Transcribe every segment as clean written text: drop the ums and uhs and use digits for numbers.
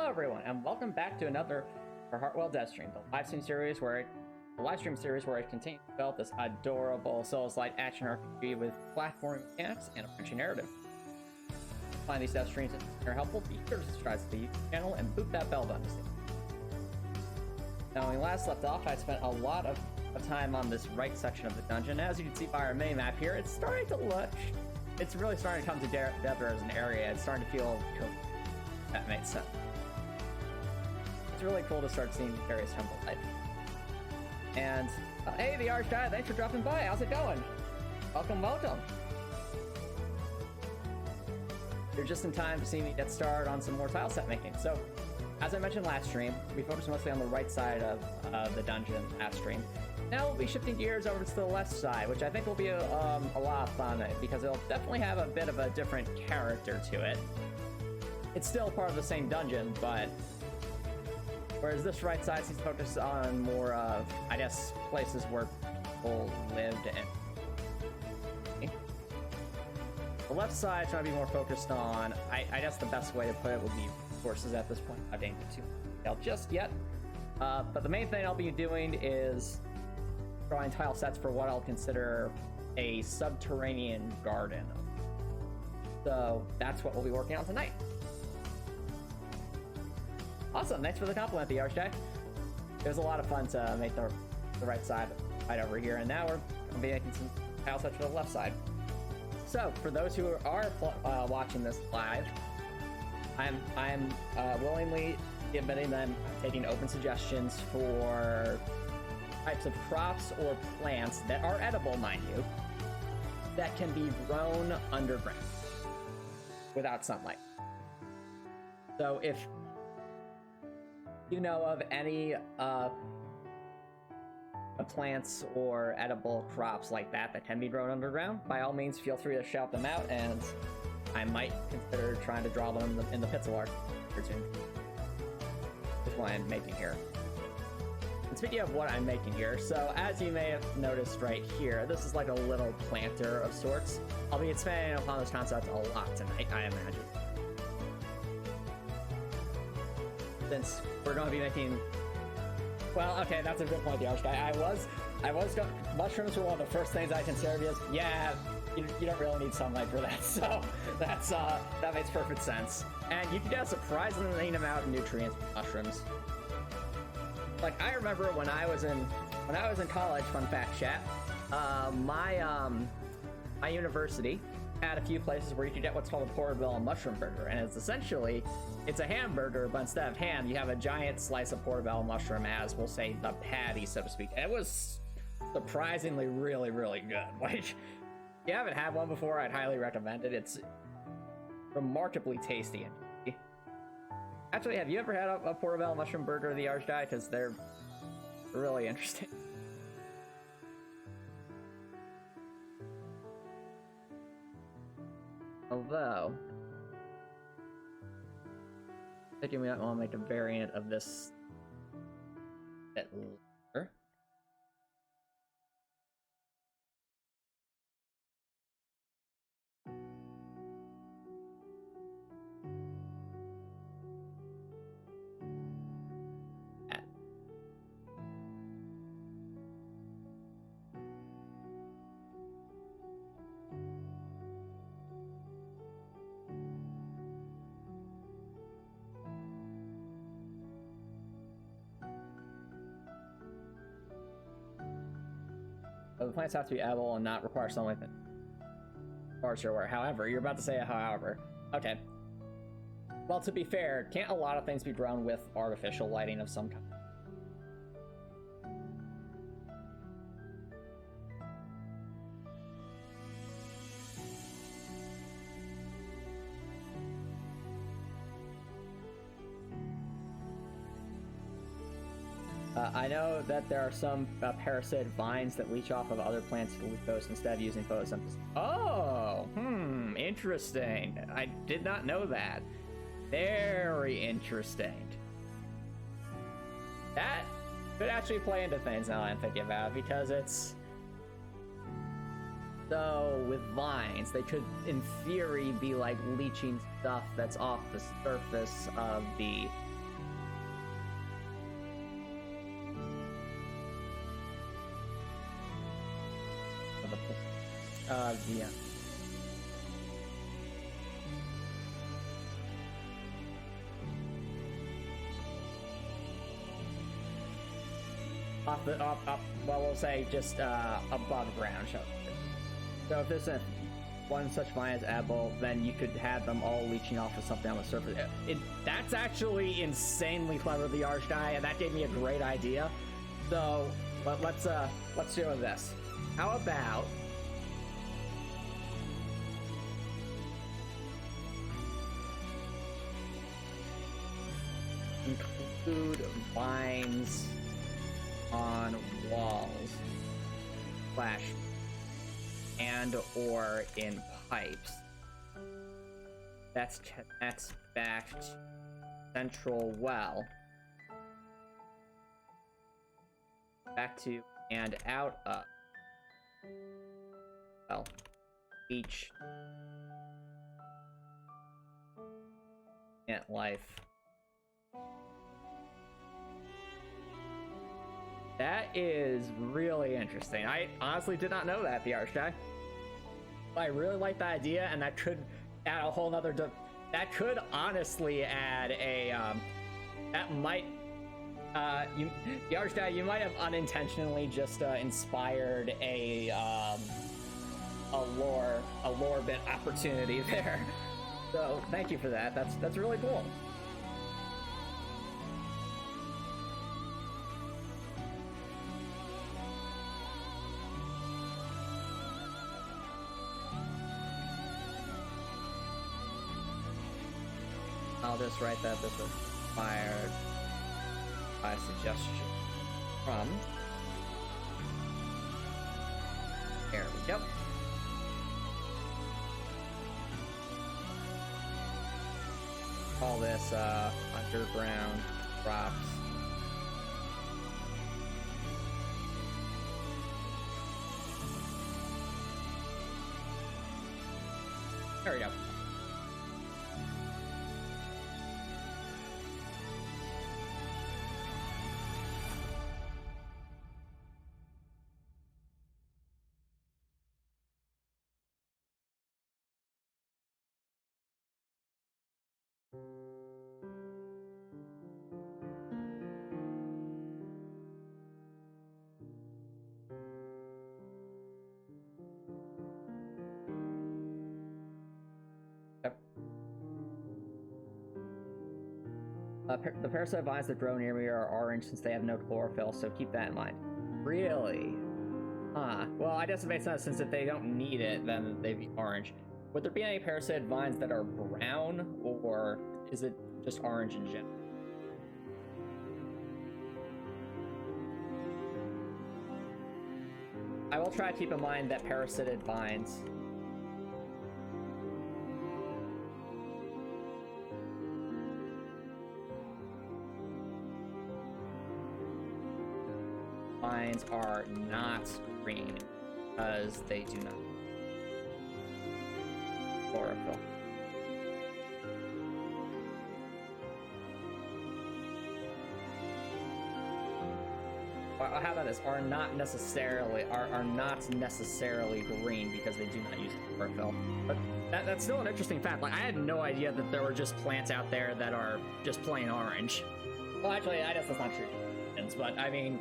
Hello everyone, and welcome back to another Heartwell dev stream, the live stream series where I continue to develop this adorable Souls-like action RPG with platform mechanics and a punchy narrative. Find these dev streams are helpful. Be sure to subscribe to the YouTube channel and boot that bell button. Now, when we last left off, I spent a lot of time on this right section of the dungeon. As you can see by our mini-map here, it's starting to look... It's really starting to come together as an area. It's starting to feel cool. That makes sense. It's really cool to start seeing various temple life. And, hey, the Archdive, thanks for dropping by. How's it going? Welcome, welcome. You're just in time to see me get started on some more tile set making. So, as I mentioned last stream, we focused mostly on the right side of the dungeon last stream. Now we'll be shifting gears over to the left side, which I think will be a lot of fun, because it'll definitely have a bit of a different character to it. It's still part of the same dungeon, but whereas this right side seems focused on more of, I guess, places where people lived and... The left side's going to be more focused on, I guess the best way to put it would be resources at this point. I didn't get too detailed just yet. But the main thing I'll be doing is drawing tile sets for what I'll consider a subterranean garden. So that's what we'll be working on tonight. Awesome, thanks for the compliment, the Archdive. It was a lot of fun to make the right side right over here, and now we're going to be making some tile sets for the left side. So, for those who are watching this live, I'm willingly admitting that I'm taking open suggestions for types of crops or plants that are edible, mind you, that can be grown underground without sunlight. So if you know of any plants or edible crops like that can be grown underground, by all means feel free to shout them out, and I might consider trying to draw them in the pixel art cartoon. That's what I'm making here. And speaking of what I'm making here, so as you may have noticed right here, this is like a little planter of sorts. I'll be expanding upon this concept a lot tonight, I imagine. Since we're going to be making... Well, okay, that's a good point, the Archdive. I was going... Mushrooms were one of the first things I considered because, yeah, you don't really need sunlight for that, so that makes perfect sense. And you can get a surprisingly amount of nutrients from mushrooms. Like, I remember when I was in college, fun fact chat, my university had a few places where you could get what's called a portobello mushroom burger, and it's a hamburger, but instead of ham, you have a giant slice of portobello mushroom as, we'll say, the patty, so to speak. And it was surprisingly really, really good. Like, if you haven't had one before, I'd highly recommend it. It's remarkably tasty. Actually, have you ever had a portobello mushroom burger, the Archdive? Because they're really interesting. Although, I think we might want to make a variant of this a bit later. The plants have to be edible and not require sunlight. However, you're about to say however. Okay. Well, to be fair, can't a lot of things be grown with artificial lighting of some kind? I know that there are some parasitic vines that leech off of other plants' glucose instead of using photosynthesis. Oh, interesting. I did not know that. Very interesting. That could actually play into things now that I'm thinking about it, because it's... So, with vines, they could, in theory, be like leeching stuff that's off the surface of the Yeah. Well, we'll say just above ground. So if there's one such vine as Apple, then you could have them all leeching off of something on the surface. That's actually insanely clever, the Arch guy, and that gave me a great idea. So let's do this. How about include vines on walls / and or in pipes. That's back to central well. Back to and out of well each ant life. That is really interesting. I honestly did not know that, the Arch guy. I really like the idea, and that could add a whole nother. That could honestly add a. That might. The Arch guy, you might have unintentionally just inspired a lore bit opportunity there. So thank you for that. That's really cool. I'll just write that this was inspired by suggestion from. There we go. Call this underground crops. There we go. The parasite vines that grow near me are orange since they have no chlorophyll, so keep that in mind. Really? Huh. Well, I guess it makes sense since if they don't need it, then they'd be orange. Would there be any parasite vines that are brown, or is it just orange in general? I will try to keep in mind that parasitic vines are not green because they do not chlorophyll. How about this? Are not necessarily green because they do not use chlorophyll. But that's still an interesting fact. Like, I had no idea that there were just plants out there that are just plain orange. Well, actually, I guess that's not true. But I mean,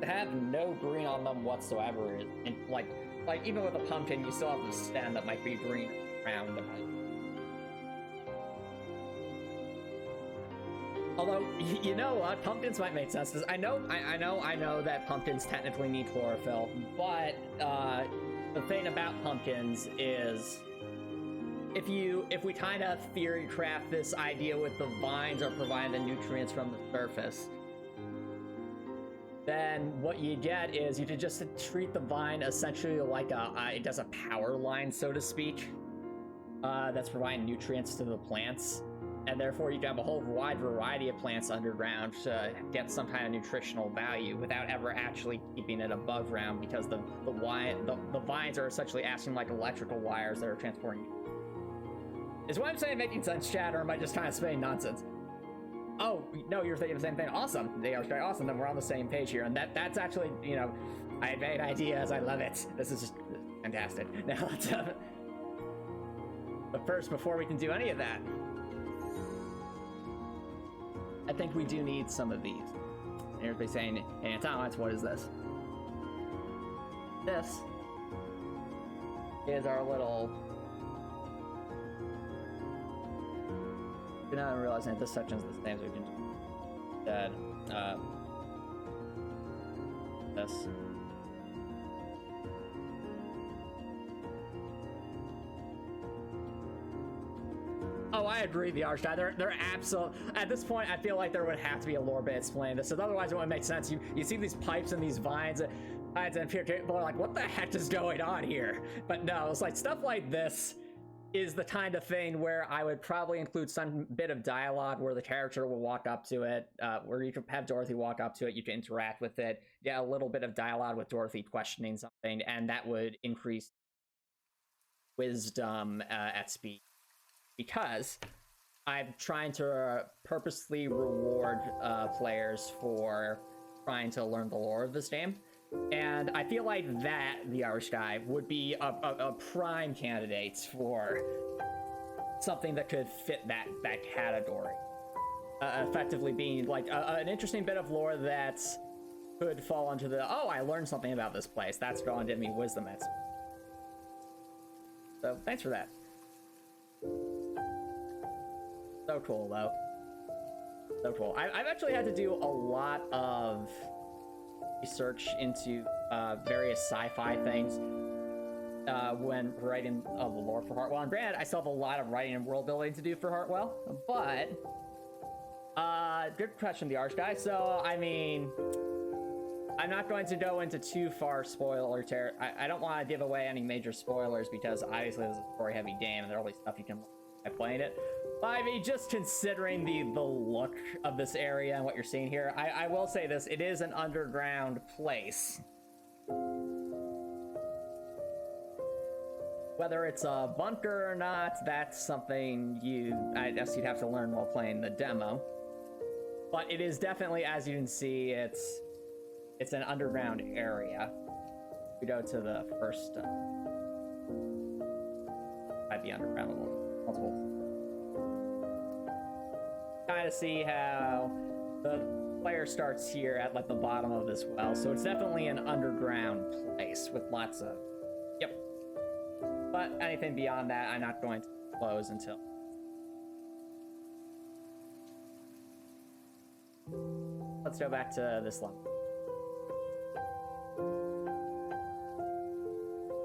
to have no green on them whatsoever, and like even with a pumpkin, you still have the stem that might be green around the pipe. Although, you know what, pumpkins might make sense because I know that pumpkins technically need chlorophyll, but the thing about pumpkins is if we kind of theory craft this idea with the vines are providing the nutrients from the surface, then what you get is you could just treat the vine essentially like it does a power line, so to speak, that's providing nutrients to the plants, and therefore you can have a whole wide variety of plants underground to get some kind of nutritional value without ever actually keeping it above ground, because the vines are essentially acting like electrical wires that are transporting. Is what I'm saying making sense, chat, or am I just kind of spitting nonsense? Oh, no, you're thinking the same thing. Awesome. They are very awesome. Then we're on the same page here. And that's actually, you know, I have great ideas. I love it. This is just Fantastic. Now let's but first, before we can do any of that, I think we do need some of these. And everybody's saying, hey, Antomicx, what is this? This is our little... Now I'm realizing that this section is the same, so we can instead this. Oh, I agree, the Archdive. They're absolute. At this point, I feel like there would have to be a lore bit explaining this, because otherwise it wouldn't make sense. You see these pipes and these vines, and people are like, what the heck is going on here? But no, it's like stuff like this is the kind of thing where I would probably include some bit of dialogue where the character will walk up to it, where you can have Dorothy walk up to it, you can interact with it. Yeah, a little bit of dialogue with Dorothy questioning something, and that would increase wisdom at speed. Because I'm trying to purposely reward players for trying to learn the lore of this game. And I feel like that, the Archdive, would be a prime candidate for something that could fit that category. Effectively being like an interesting bit of lore that could fall into the, oh, I learned something about this place. That's going to give me wisdom. So thanks for that. So cool, though. So cool. I've actually had to do a lot of research into various sci-fi things when writing the lore for Heartwell. And granted, I still have a lot of writing and world building to do for Heartwell, but good question, the Archdive. So, I mean, I'm not going to go into too far spoiler territory. I don't want to give away any major spoilers because obviously this is a story-heavy game and there's always stuff you can learn by playing it. But I mean, just considering the look of this area and what you're seeing here, I will say this, it is an underground place. Whether it's a bunker or not, that's something I guess you'd have to learn while playing the demo. But it is definitely, as you can see, it's an underground area. We go to the first, might be underground a little, multiple. Kind of see how the player starts here at like the bottom of this well, so it's definitely an underground place with lots of, yep. But anything beyond that, I'm not going to close until. Let's go back to this level.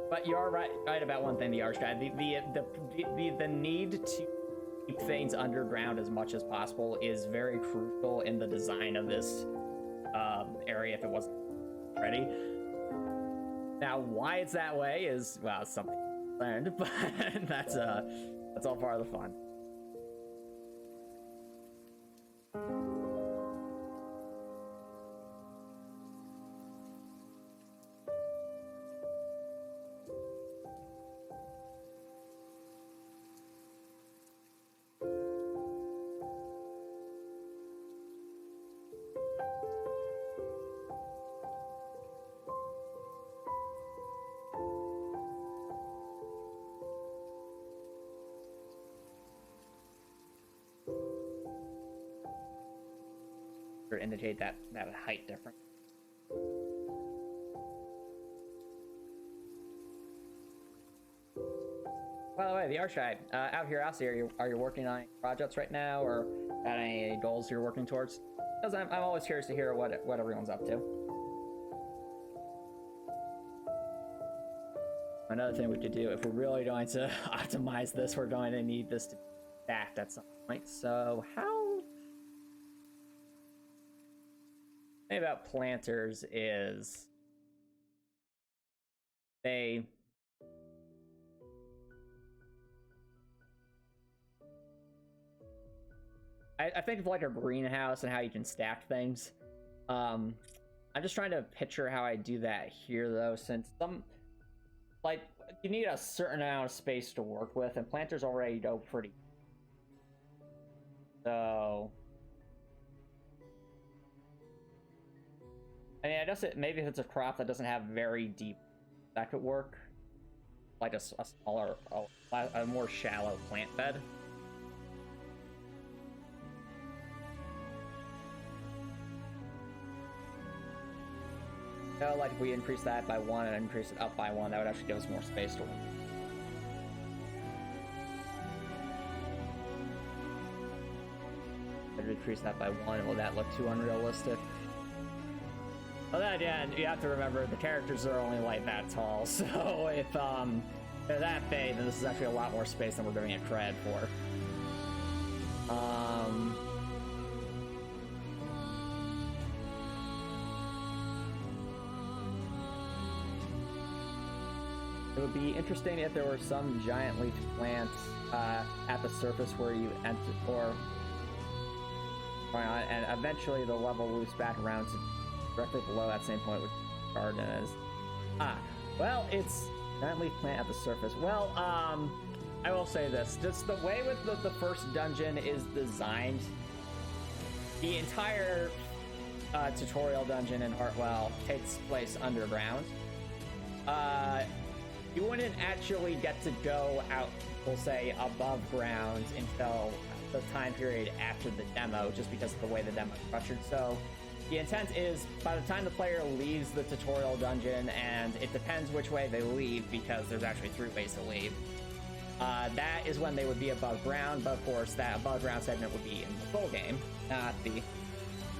But you are right about one thing, the Archdive. The need to keep things underground as much as possible is very crucial in the design of this area if it wasn't ready. Now, why it's that way is, well, it's something learned, but that's all part of the fun. Indicate that height difference. By the way, the Archdive, out of curiosity, are you working on projects right now, or got any goals you're working towards? Because I'm always curious to hear what everyone's up to. Another thing we could do, if we're really going to optimize this, we're going to need this to be stacked at some point. So how? The thing about planters is I think of like a greenhouse and how you can stack things. I'm just trying to picture how I do that here though, since like you need a certain amount of space to work with, and planters already go pretty. So I mean, I guess maybe if it's a crop that doesn't have very deep, that could work. like a smaller, a more shallow plant bed. So, like, if we increase that by 1 and increase it up by 1, that would actually give us more space to work. Decrease that by 1, will that look too unrealistic? Well, then again, you have to remember the characters are only like that tall, so if they're that big, then this is actually a lot more space than we're giving it credit for. It would be interesting if there were some giant leaf plants at the surface where you enter, or and eventually the level loops back around to directly below that same point, which the garden is. Well, it's giant leaf plant at the surface. Well, I will say this: just the way with the first dungeon is designed, the entire tutorial dungeon in Heartwell takes place underground. You wouldn't actually get to go out, we'll say, above ground until the time period after the demo, just because of the way the demo is structured. So the intent is, by the time the player leaves the tutorial dungeon, and it depends which way they leave, because there's actually 3 ways to leave, that is when they would be above ground. But of course, that above ground segment would be in the full game, not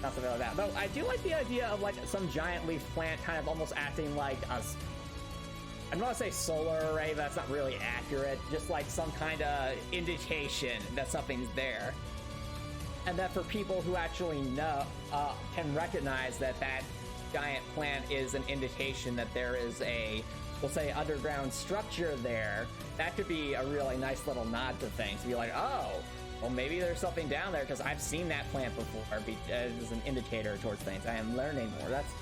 something like that. Though I do like the idea of like some giant leaf plant kind of almost acting like a, I don't want to say solar array, but that's not really accurate. Just like some kind of indication that something's there. And that for people who actually know, can recognize that that giant plant is an indication that there is a, we'll say, underground structure there, that could be a really nice little nod to things. To be like, oh, well, maybe there's something down there because I've seen that plant before. As an indicator towards things. I am learning more. That's...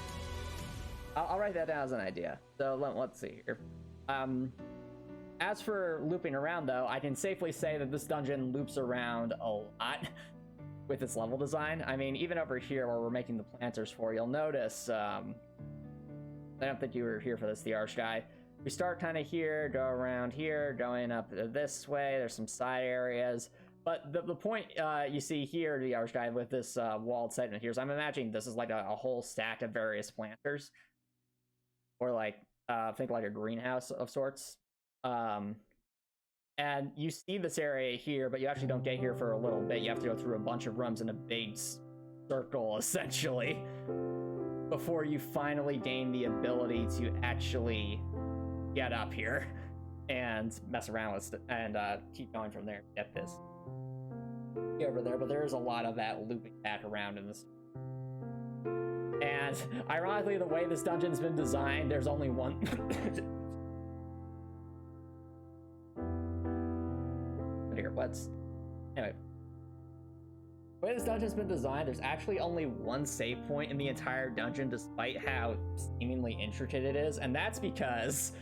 I'll write that down as an idea. So let's see here. As for looping around, though, I can safely say that this dungeon loops around a lot with its level design. I mean, even over here where we're making the planters for, you'll notice, I don't think you were here for this, the Arch guy. We start kind of here, go around here, going up this way. There's some side areas. But the point you see here, the Arch guy, with this walled segment here, is I'm imagining this is like a whole stack of various planters. Or like, think like a greenhouse of sorts. And you see this area here, but you actually don't get here for a little bit. You have to go through a bunch of rooms in a big circle, essentially, before you finally gain the ability to actually get up here and mess around with and keep going from there. Get this over there, but there is a lot of that looping back around in this. And ironically, the way this dungeon's been designed, there's only one. Here, what's anyway? The way this dungeon's been designed, there's actually only one save point in the entire dungeon, despite how seemingly intricate it is, and that's because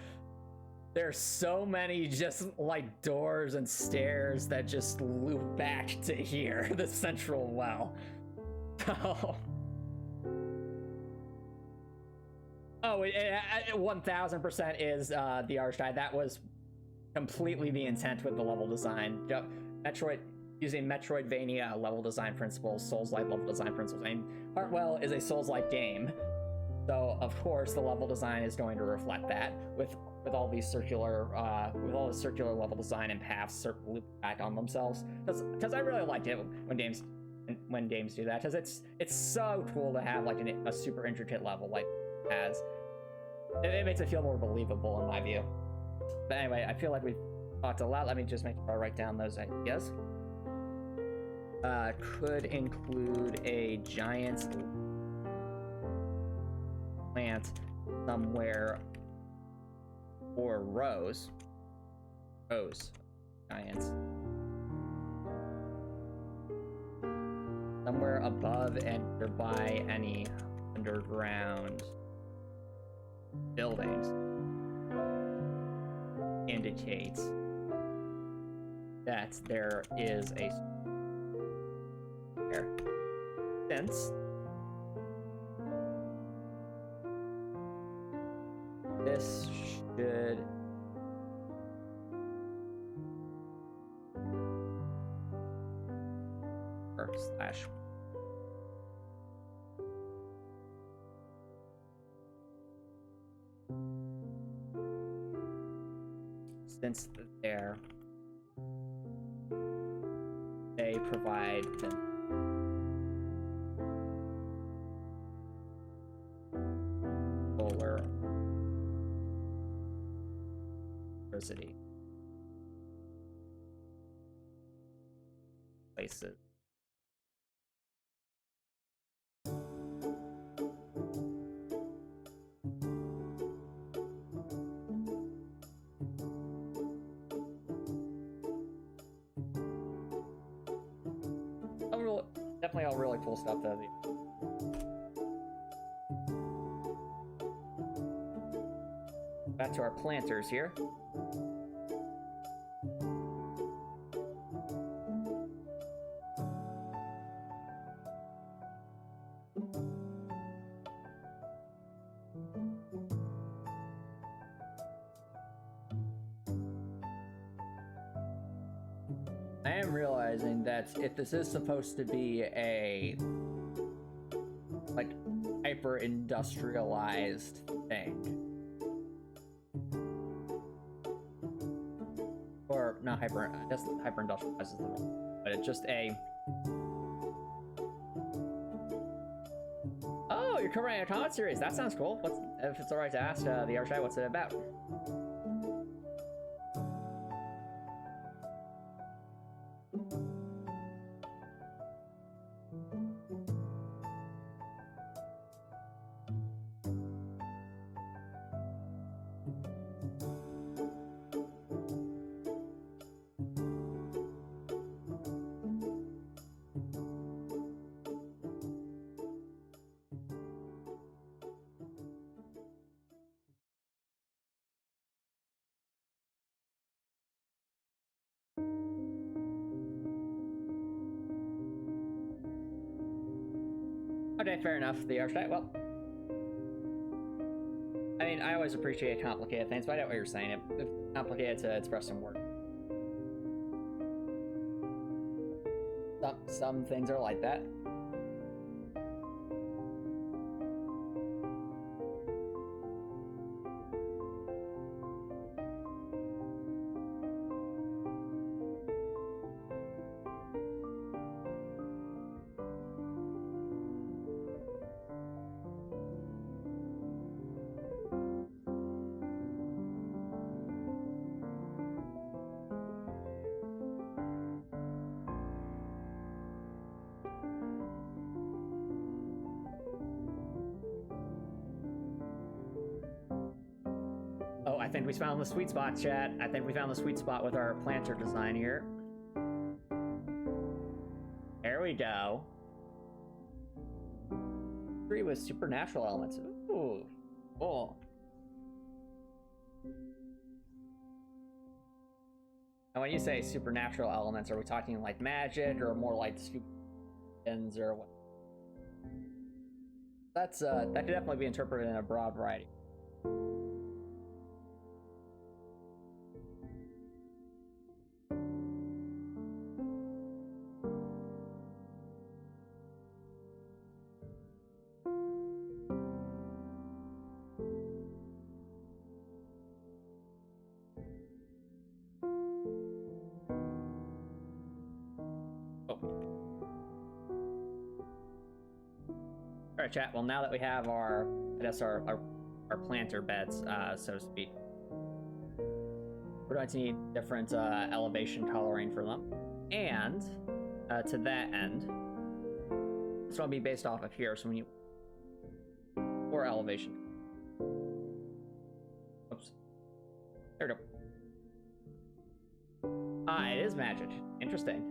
there's so many just like doors and stairs that just loop back to here, the central well. Oh, it 1000% is the Arch guy. That was completely the intent with the level design. Using Metroidvania level design principles, Souls-like level design principles. I mean, Heartwell is a Souls-like game, so of course the level design is going to reflect that with all these circular, the circular level design and paths loop back on themselves. Because I really like it when games do that, because it's so cool to have like a super intricate level like as it makes it feel more believable in my view. But anyway, I feel like we've talked a lot. Let me just make sure I write down those ideas. Could include a giant plant somewhere, or rows giants somewhere above and nearby any underground buildings indicates that there is a there. Since this should slash. Since they provide the solar electricity places. Definitely all really cool stuff though. Back to our planters here. I am realizing that if this is supposed to be a like hyper industrialized thing, or not hyper, I guess hyper industrialized is the wrong, but it's just a. Oh, you're covering a comic series. That sounds cool. What's, if it's alright to ask the Archite, what's it about? Okay, fair enough. The Archite, well, I mean, I always appreciate complicated things, but I get what you're saying. It's complicated to express some words. Some things are like that. Oh, I think we found the sweet spot, chat. I think we found the sweet spot with our planter design here. There we go. Tree with supernatural elements. Ooh, cool. And when you say supernatural elements, are we talking like magic or more like superstitions or what? That's that could definitely be interpreted in a broad variety. Alright, chat. Well, now that we have our, I guess, our planter beds, so to speak, we're going to need different elevation coloring for them. And to that end, it's going to be based off of here, so when you... or elevation. Oops. There we go. Ah, it is magic. Interesting.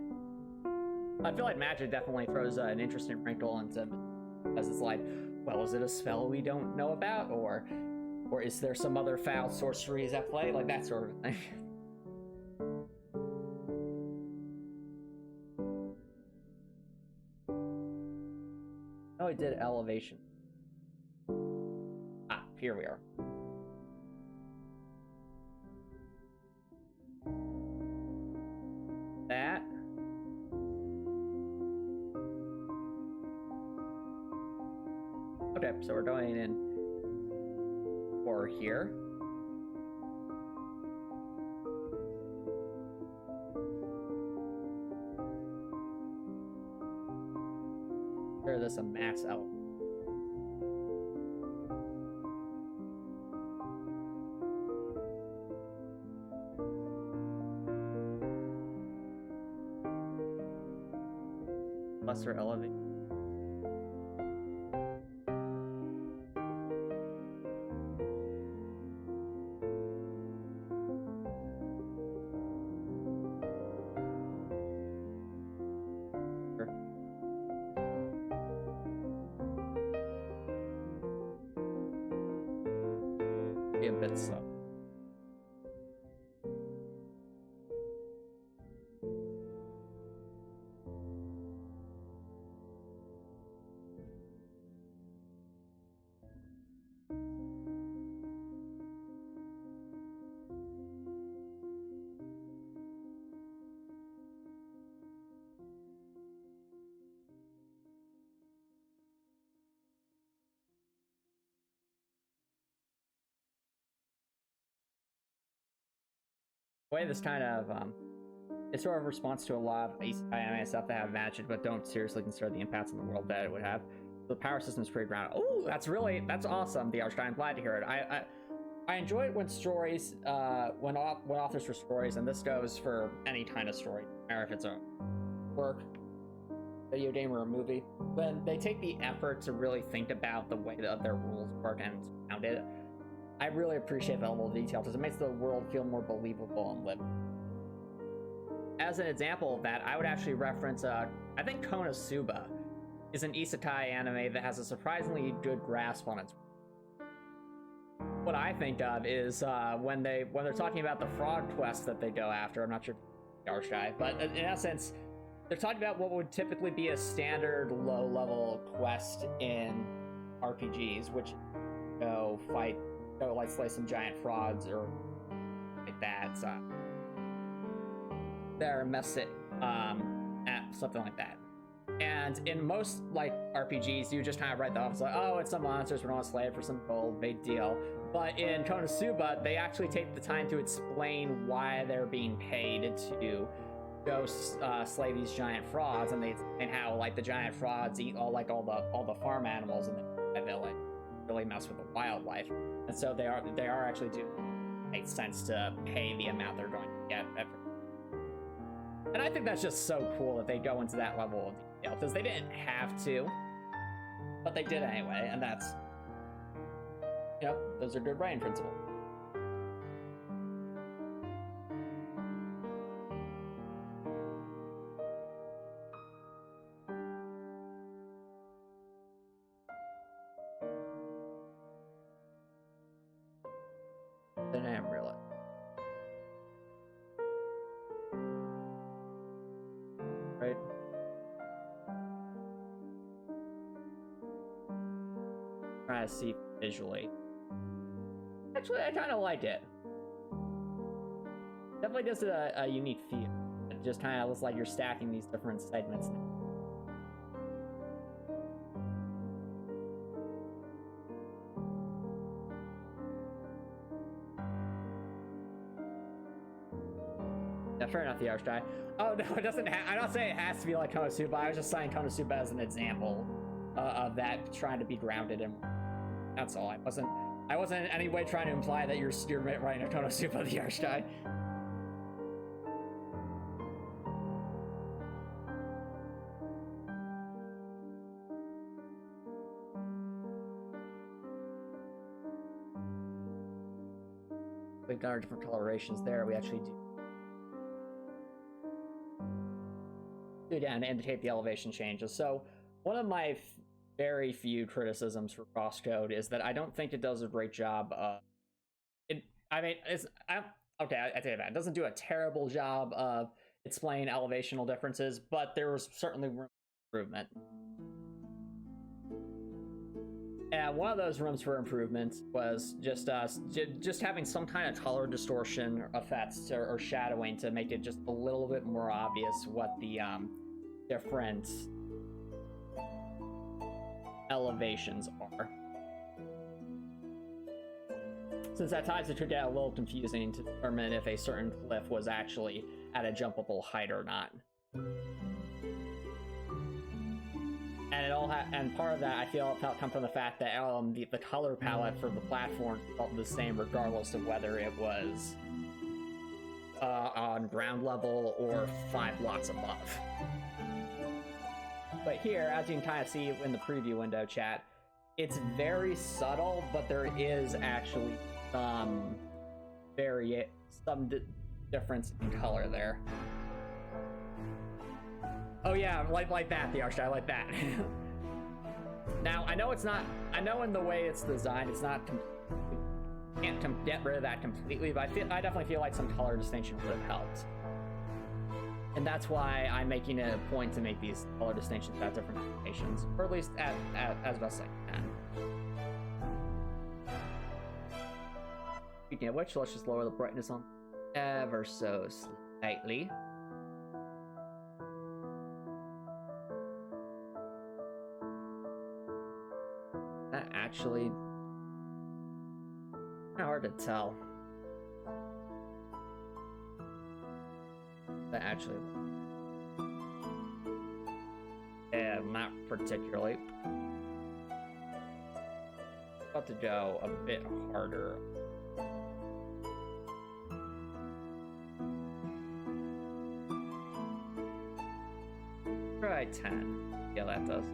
I feel like magic definitely throws an interesting wrinkle into... because it's like, well, is it a spell we don't know about, or is there some other foul sorceries at play, like that sort of thing. Oh, it did elevation. Ah, here we are. That. Okay, so we're going in for here. Consider this a max element. Lesser elevate. Be a bit slow. The way this kind of it's sort of a response to a lot of anime stuff that have magic but don't seriously consider the impacts on the world that it would have. The power system is pretty grounded. Oh, that's awesome, the Archdive. I'm glad to hear it. I enjoy it when stories, when authors for stories, and this goes for any kind of story, no matter if it's a work, video game, or a movie, when they take the effort to really think about the way that their rules work and surround it. I really appreciate that level of detail because it makes the world feel more believable and lived. As an example of that, I would actually reference, I think Konosuba is an isekai anime that has a surprisingly good grasp on its. What I think of is when they're talking about the frog quest that they go after. I'm not sure if it's Archdive, but in essence, they're talking about what would typically be a standard low-level quest in RPGs, which go like slay some giant frogs or like that. So they're mess it, something like that. And in most like RPGs, you just kind of write that off. It's like, oh, it's some monsters, we're gonna slay it for some gold, big deal. But in Konosuba, they actually take the time to explain why they're being paid to go slay these giant frogs, and how like the giant frogs eat all the farm animals in the village, really mess with the wildlife. And so they are actually do make sense to pay the amount they're going to get. And I think that's just so cool that they go into that level of detail, because they didn't have to, but they did anyway, and that's, those are good writing principles. Then I am realizing. Right? Trying to see visually. Actually, I kind of like it. Definitely gives it a unique feel. It just kind of looks like you're stacking these different segments now. Yeah, fair enough, the Archdive. Oh, no, it doesn't I'm not saying it has to be like Konosuba. I was just citing Konosuba as an example of that trying to be grounded in. That's all. I wasn't in any way trying to imply that you're writing a Konosuba, the Archdive. We've got our different colorations there. We actually do down to indicate the elevation changes. So one of my very few criticisms for Crosscode is that I don't think it does a great job of it. I mean, I tell you that it doesn't do a terrible job of explaining elevational differences, but there was certainly room for improvement. And one of those rooms for improvement was just having some kind of color distortion effects or shadowing to make it just a little bit more obvious what the different elevations are. Since at times it could get a little confusing to determine if a certain cliff was actually at a jumpable height or not. And and part of that I feel felt come from the fact that the color palette for the platform felt the same regardless of whether it was on ground level or 5 blocks above. But here, as you can kind of see in the preview window, chat, it's very subtle, but there is actually some difference in color there. Oh yeah, like that, the Archie, I like that. Now, I know in the way it's designed, it's not can't get rid of that completely, but I definitely feel like some color distinction would have helped. And that's why I'm making it a point to make these color distinctions at different locations, or at least as best I can. Speaking of which, let's just lower the brightness on ever so slightly. That actually kind of hard to tell. That actually, yeah, not particularly. About to go a bit harder. Try 10. Yeah, that does.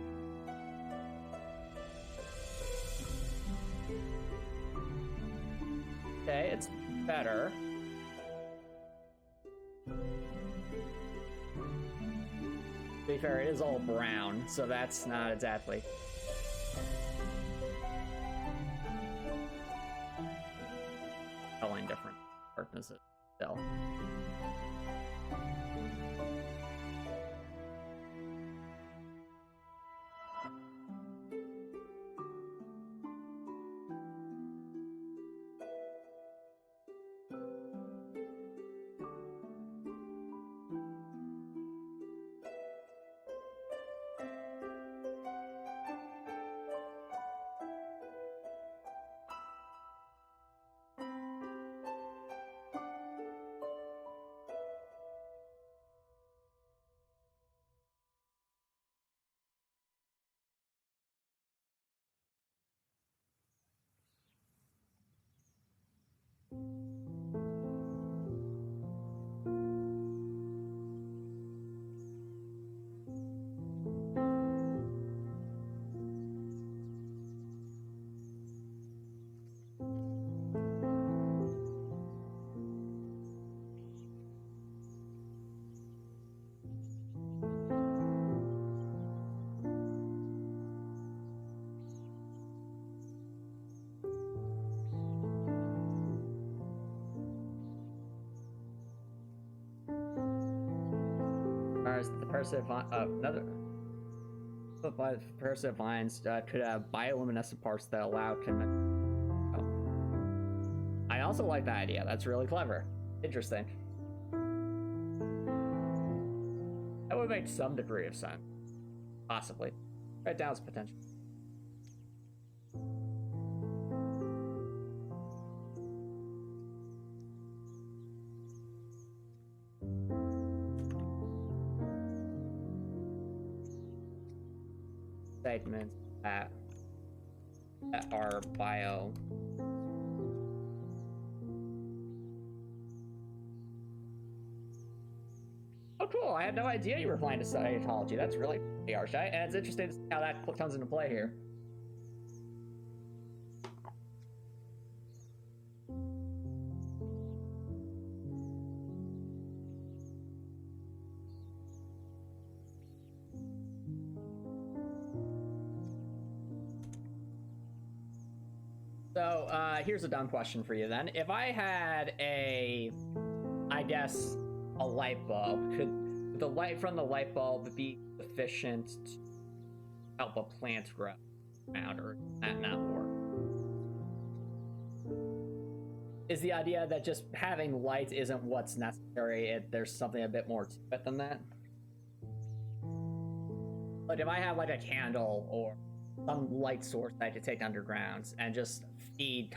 Okay, it's better. To be fair, it is all brown, so that's not exactly. Telling different darknesses still. The parasitic vines could have bioluminescent parts that allow I also like that idea. That's really clever. Interesting. That would make some degree of sense. Possibly. Write down its potential. Segments that are bio. Oh, cool! I had no idea you were applying to cytology. That's really harsh, and it's interesting to see how that comes into play here. So, here's a dumb question for you then. If I had I guess, a light bulb, could the light from the light bulb be sufficient to help a plant grow around, or does that not work? Is the idea that just having light isn't what's necessary, there's something a bit more to it than that? Like if I have like a candle or some light source that I could take underground and just feed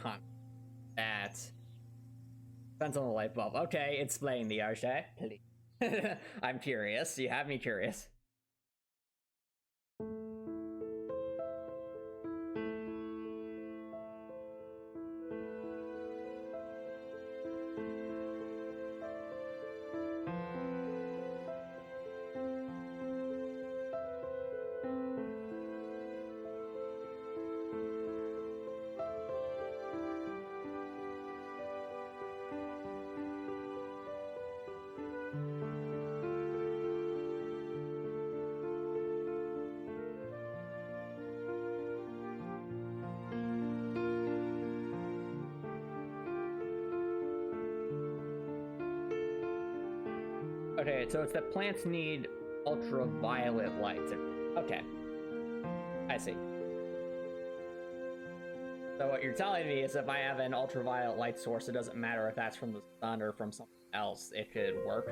that. Depends on the light bulb. Okay, explain the Arche, please. I'm curious. You have me curious. Okay, so it's that plants need ultraviolet light. Okay, I see. So what you're telling me is if I have an ultraviolet light source, it doesn't matter if that's from the sun or from something else, it could work.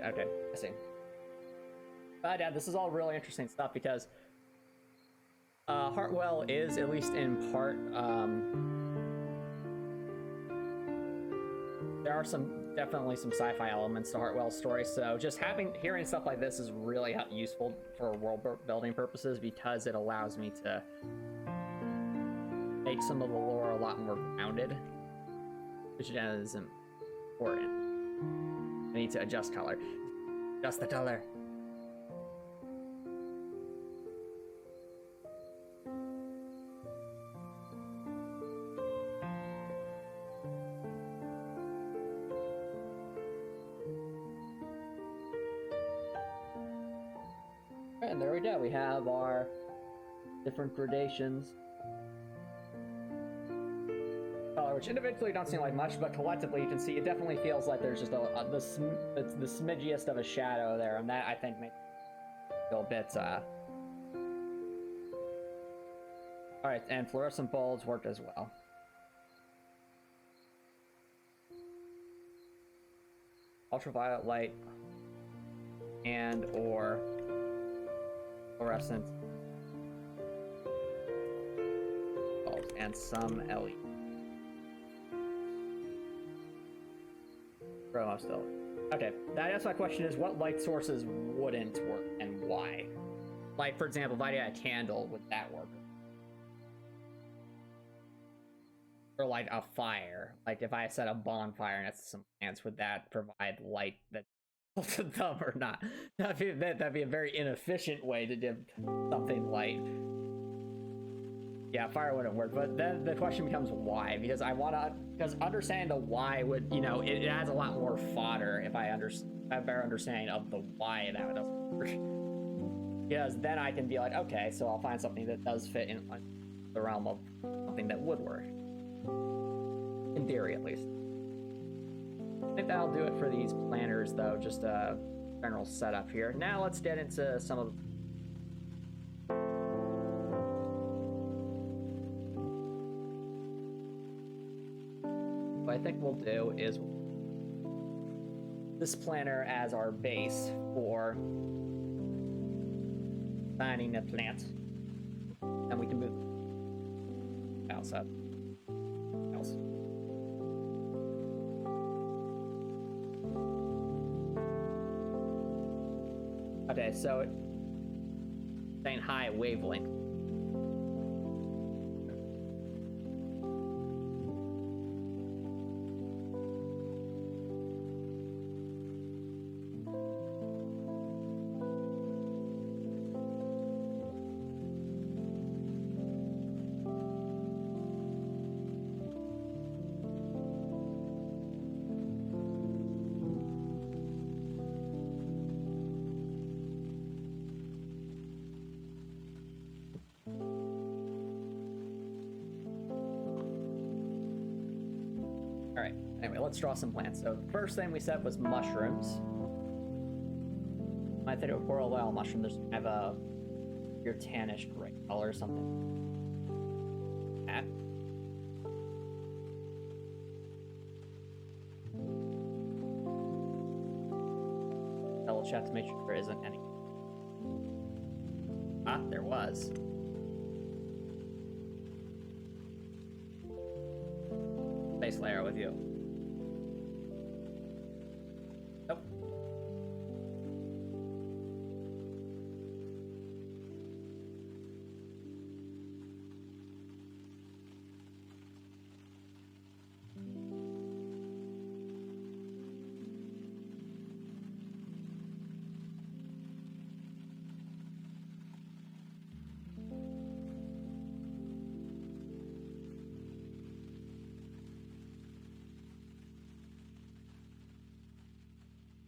Okay, I see. But yeah, this is all really interesting stuff because Heartwell is, at least in part, there are definitely some sci-fi elements to Heartwell's story, so just hearing stuff like this is really useful for world building purposes because it allows me to make some of the lore a lot more grounded, which is important. I need to adjust color. Adjust the color. And there we go. We have our different gradations. Which individually don't seem like much, but collectively you can see it definitely feels like there's just the smidgiest of a shadow there, and that I think makes it feel a bit. All right, and fluorescent bulbs worked as well. Ultraviolet light and or fluorescent bulbs and some LED. Promo still. Okay, I guess my question is, what light sources wouldn't work and why? Like, for example, if I had a candle, would that work? Or like a fire. Like if I set a bonfire next to some plants, would that provide light that to them or not? That'd be a very inefficient way to give something light. Yeah, fire wouldn't work, but then the question becomes why, because because understanding the why would, it adds a lot more fodder if I have a better understanding of the why that would work. Because then I can be like, okay, so I'll find something that does fit in the realm of something that would work. In theory, at least. I think that'll do it for these planners, though, just a general setup here. Now let's get into some of what I think we'll do is this planner as our base for designing a plant, and we can move else up. Else. Okay, so it's saying high wavelength. Alright, anyway, let's draw some plants. So the first thing we said was mushrooms. I think it would coral well mushroom. There's kind of a weird tannish gray color or something. That. Double check to make sure there isn't any. Ah, there was. Base layer with you. Nope.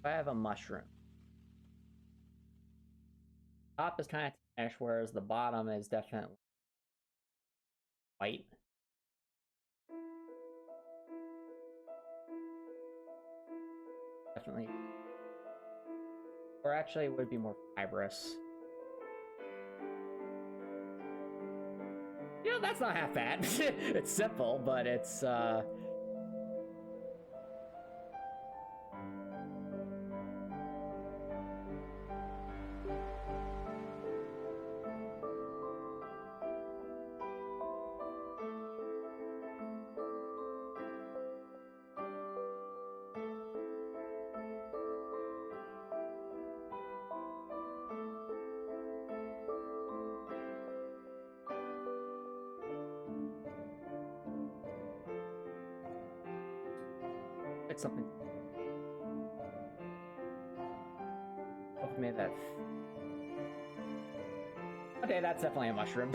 I have a mushroom. Top is kind of ash, whereas the bottom is definitely white. Definitely. Or actually, it would be more fibrous. You know, that's not half bad. It's simple, but it's, it's something. What made that? Okay, that's definitely a mushroom.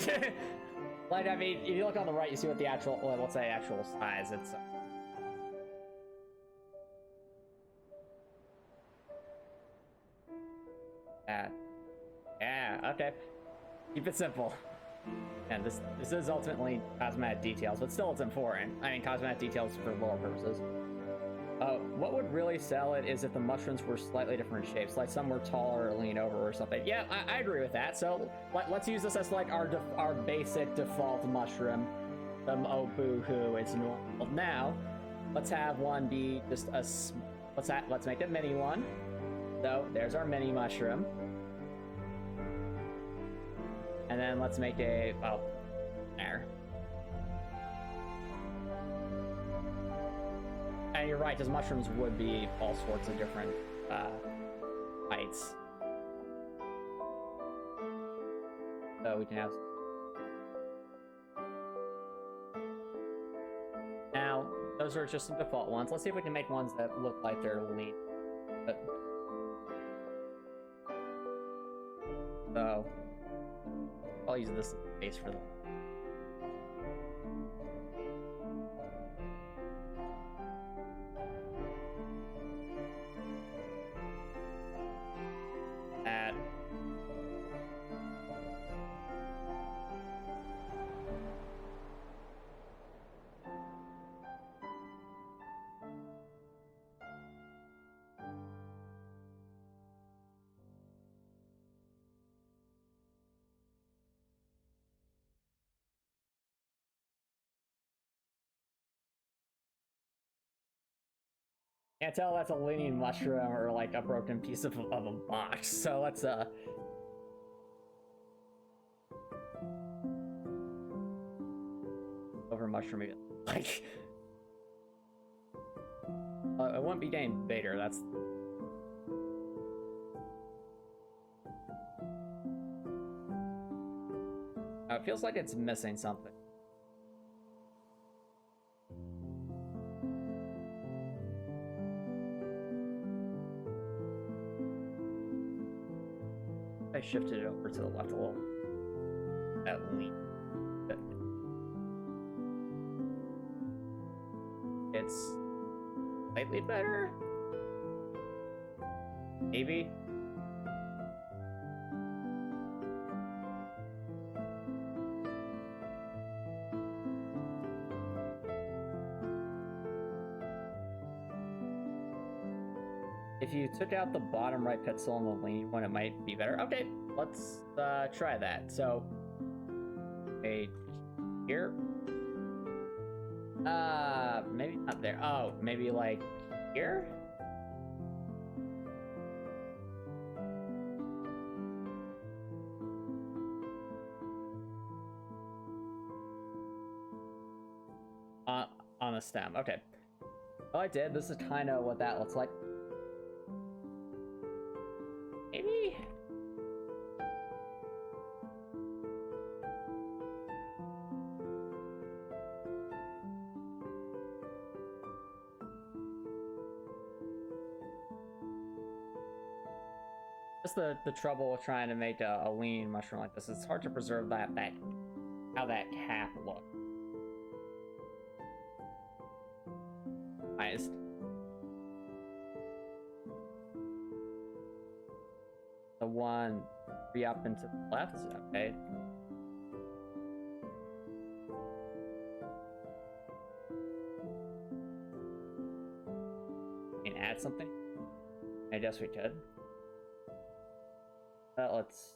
Like, I mean, if you look on the right, you see what the actual, well, let's say actual size. It's. Yeah, okay. Keep it simple. And this is ultimately cosmetic details, but still it's important. I mean, cosmetic details for lore purposes. What would really sell it is if the mushrooms were slightly different shapes, like some were taller or lean over or something. Yeah, I agree with that. So let's use this as like our basic default mushroom. Oh boo-hoo, it's normal. Now, let's have one be just a. Let's make a mini one. So there's our mini mushroom. And then let's make a, well, there. And you're right, because mushrooms would be all sorts of different heights. So we can have. Now, those are just some default ones. Let's see if we can make ones that look like they're lean. So, I'll use this as a base for them. Can't tell that's a leaning mushroom or like a broken piece of a box. So let's over mushroom again. Like it wouldn't be getting bigger. That's it feels like it's missing something. I shifted it over to the left a little. That lean. It's slightly better. Maybe. If you took out the bottom right pixel and the lean one, it might be better. Okay, let's try that. So, here. Maybe not there. Oh, maybe like here? On the stem. Okay. Oh, I did. This is kind of what that looks like. Maybe? That's the trouble with trying to make a lean mushroom like this. It's hard to preserve that how that cap looks. Highest. The one 3 up and to the left. Okay. And add something. I guess we could. Let's.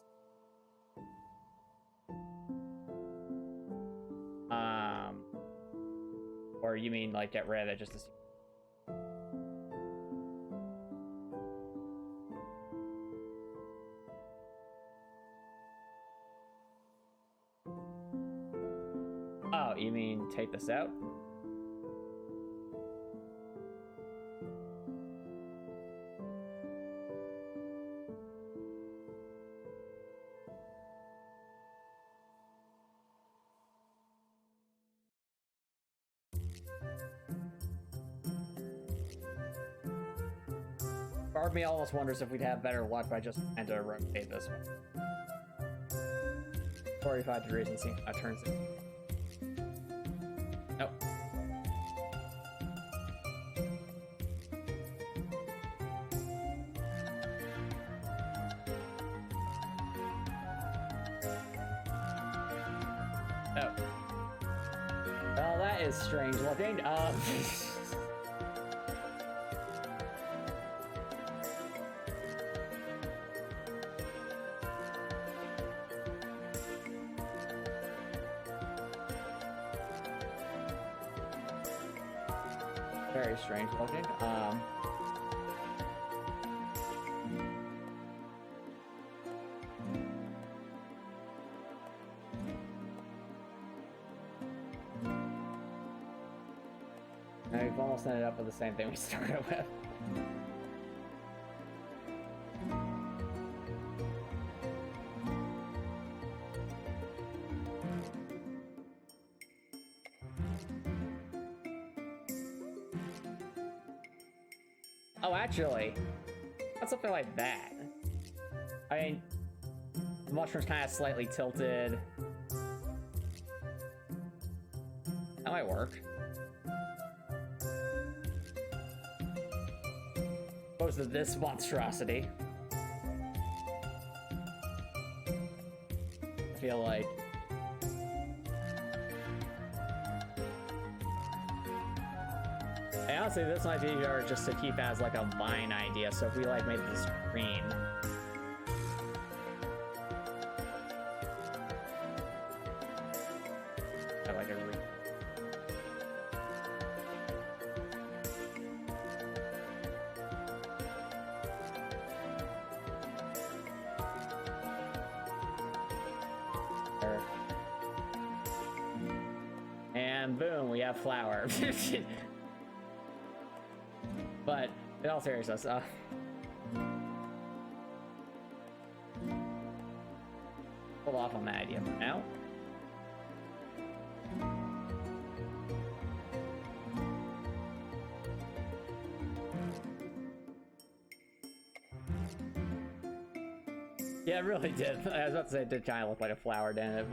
Or you mean like get rid of it just to see? Oh, you mean take this out? Part of me almost wonders if we'd have better luck by just trying to rotate this one. 45 degrees and see how it turns it. Nope. Oh. Well, that is strange looking. Very strange looking. Now we've almost ended up with the same thing we started with. Oh, actually, that's something like that. I mean, the mushroom's kind of slightly tilted. That might work. Opposed to this monstrosity. I feel like. And honestly, this might be better just to keep as like a vine idea. So if we like made this green. I like a green. And boom, we have flower. But in all seriousness, hold off on that idea for now. Yeah, it really did. I was about to say it did kind of look like a flower, didn't it?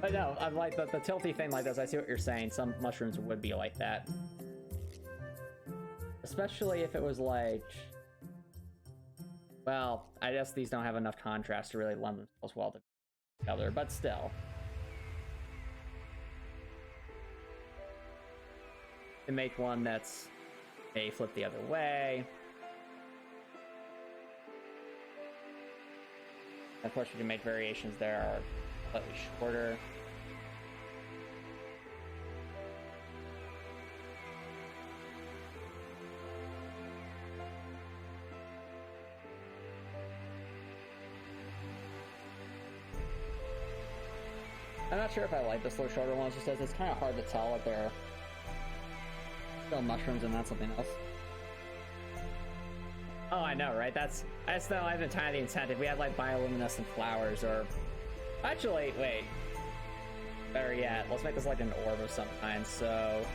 But no, I like the tilty thing like this. I see what you're saying. Some mushrooms would be like that. Especially if it was like... Well, I guess these don't have enough contrast to really lend themselves well to each other, but still. To make one that's, A, flip the other way. Of course, we can make variations there are slightly shorter. I'm not sure if I like the slow shorter ones, just as it's kind of hard to tell if they're still mushrooms and not something else. Oh, I know, right? That's not even entirely the incentive. We had like bioluminescent flowers, or actually, wait. Better yet, let's make this like an orb of some kind. So.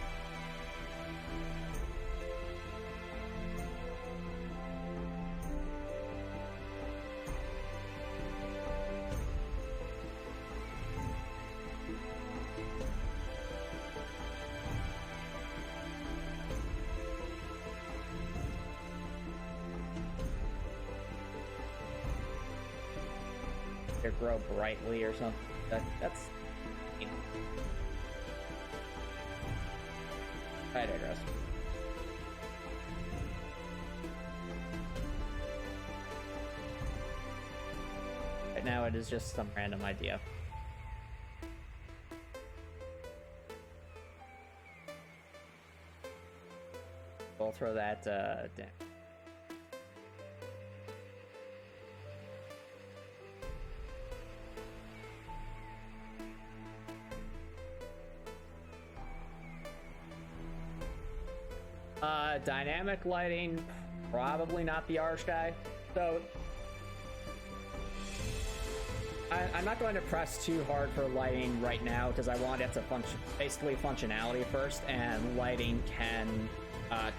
Grow brightly or something. That's I digress. Right now it is just some random idea. We'll throw that down. Dynamic lighting, probably not the Arch guy. So I'm not going to press too hard for lighting right now because I want it to basically functionality first, and lighting can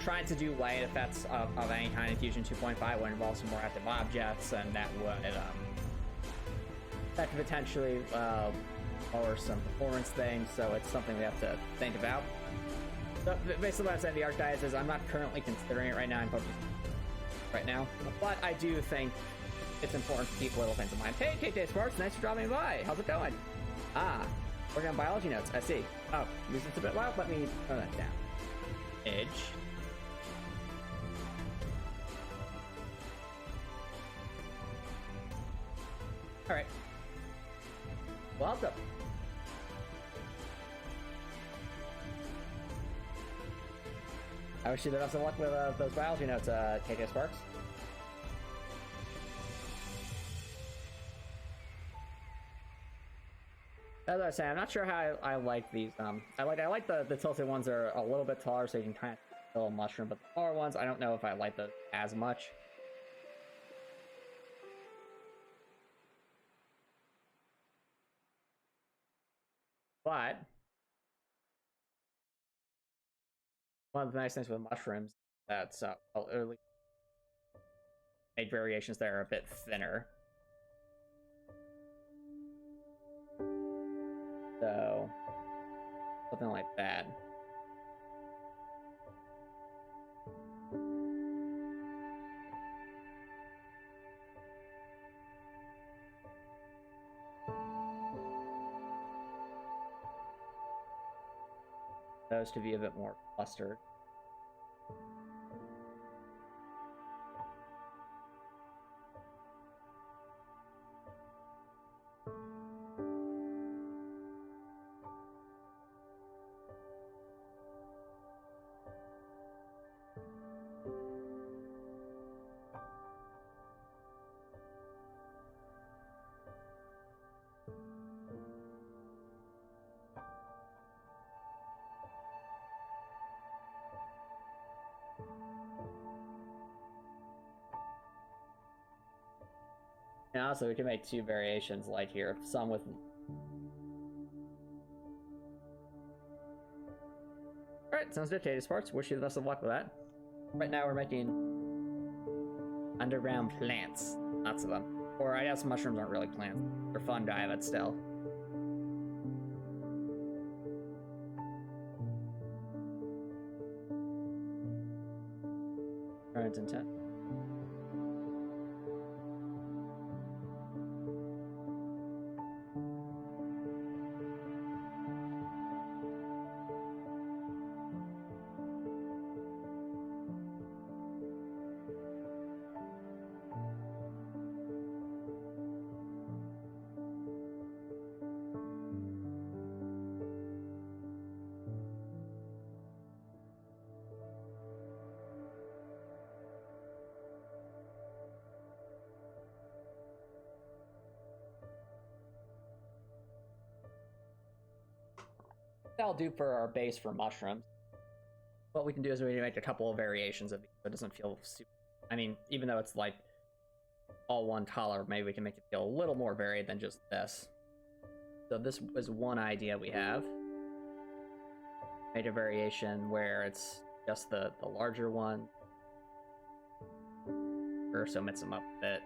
trying to do light effects of any kind in Fusion 2.5 would involve some more active objects, and that could potentially lower some performance things. So it's something we have to think about. So basically what I'm saying, the Arch guys, is I'm not currently considering it right now. I'm focused right now, but I do think it's important to keep little things in mind. Hey, KJ Sparks, nice for dropping by. How's it going? Ah, working on biology notes. I see. Oh, music's a bit loud. Let me turn that down. Edge. All right. Welcome. I wish you the best of luck with those biology notes, KJ Sparks. As I was saying, I'm not sure how I like these. I like the tilted ones that are a little bit taller, so you can kind of fill a mushroom. But the taller ones, I don't know if I like those as much. But one of the nice things with mushrooms, that's I'll early make variations that are a bit thinner. So something like that. Those to be a bit more clustered. And also, we can make two variations like here. Some with... Alright, sounds good, KJ Sparks. Wish you the best of luck with that. Right now we're making underground plants. Lots of them. Or I guess mushrooms aren't really plants. They're fungi, but still. Current intent. That'll do for our base for mushrooms. What we can do is we can make a couple of variations of these so it doesn't feel super... I mean, even though it's like all one color, maybe we can make it feel a little more varied than just this. So this was one idea we have. Made a variation where it's just the larger one. Or so mix them up a bit.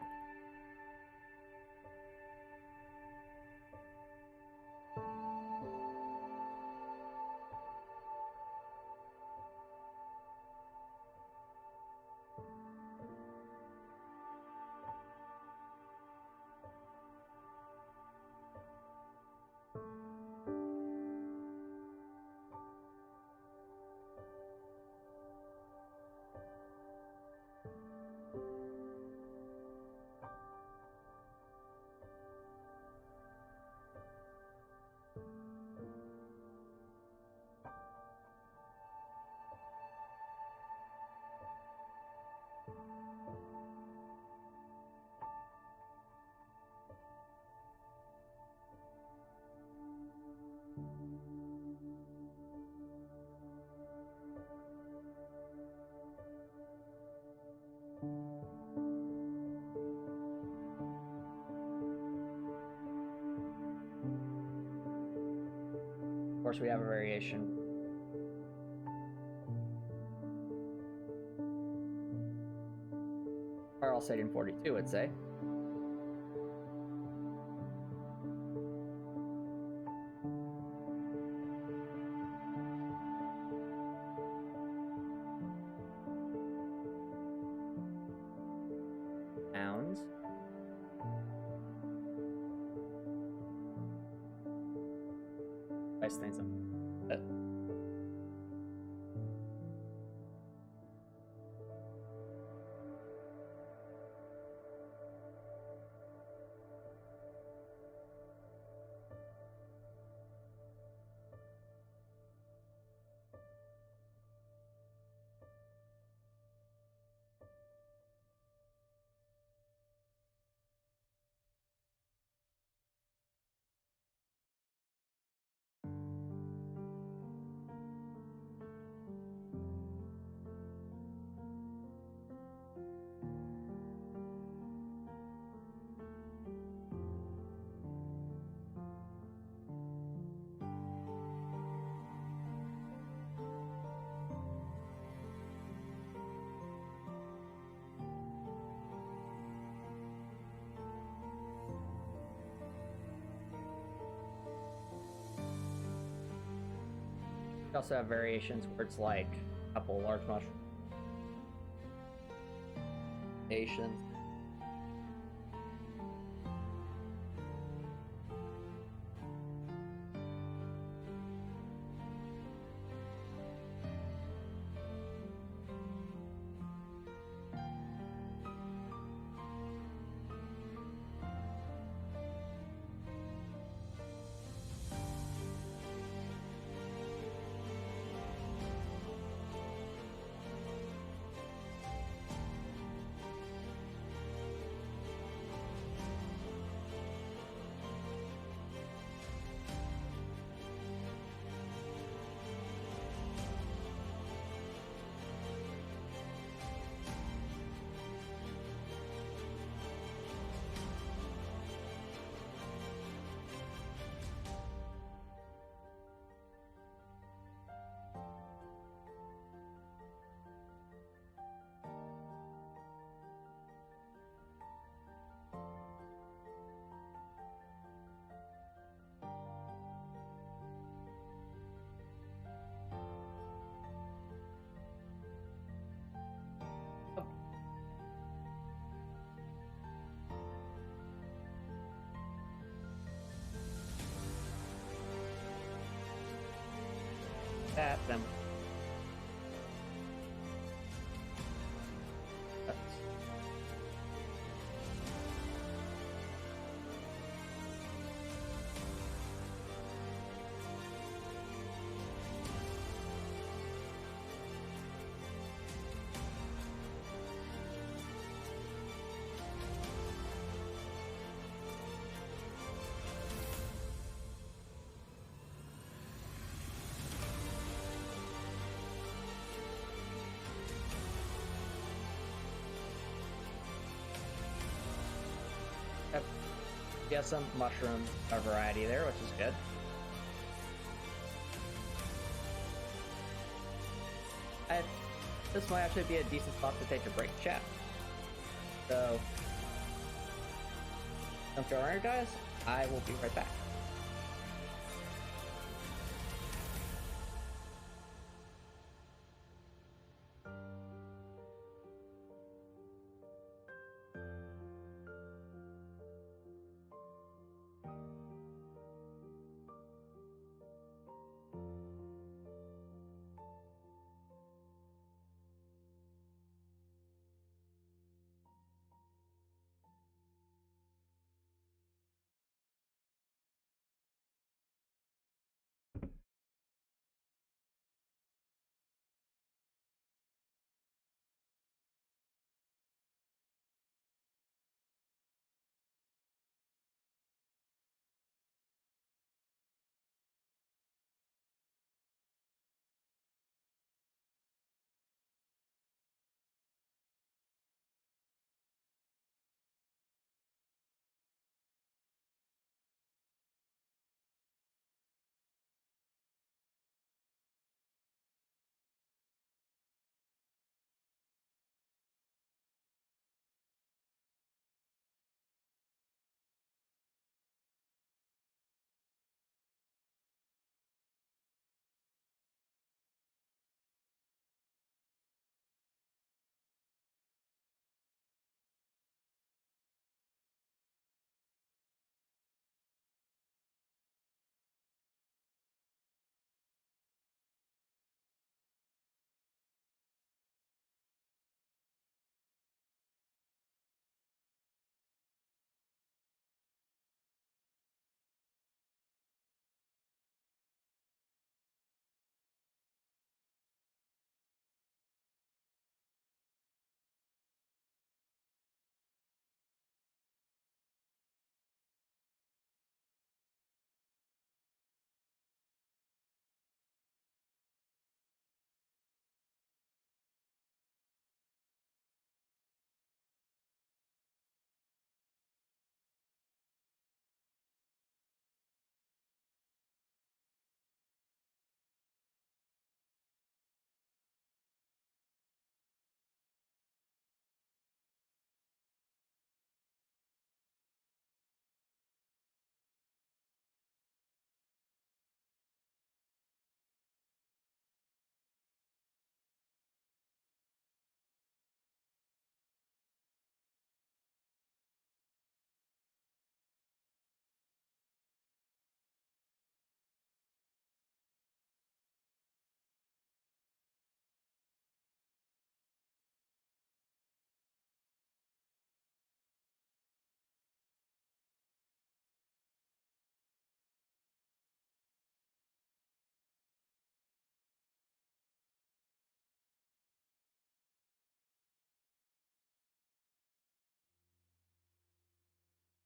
Of course, we have a variation. Carl Sagan 42 would say. Pounds. Spice things up. We also have variations where it's like a couple large mushrooms. Patience. That them. You have some mushroom variety there, which is good. This might actually be a decent spot to take a break, chat. So, don't go around, guys. I will be right back.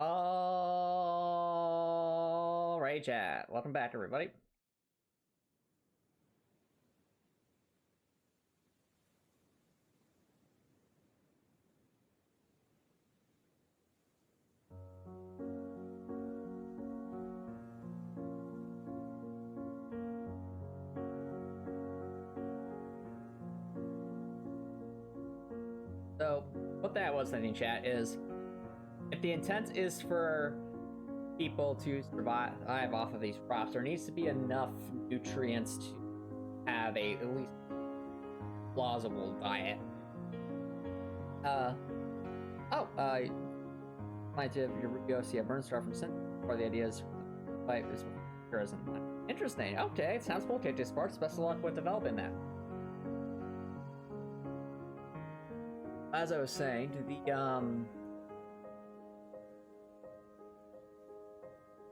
All right, chat. Welcome back, everybody. So, what that was, I think, chat, is if the intent is for people to survive off of these crops, there needs to be enough nutrients to have a at least plausible diet. Might have your Rubiosia Burnstar from Sin, or the ideas life is tourism. Interesting. Okay, it sounds cool, KJ Sparks. Best of luck with developing that. As I was saying,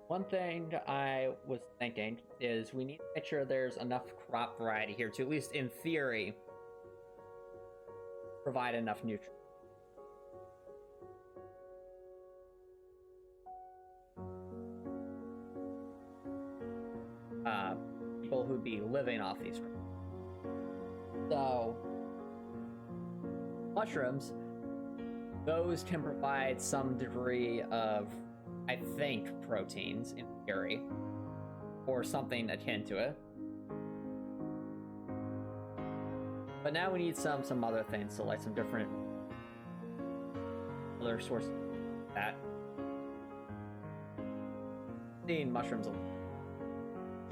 one thing I was thinking is we need to make sure there's enough crop variety here to, at least in theory, provide enough nutrients. People who'd be living off these crops. So, mushrooms, those can provide some degree of I think, proteins, in theory. Or something akin to it. But now we need some other things, so like some different other sources of that. Seeing mushrooms,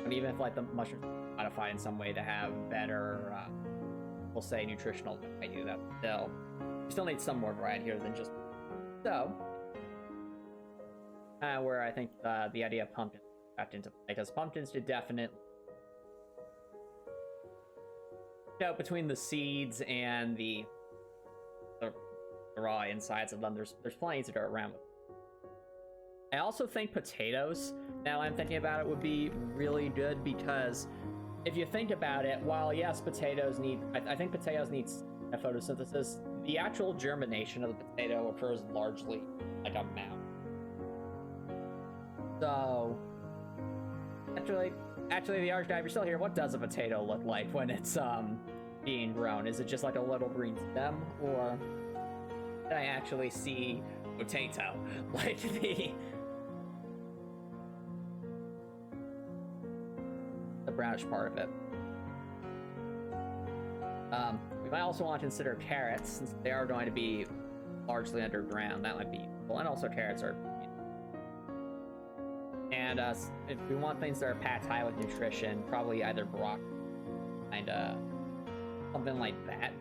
and even if like the mushrooms are modified in some way to have better, we'll say nutritional value, that still we still need some more variety here than just so. Where I think the idea of pumpkins got into play, because pumpkins should definitely, you know, between the seeds and the raw insides of them, there's plenty to go around with. I also think potatoes, now I'm thinking about it, would be really good, because if you think about it, while yes, potatoes need, I think potatoes need photosynthesis, the actual germination of the potato occurs largely like a mound. So, actually, the arch guy, if you're still here, what does a potato look like when it's being grown? Is it just like a little green stem, or can I actually see potato, like the brownish part of it? We might also want to consider carrots, since they are going to be largely underground. That might be useful, and also carrots are. And if we want things that are packed high with nutrition, probably either broccoli and something like that.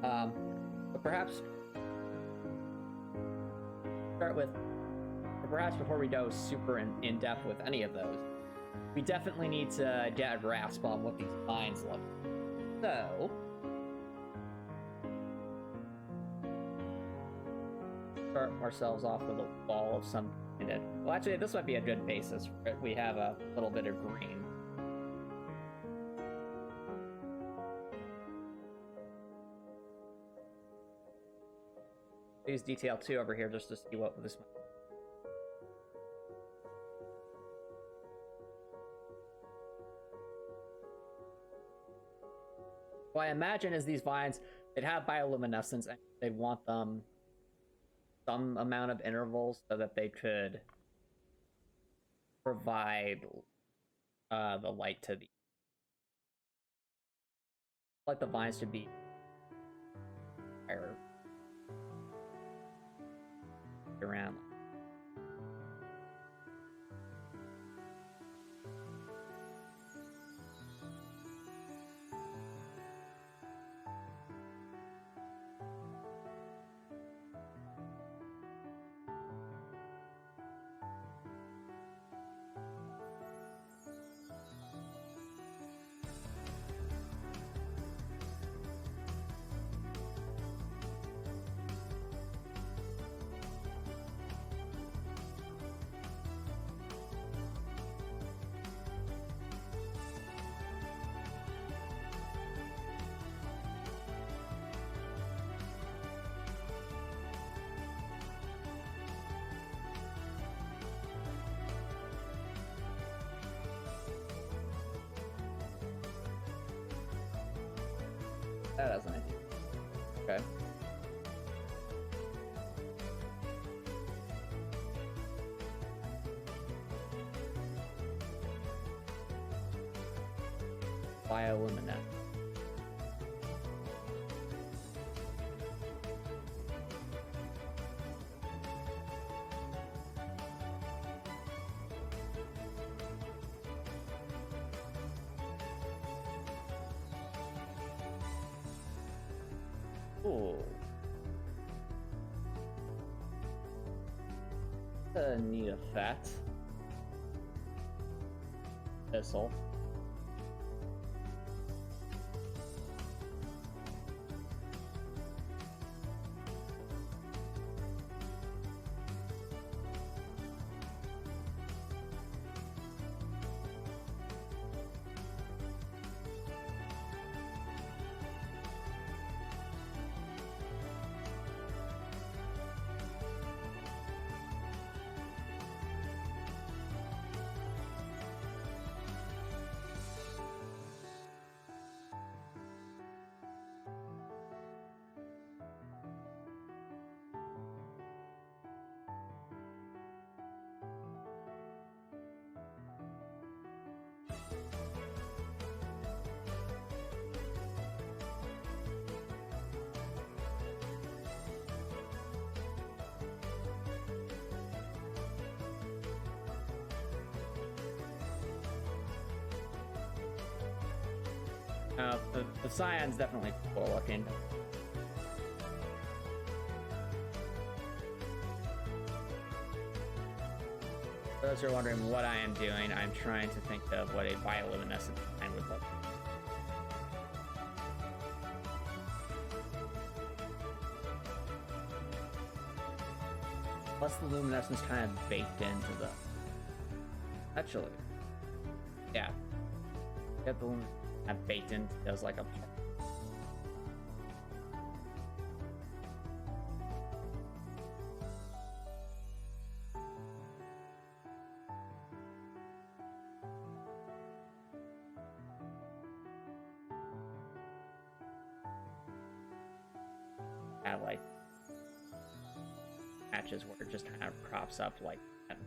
But perhaps start with, or perhaps before we go super in depth with any of those, we definitely need to get a grasp on what these vines look like. So, start ourselves off with a wall of some kind. Well, actually, this might be a good basis for it. We have a little bit of green. Use detail 2 over here just to see what this might. What I imagine is these vines, they'd have bioluminescence, and they'd want them some amount of intervals so that they could provide the light to the, like the vines to be higher around. That has an idea. Okay. Bioluminescence. Ooh. A neat effect. Thistle. The cyan's definitely cool looking. For those who are wondering what I am doing, I'm trying to think of what a bioluminescent cyan would look like. Plus the luminescence kind of baked into the... Actually, yeah. Get the luminescence kind of baked into as like a part. Have like patches where it just kind of crops up like that.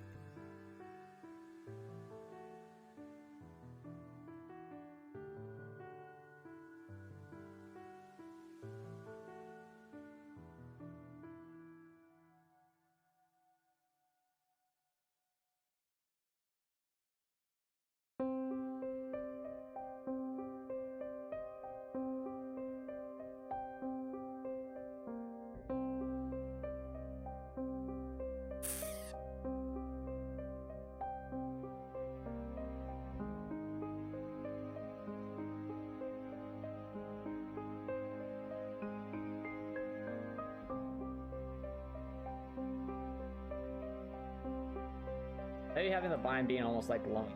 Maybe having the bind being almost like glowing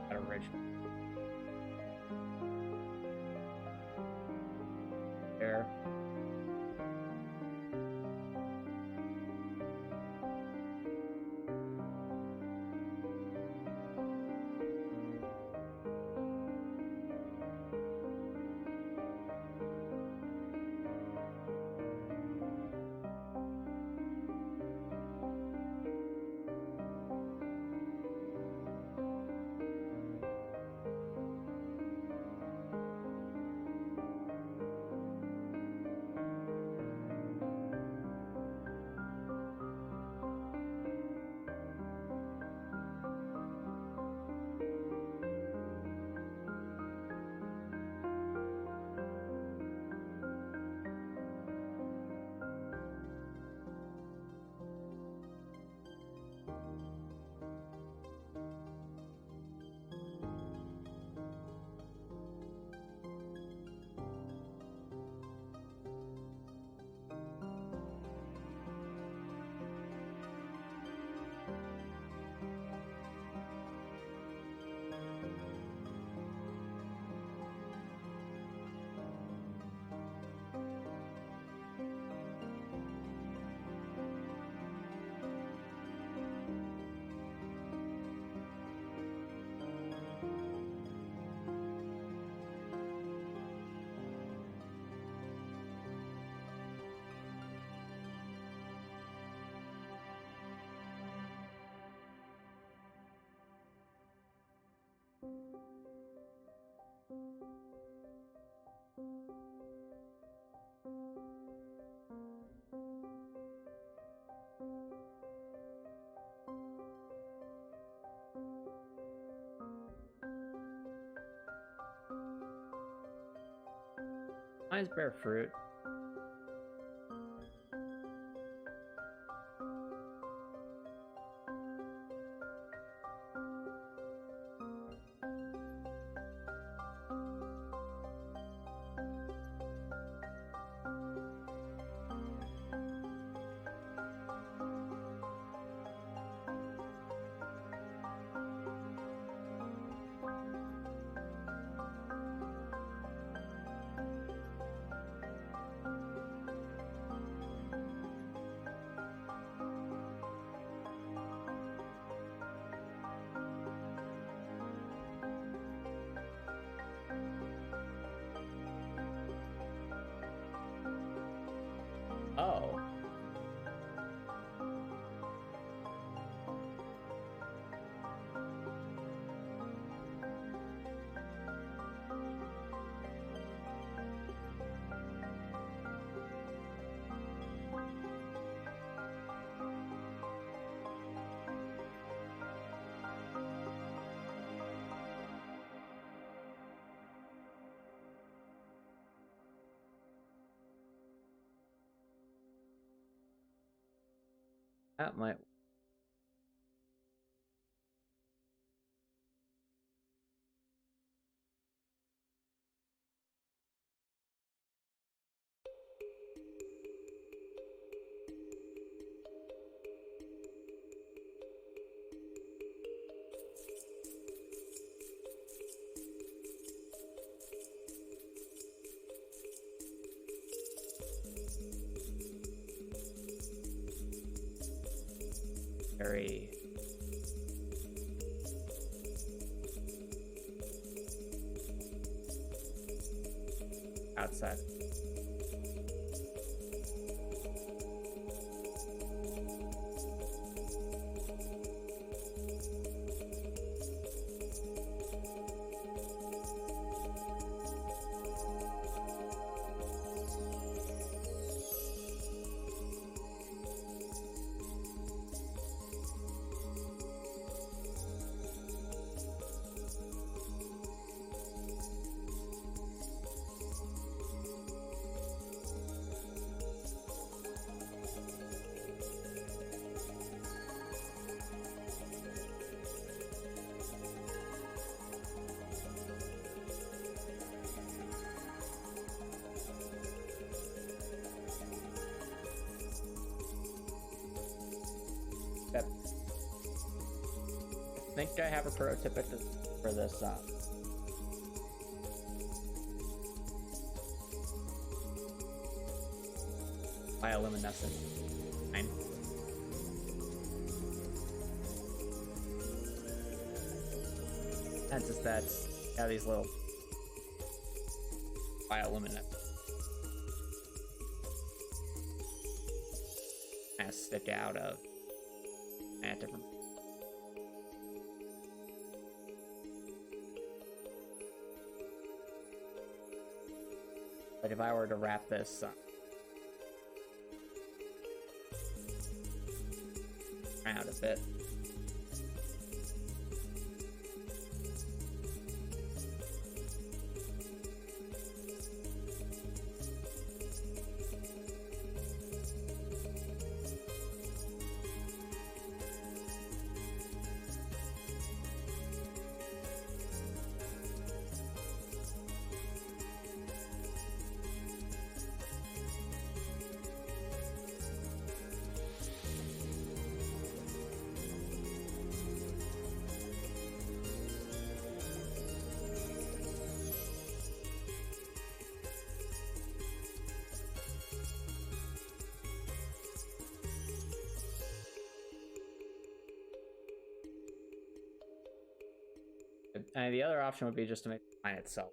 at a ridge. There. Mine's bear fruit. Oh. That might. Very outside. Yep. I think I have a prototypic for this bioluminescent line. And just that, yeah, these little bioluminescent kind of stick out of different. But if I were to wrap this around a bit, and the other option would be just to make the line itself.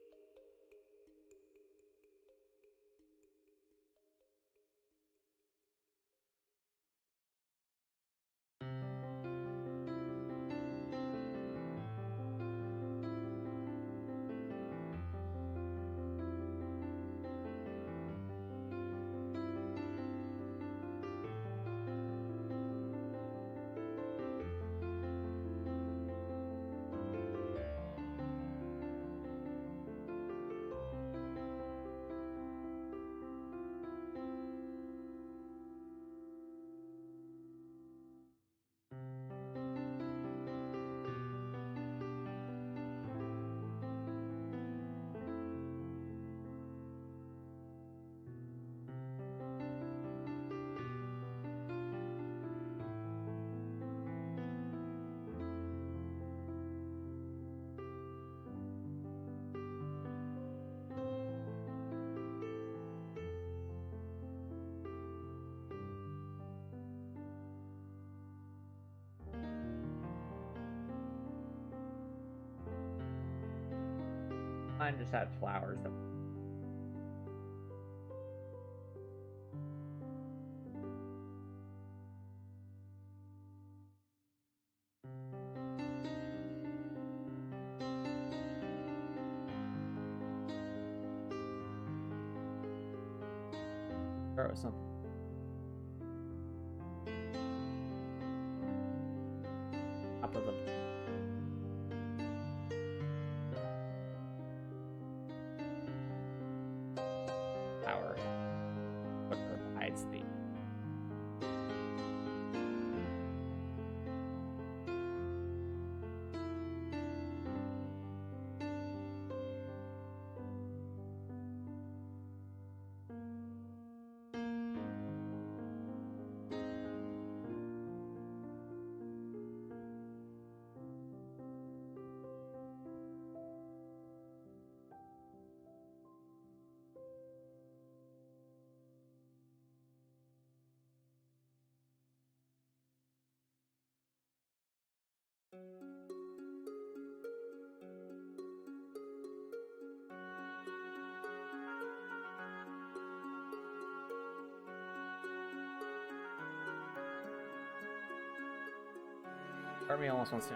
Mine just had flowers that or something. Top of the flower what provides the Army almost wants to.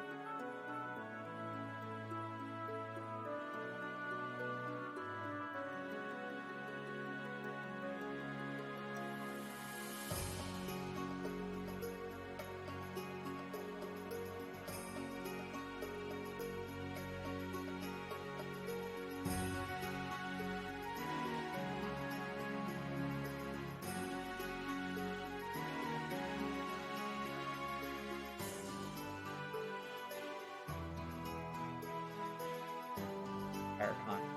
Con.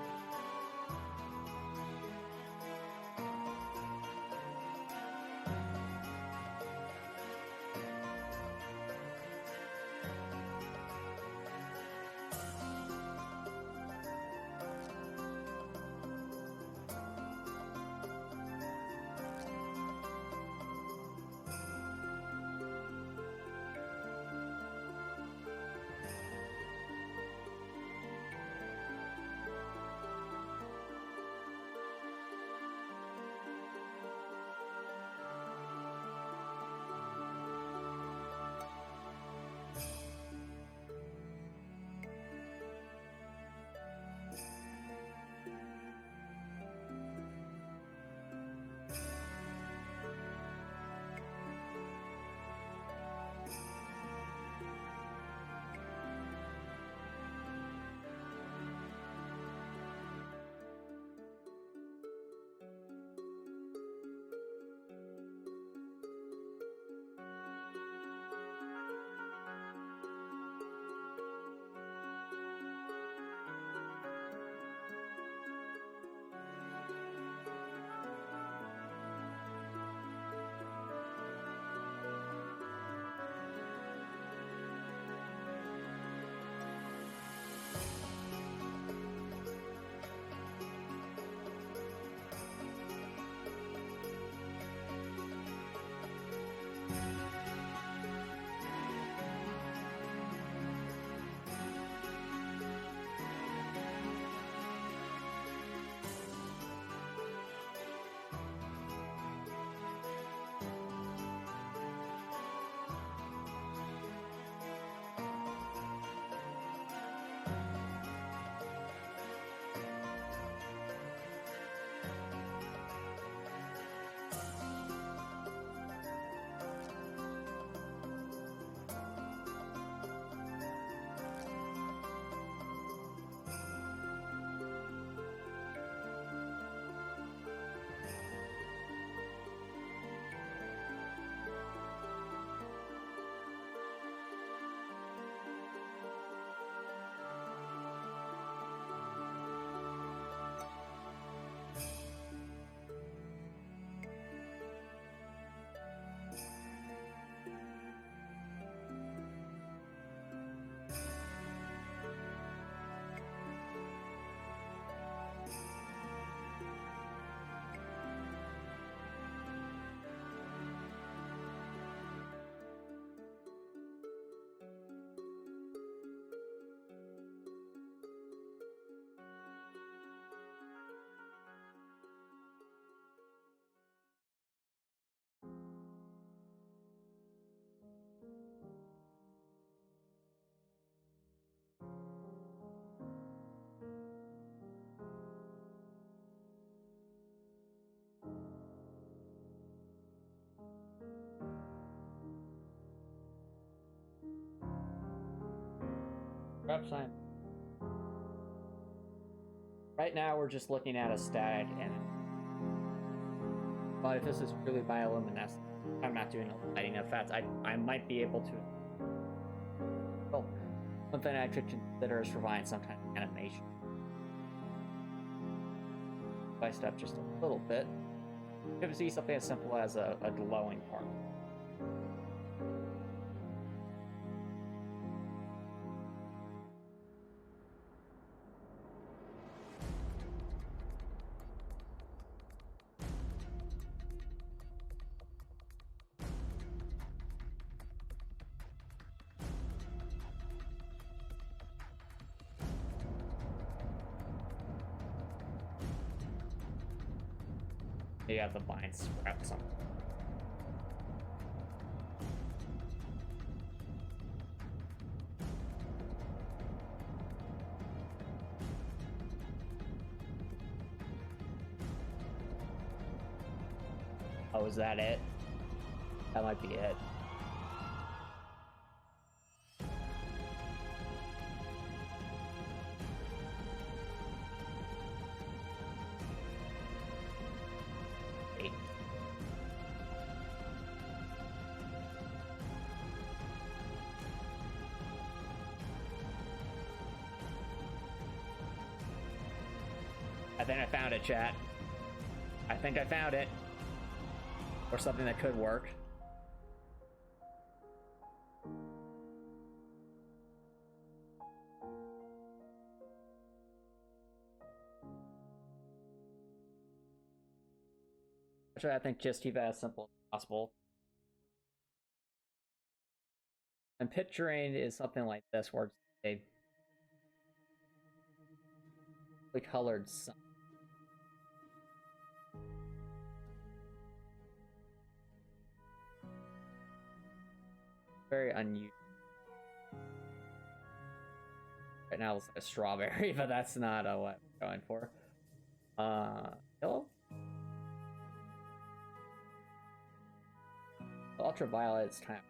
Perhaps I'm. Right now, we're just looking at a static, and but if this is really bioluminescent, I'm not doing a lighting effect. I might be able to. Well, one thing I could consider is providing some kind of animation. Spiced up just a little bit. You can see something as simple as a glowing part. You have the vine scrap something. Oh, is that it? That might be it. Wait. I think I found it, chat. I think I found it. Or something that could work. Actually, I think just keep it as simple as possible. And picturing is something like this, where it's a colored sun. Very unusual. Right now it's a strawberry, but that's not what I'm going for. Yellow? Ultraviolet is kind of...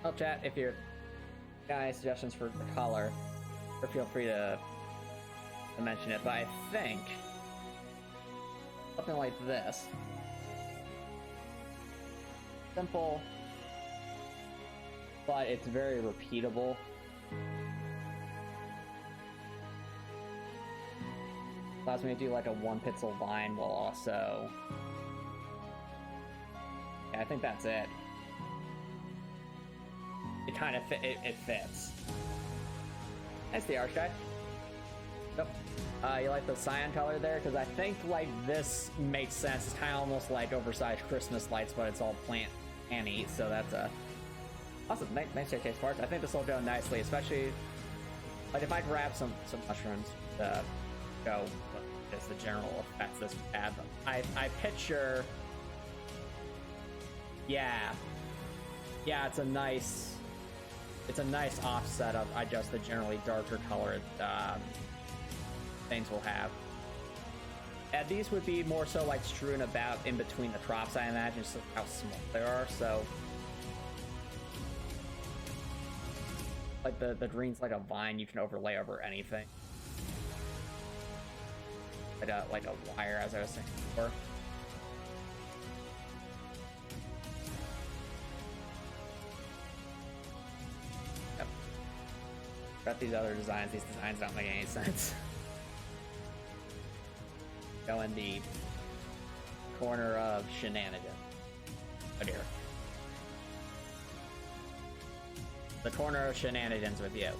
Well, chat, if you're got any suggestions for the color, or feel free to mention it, but I think something like this. Simple, but it's very repeatable. Allows me to do like a 1 pixel line while also... Yeah, I think that's it. It kind of it fits. That's the arch guy. Yep. You like the cyan color there? Because I think like this makes sense. It's kind of almost like oversized Christmas lights, but it's all planty. So that's awesome. Thanks, JK Sparks. I think this will go nicely, especially like if I grab some mushrooms to go. Just the general effects this would have. I picture. Yeah, it's a nice offset of just the generally darker colored things we'll have. And these would be more so like strewn about in between the crops, I imagine, just how small they are. So like the green's like a vine you can overlay over anything. Like a wire, as I was saying before. Yep. Got these other designs. These designs don't make any sense. Go in the corner of shenanigans. Oh dear. The corner of shenanigans with you.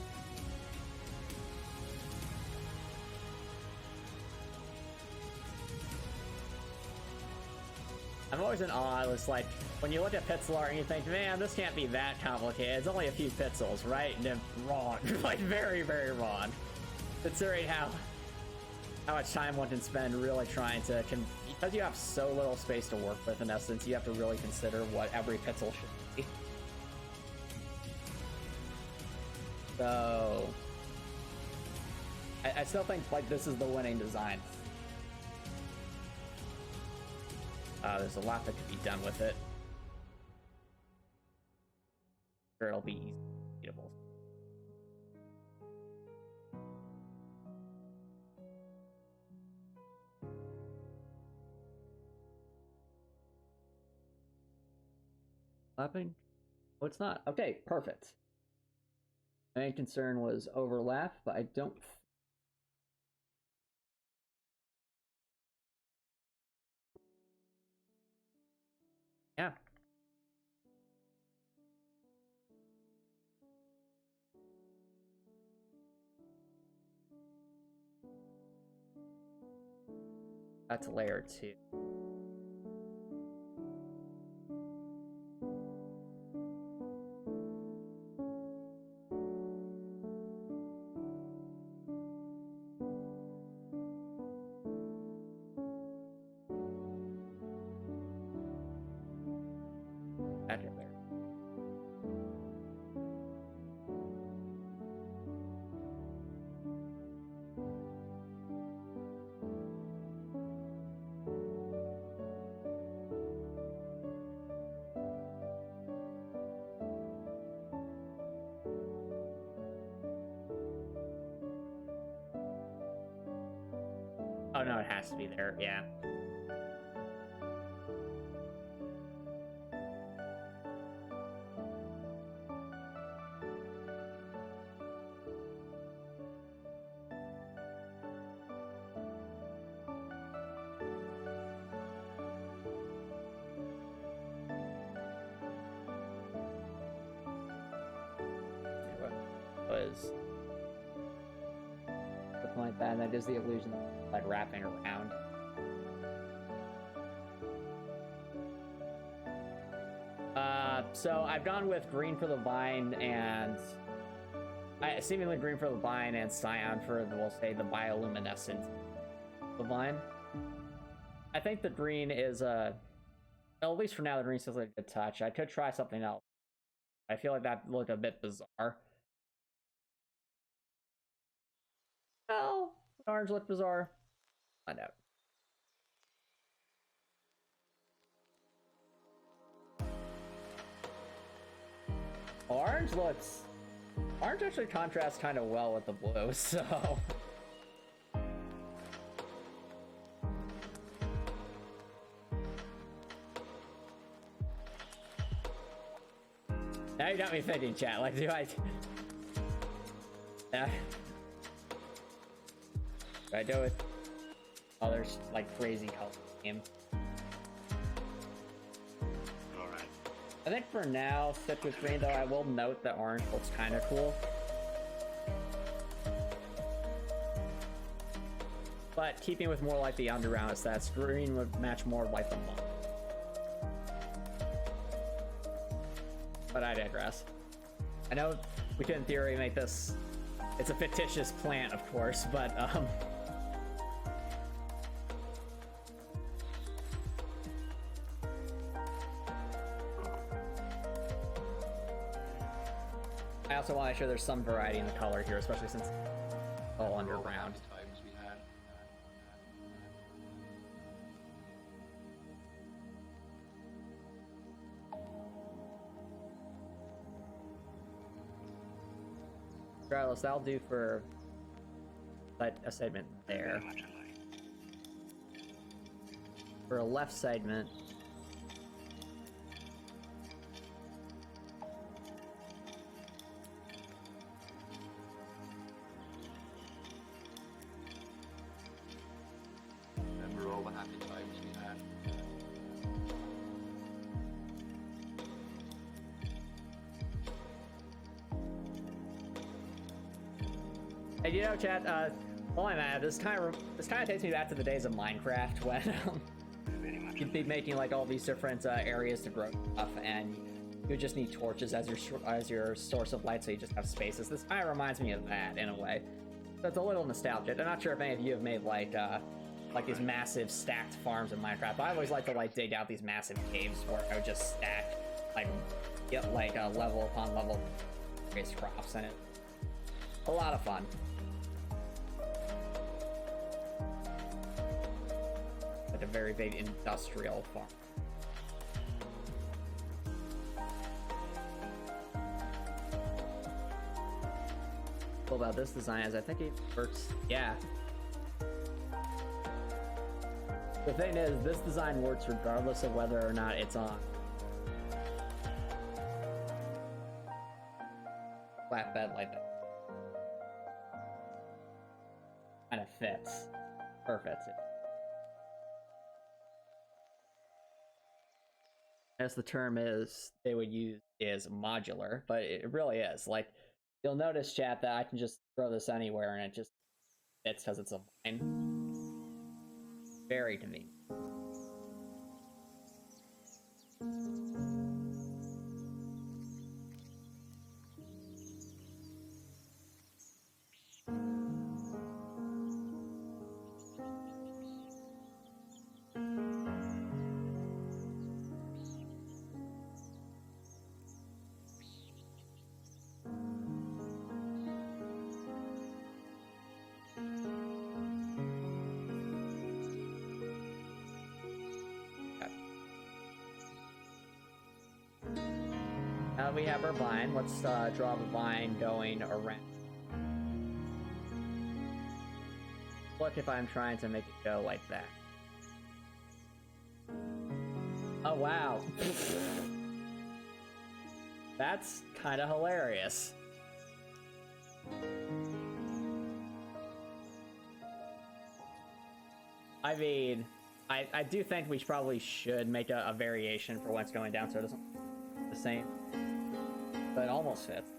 I'm always in awe. It's like when you look at pixel art and you think, man, this can't be that complicated. It's only a few pixels, right? And then wrong. Like very, very wrong. Considering how much time one can spend really trying to... Because you have so little space to work with, in essence, you have to really consider what every pixel should be. So... I still think, like, this is the winning design. There's a lot that could be done with it. Sure, it'll be easy readable. Lapping? Oh, it's not. Okay, perfect. My main concern was overlap, but I don't... Yeah. That's layer 2. back there. Oh no, it has to be there, yeah. Was something like that, and that gives the illusion of like wrapping around. So I've gone with green for the vine and seemingly green for the vine and cyan for the, we'll say, the bioluminescent the vine. I think the green is well, at least for now the green feels like a good touch. I could try something else. I feel like that looked a bit bizarre. Well, orange looked bizarre. Find out. Orange actually contrasts kind of well with the blue, so now you got me thinking, chat. Like, do I do it? Oh, there's like crazy color scheme. Alright. I think for now, stick with green, though. I will note that orange looks kind of cool. But keeping with more like the underground aesthetics, green would match more like the monk. But I digress. I know we could in theory make this, it's a fictitious plant, of course, but I also want to make sure there's some variety in the color here, especially since it's all underground. Regardless, that'll do for a segment there. For a left segment, remember all the happy times we had. and you know, chat, while I'm at it, this kind of takes me back to the days of Minecraft when you'd be making like all these different areas to grow stuff, and you just need torches as your source of light, so you just have spaces. This kind of reminds me of that in a way. So it's a little nostalgic. I'm not sure if any of you have made like these massive stacked farms in Minecraft. But I always like to like dig out these massive caves where I would just stack like level upon level various crops, and it's a lot of fun. Like a very big industrial farm. Cool about this design is I think it works. Yeah. The thing is, this design works regardless of whether or not it's on flatbed like that. Kind of fits. Perfect. As the term is they would use is modular, but it really is. Like, you'll notice, chat, that I can just throw this anywhere and it just fits because it's a vine. Very convenient. we have our vine. Let's draw the vine going around. Look if I'm trying to make it go like that. Oh, wow. That's kind of hilarious. I mean, I do think we probably should make a variation for when it's going down so it doesn't look the same. But it almost fits.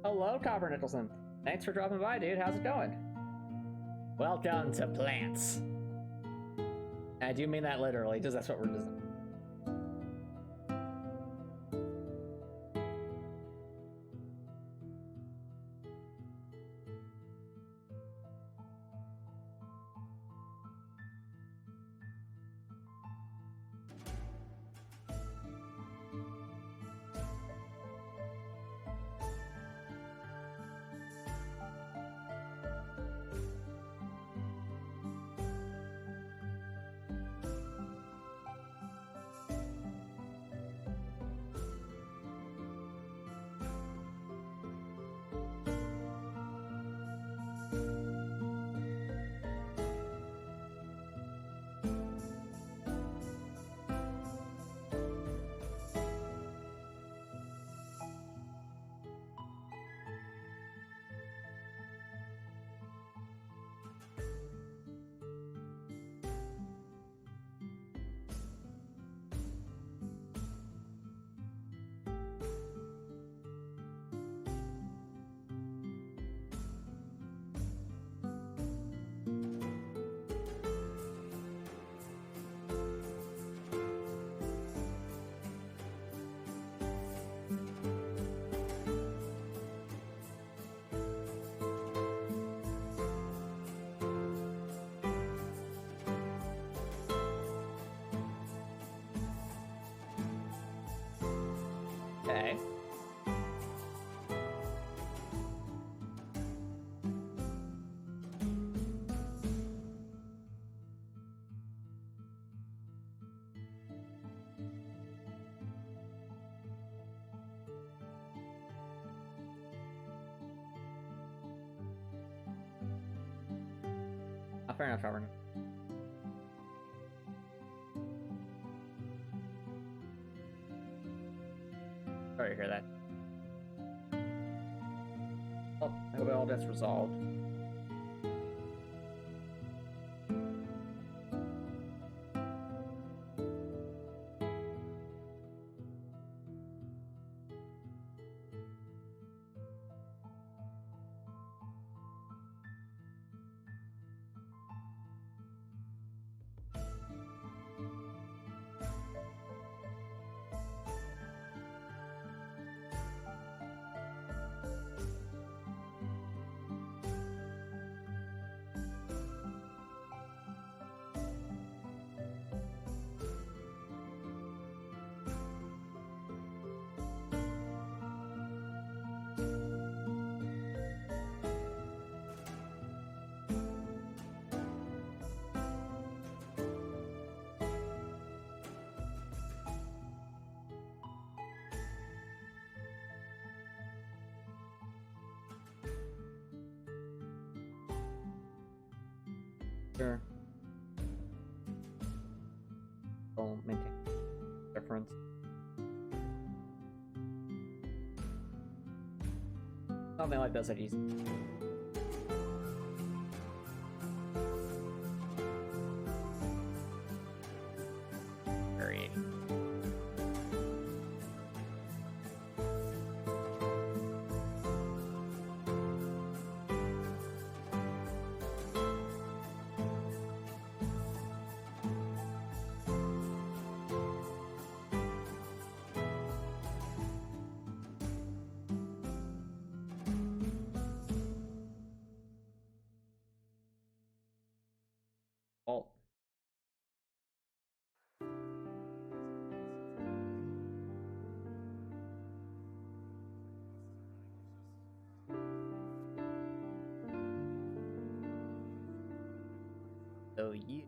Hello, Copper Nicholson. Thanks for dropping by, dude. How's it going? Welcome to plants. I do mean that literally, because that's what we're designing. Okay. Fair enough, Robert. Sorry to hear that. Oh, I hope all that's resolved. Sure. I'll maintain difference. Something like this, I'd use. Very. Alt. So you.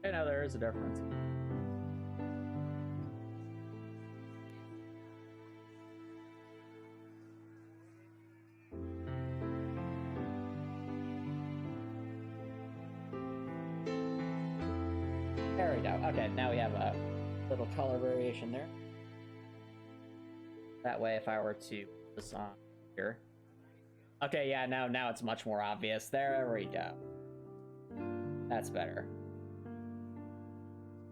I know there is a difference. There we go. Okay, now we have a little color variation there. That way, if I were to put this on here. Okay, yeah, now it's much more obvious. There we go. That's better.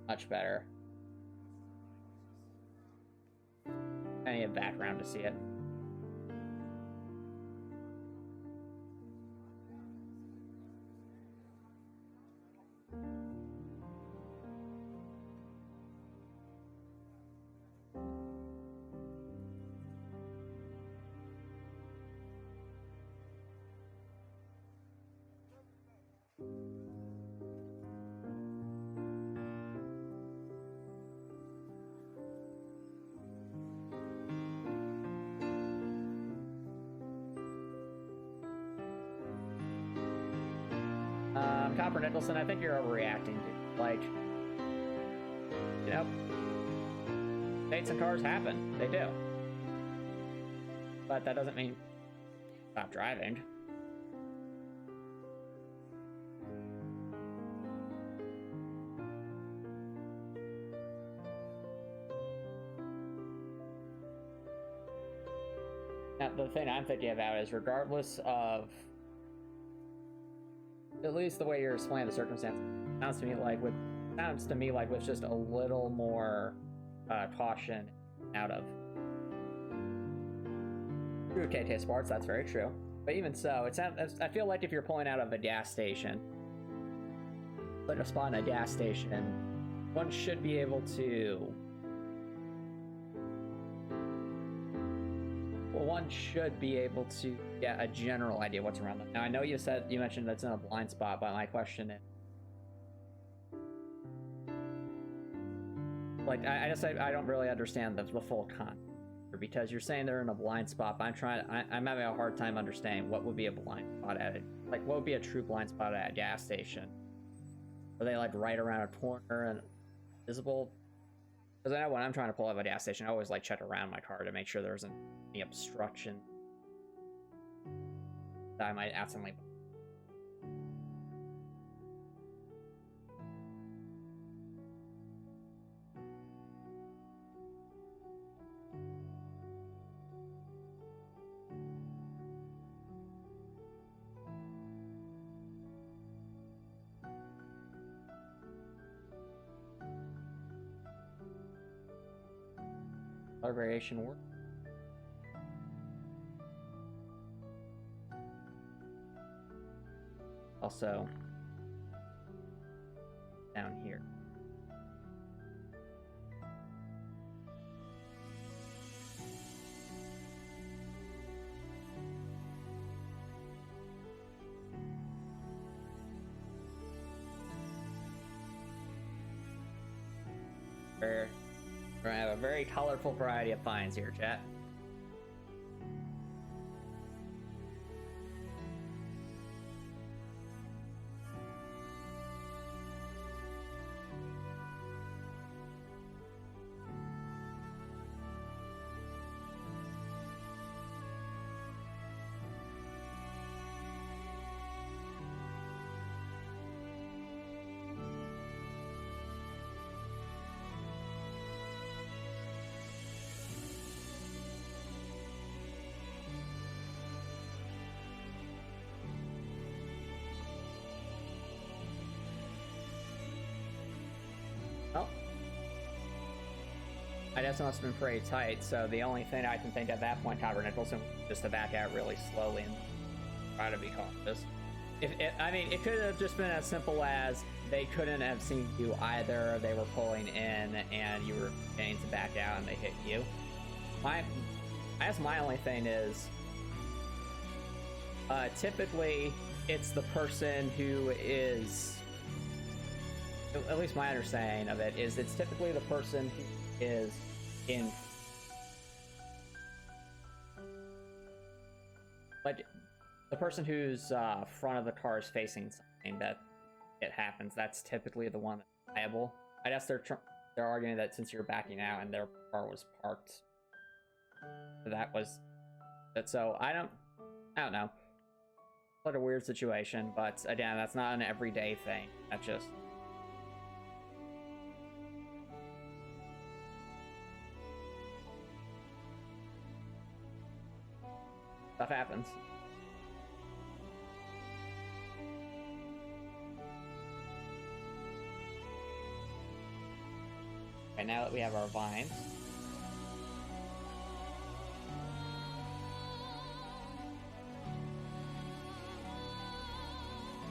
Much better. I need a background to see it. Copper Nicholson, I think you're overreacting, dude. Like, you know, dates and cars happen. They do. But that doesn't mean stop driving. Now, the thing I'm thinking about is regardless of at least the way you're explaining the circumstance, sounds to me like with just a little more caution out of. Okay, taste parts, that's very true. But even so, I feel like if you're pulling out of a gas station, like a spot in a gas station, one should be able to. Well, one should be able to get a general idea what's around them. Now, I know you mentioned that's in a blind spot, but my question is, like, I don't really understand the full concept, because you're saying they're in a blind spot, but I'm having a hard time understanding what would be a blind spot what would be a true blind spot at a gas station? Are they like right around a corner and visible? Because I know when I'm trying to pull out of a gas station, I always like check around my car to make sure there isn't any obstruction that I might accidentally. Color variation work. Also, down here. We're gonna have a very colorful variety of finds here, chat. Well, I guess it must have been pretty tight, so the only thing I can think at that point, Tabernicles, was just to back out really slowly and try to be cautious. I mean, it could have just been as simple as they couldn't have seen you either, they were pulling in, and you were getting to back out and they hit you. I guess my only thing is, typically, it's the person who is, at least my understanding of it is, it's typically the person who is in, like, the person whose front of the car is facing something that it happens. That's typically the one that's liable. I guess they're arguing that since you're backing out and their car was parked, that was that. So I don't know. What a weird situation, but again, that's not an everyday thing. That's just. Stuff happens. Okay, now that we have our vines.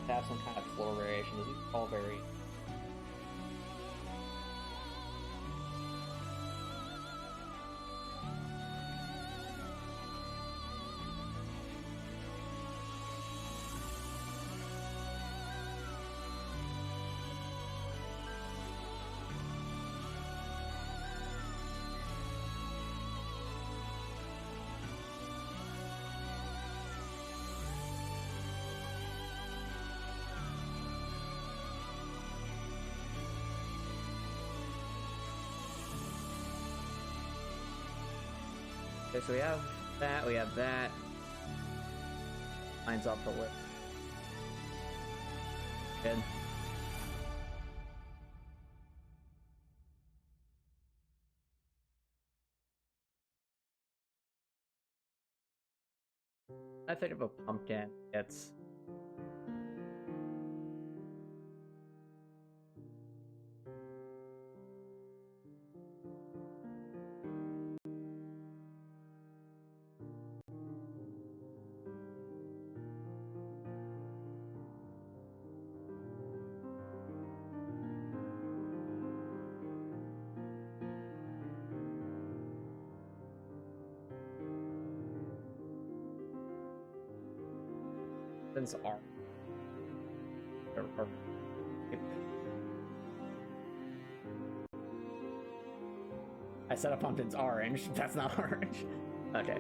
Have some kind of floor variation. These are all very. Okay, so we have that. Lines off the lip. Good. I think of a pumpkin. It's pumpkins are. Or I said a pumpkin's orange. That's not orange. Okay.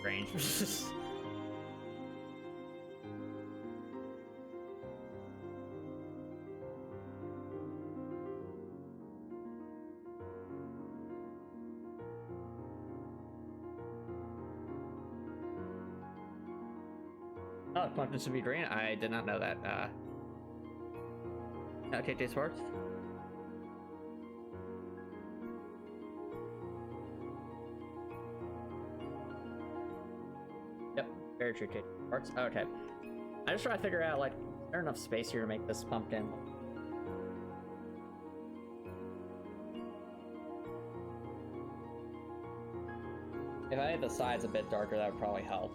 Range. Oh, pumpkin should be green. I did not know that. Okay, taste works. Very true, Kate. Parts. Oh, okay. I just try to figure out, like, is there enough space here to make this pumpkin? If I made the sides a bit darker, that would probably help.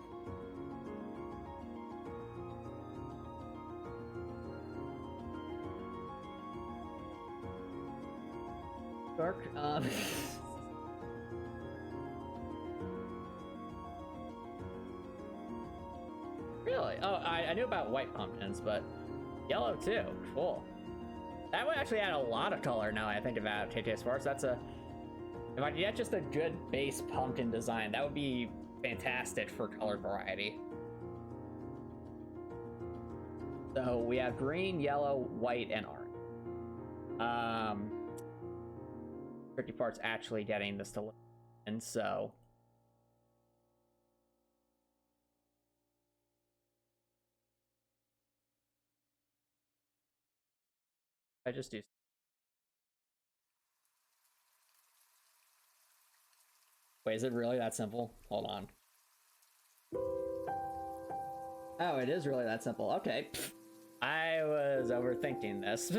Dark. Really? Oh, I knew about white pumpkins, but yellow too. Cool. That would actually add a lot of color now I think about KT Sports. That's a... If I could get just a good base pumpkin design, that would be fantastic for color variety. So we have green, yellow, white, and orange. Tricky part's actually getting this to look, and so... I just do. Wait, is it really that simple? Hold on. Oh, it is really that simple. Okay. I was overthinking this.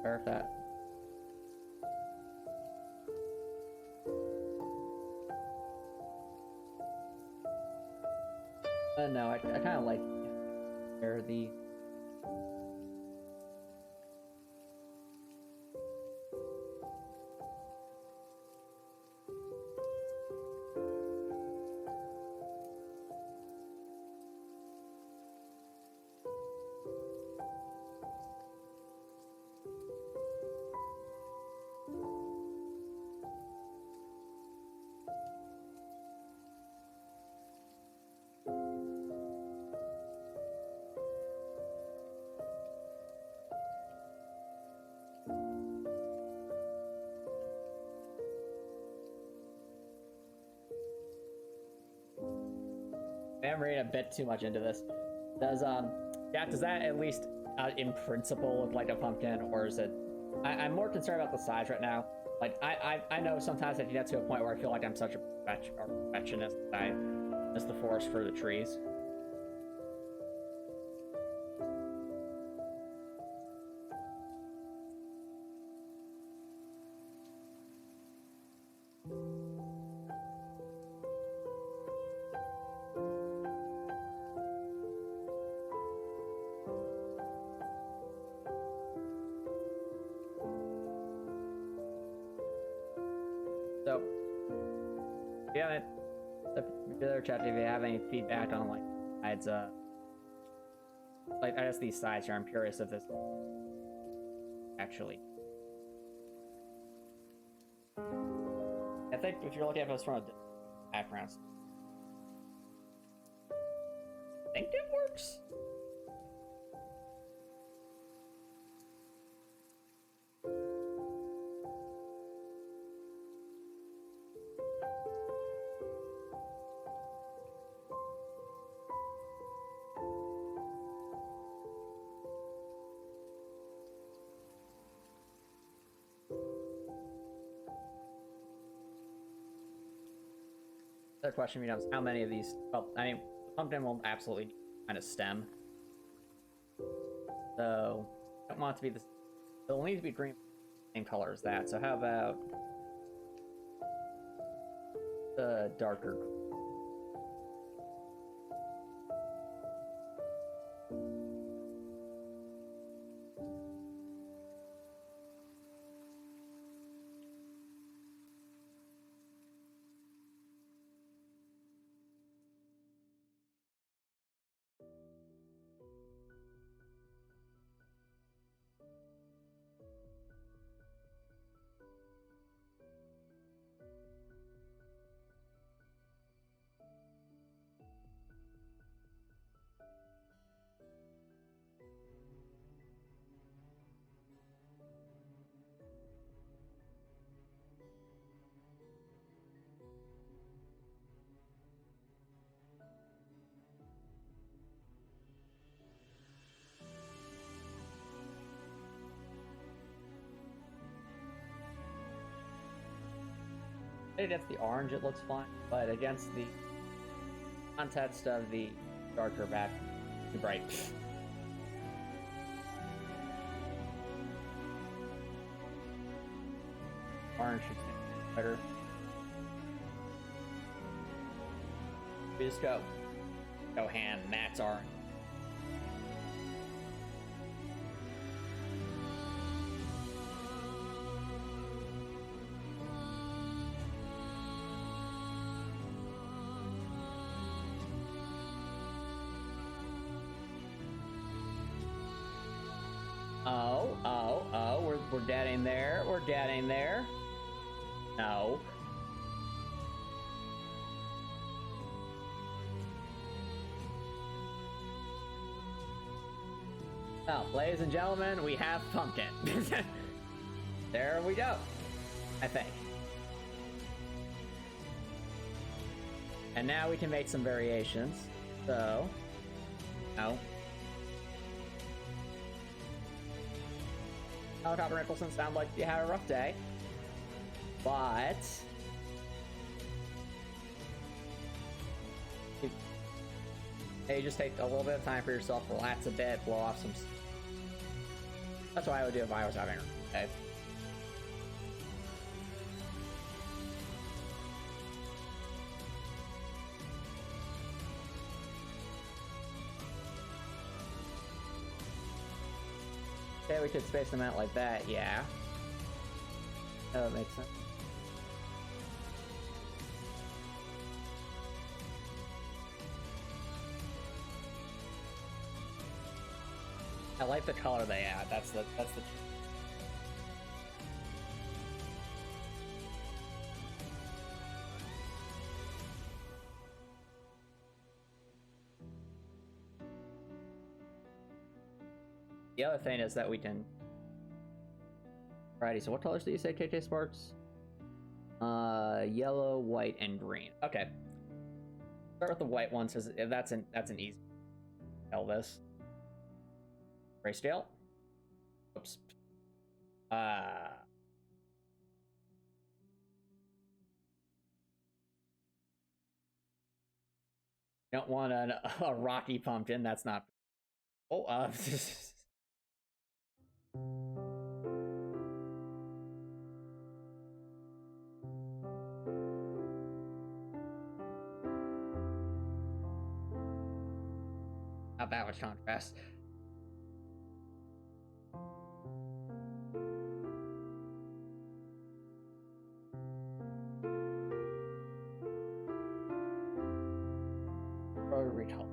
Perfect. No, I kind of like the... I'm reading a bit too much into this. Does does that at least in principle look like a pumpkin, or is it? I'm more concerned about the size right now. Like I know sometimes I get to a point where I feel like I'm such a perfectionist that I miss the forest for the trees. So, yeah, the other chat, if you have any feedback on like sides, like I guess these sides here, I'm curious if this actually. I think if you're looking at this from a background, I think it works. The question becomes how many of these. Well, I mean, the pumpkin will absolutely kind of stem. So, I don't want it to be this. It'll need to be green, same color as that. So, how about the darker? Against the orange, it looks fine, but against the context of the darker back, too bright. Orange should be better. We just go hand, Matt's orange. We're getting there. We're getting there. No. Well, ladies and gentlemen, we have pumpkin. There we go. I think. And now we can make some variations. So, no. Helicopter Nicholson sound like you had a rough day, but you just take a little bit of time for yourself, relax a bit, blow off some. That's what I would do if I was having a rough day. Okay, we could space them out like that, yeah. That would make sense. I like the color they add. That's the The other thing is that we can. Alrighty, so what colors do you say, KK Sparks? Yellow, white, and green. Okay. Start with the white one, since that's an easy Elvis. Grayscale. Oops. Don't want a rocky pumpkin. That's not. Oh, not that much contrast. recolor.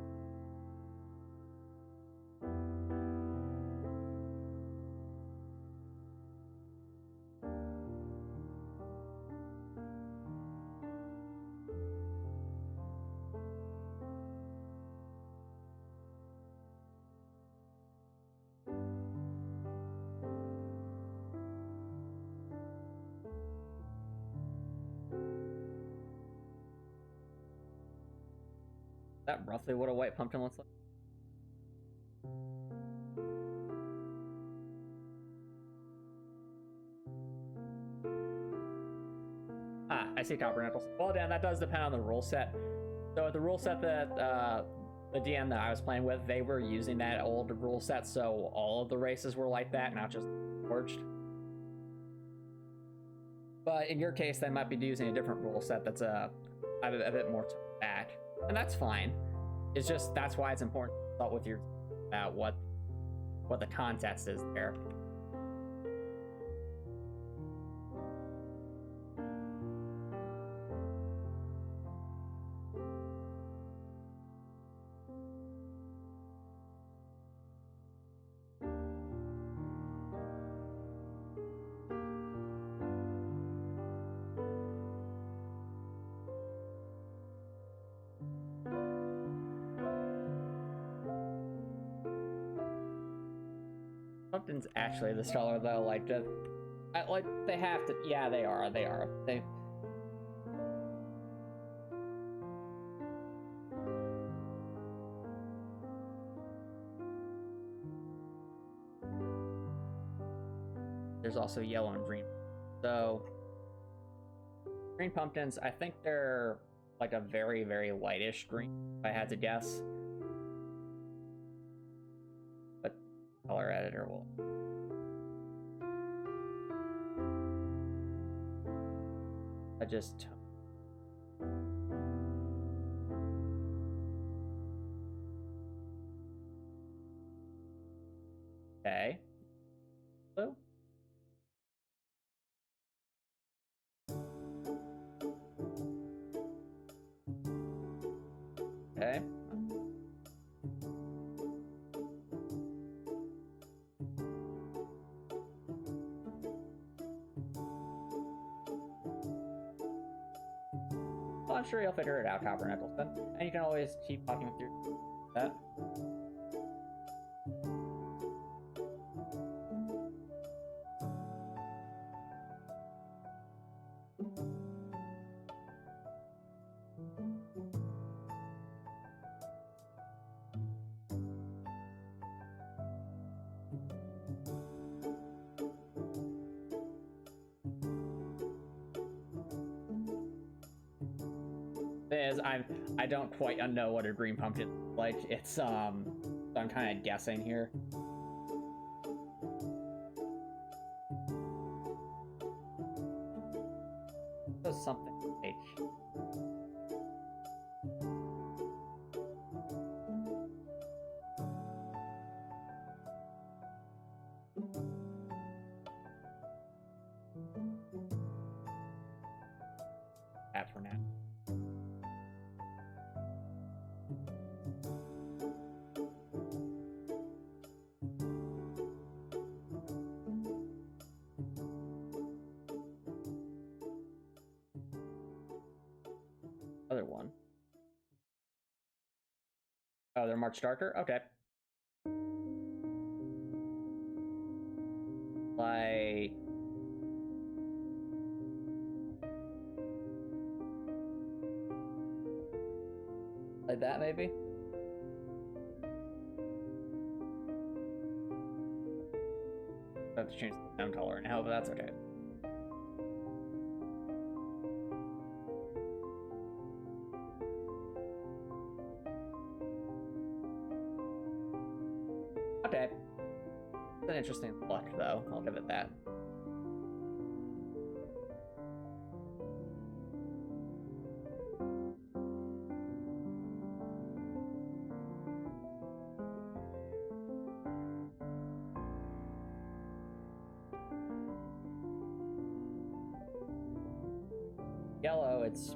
Is that roughly what a white pumpkin looks like? Ah, I see copper nickels. Well, Dan, that does depend on the rule set. So the rule set that the DM that I was playing with, they were using that old rule set, so all of the races were like that, not just forged. But in your case, they might be using a different rule set that's a bit more back, and that's fine. It's just that's why it's important to consult with your about what the context is there. Something's actually the stellar though, like they have to. Yeah, they are. They. There's also yellow and green. So green pumpkins, I think they're like a very, very lightish green, if I had to guess. But color editor will. I just. Okay. Blue. Okay. Well, I'm sure you'll figure it out, Copper Nicholson. And you can always keep talking with your that. I don't quite know what a green pumpkin is like. It's so I'm kind of guessing here. So something like that for now. Other one. Oh, they're much darker? Okay. Like that, maybe? I have to change the sound color now, but that's okay. Okay. It's an interesting look, though. I'll give it that. Yellow, it's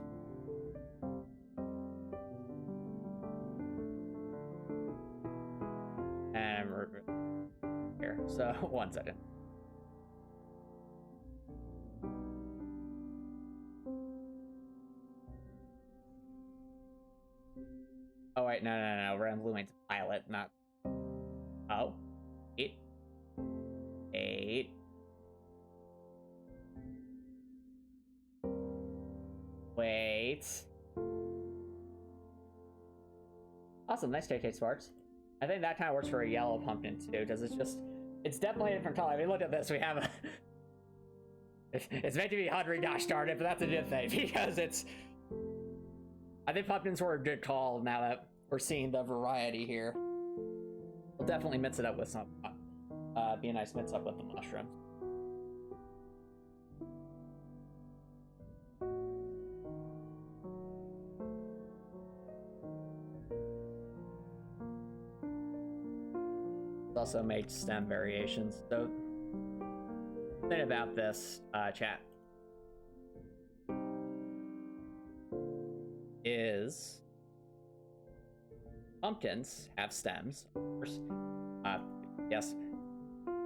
So, 1 second. Oh wait, no. We're blooming to pilot, not. Oh, 8. Wait. Awesome, nice KK Sparks. I think that kind of works for a yellow pumpkin too, because it's definitely a different color. I mean, look at this. We have a. It's meant to be Hungry, gosh darn it, but that's a good thing because it's. I think pumpkins were a good call now that we're seeing the variety here. We'll definitely mix it up with some. Be a nice mix up with the mushrooms. Also make stem variations. So, the thing about this, chat, is pumpkins have stems, of course. Yes,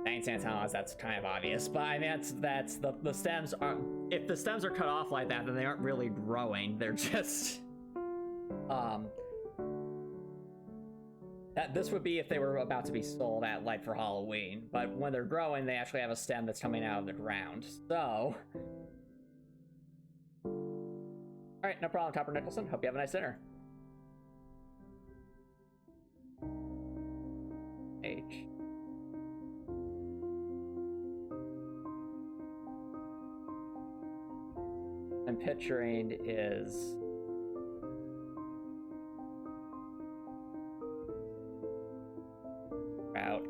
thanks, Antomicx, that's kind of obvious, but I mean, that's the stems are, if the stems are cut off like that, then they aren't really growing, they're just, this would be if they were about to be sold at, like, for Halloween, but when they're growing, they actually have a stem that's coming out of the ground, so... Alright, no problem, Topper Nicholson. Hope you have a nice dinner. H. I'm picturing is... out.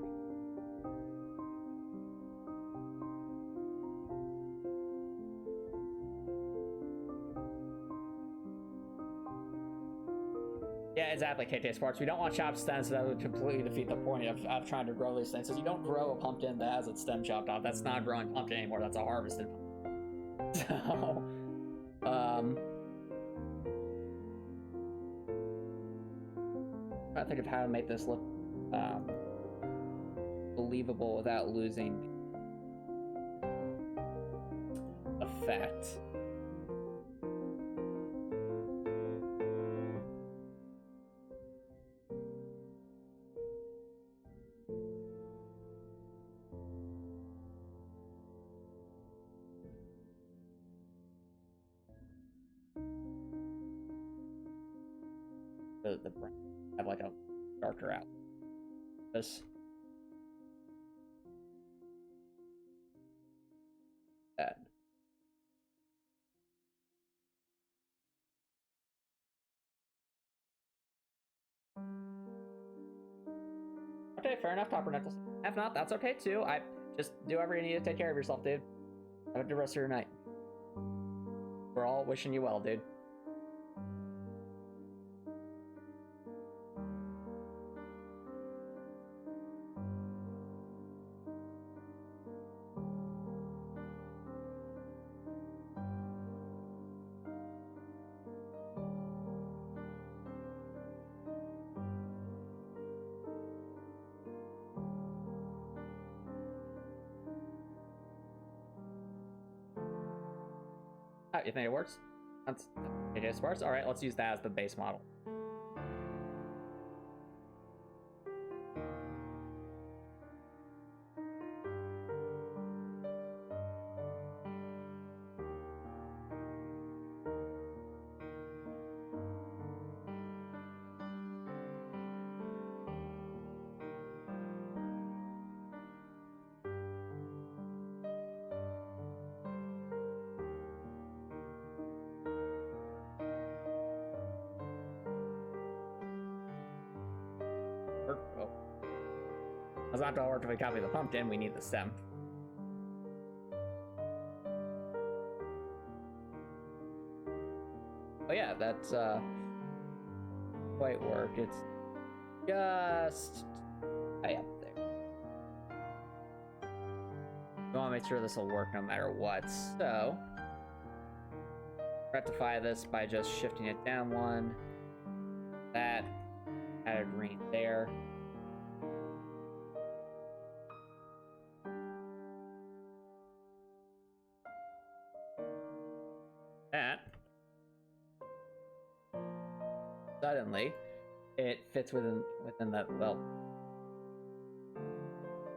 Yeah, exactly, KK Sparks. We don't want chopped stems, so that would completely defeat the point of trying to grow these things. Because you don't grow a pumpkin that has its stem chopped off. That's not a growing pumpkin anymore. That's a harvested pumpkin. So, I think of how to make this look believable without losing effect. The brain have like a darker out. This. That. Okay, fair enough, Topper Nicholson. If not, that's okay too. I just do whatever you need to take care of yourself, dude. Have a good rest of your night. We're all wishing you well, dude. You think it works? That's AJ Sparks. All right, let's use that as the base model. It's not gonna work if we copy the pumpkin, we need the stem. Oh yeah, that's quite work. It's just high up there. We want to make sure this will work no matter what. So rectify this by just shifting it down one. That, add a green there. suddenly it fits within that. Well,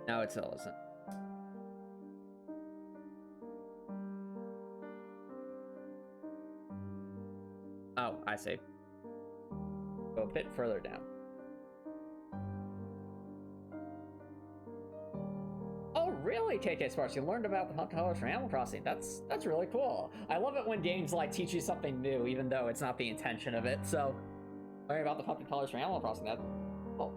now it still isn't. Oh, I see. Go a bit further down. Oh, really, TK Sparks? You learned about the hunt colors from Animal Crossing. That's really cool. I love it when games like teach you something new, even though it's not the intention of it. So, learning about the pumpkin colors from Animal Crossing. That's cool.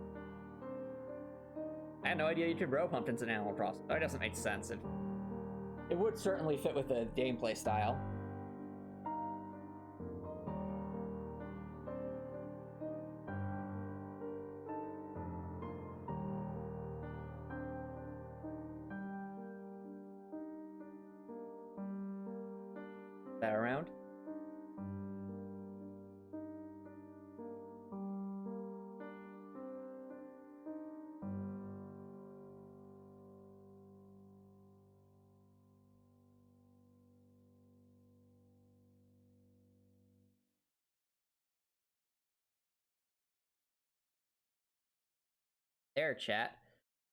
I had no idea you could grow pumpkins in Animal Crossing. That doesn't make sense. It would certainly fit with the gameplay style. That around? There, chat.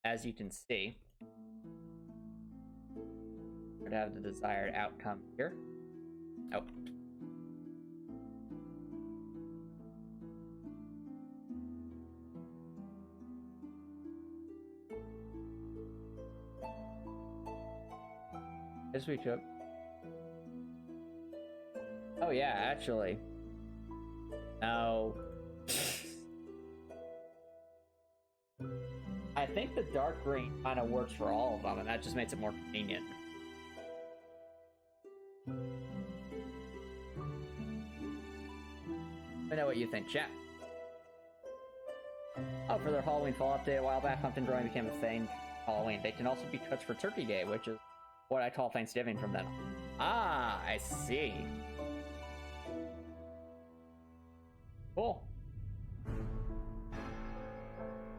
As you can see, we'd have the desired outcome here. Oh. Yes, we took. Oh yeah, actually. No. I think the dark green kind of works for all of them, and that just makes it more convenient. Let me know what you think, chat. Oh, for their Halloween fall update a while back, pumpkin growing became a thing. Halloween. They can also be cooked for Turkey Day, which is what I call Thanksgiving from then on. Ah, I see. Cool.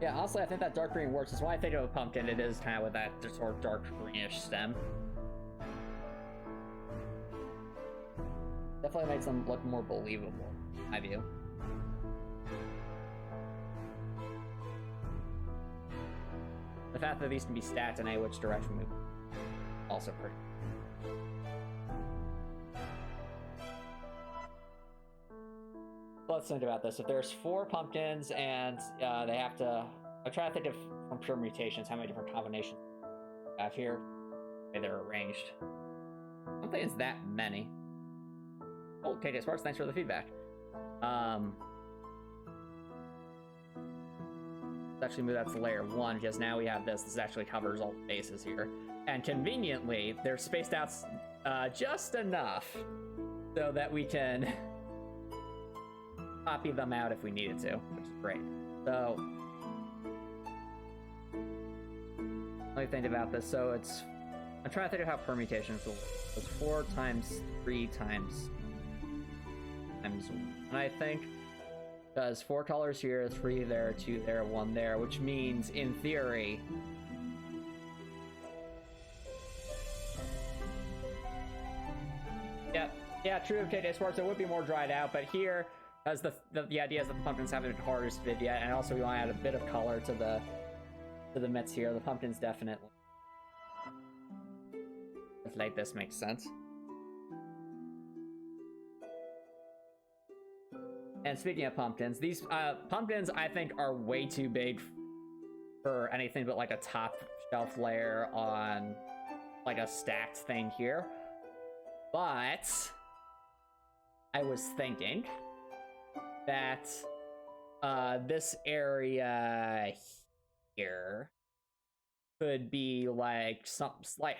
Yeah, honestly, I think that dark green works. That's why I think of a pumpkin. It is kind of with that sort of dark greenish stem. Definitely makes them look more believable, in my view. The fact that these can be stacked in any which direction move, also pretty. Let's think about this. If there's 4 pumpkins and they have to... I'm trying to think of from permutations how many different combinations we have here. Okay, they're arranged. I don't think it's that many. Oh, KK Sparks, thanks for the feedback. Let's actually move that to layer 1, because now we have this. This actually covers all the bases here. And conveniently, they're spaced out just enough so that we can copy them out if we needed to, which is great. So, let me think about this. So it's, I'm trying to think of how permutations will work. It's 4 times 3 times 1, I think. Because 4 colors here, 3 there, 2 there, 1 there, which means, in theory, yeah, true of KJ Sports, it would be more dried out, but here, as the idea is that the pumpkins haven't been harvested yet, and also we want to add a bit of color to the mitts here. The pumpkins definitely, like this makes sense. And speaking of pumpkins, these pumpkins I think are way too big for anything but like a top shelf layer on like a stacked thing here. But I was thinking that this area here could be like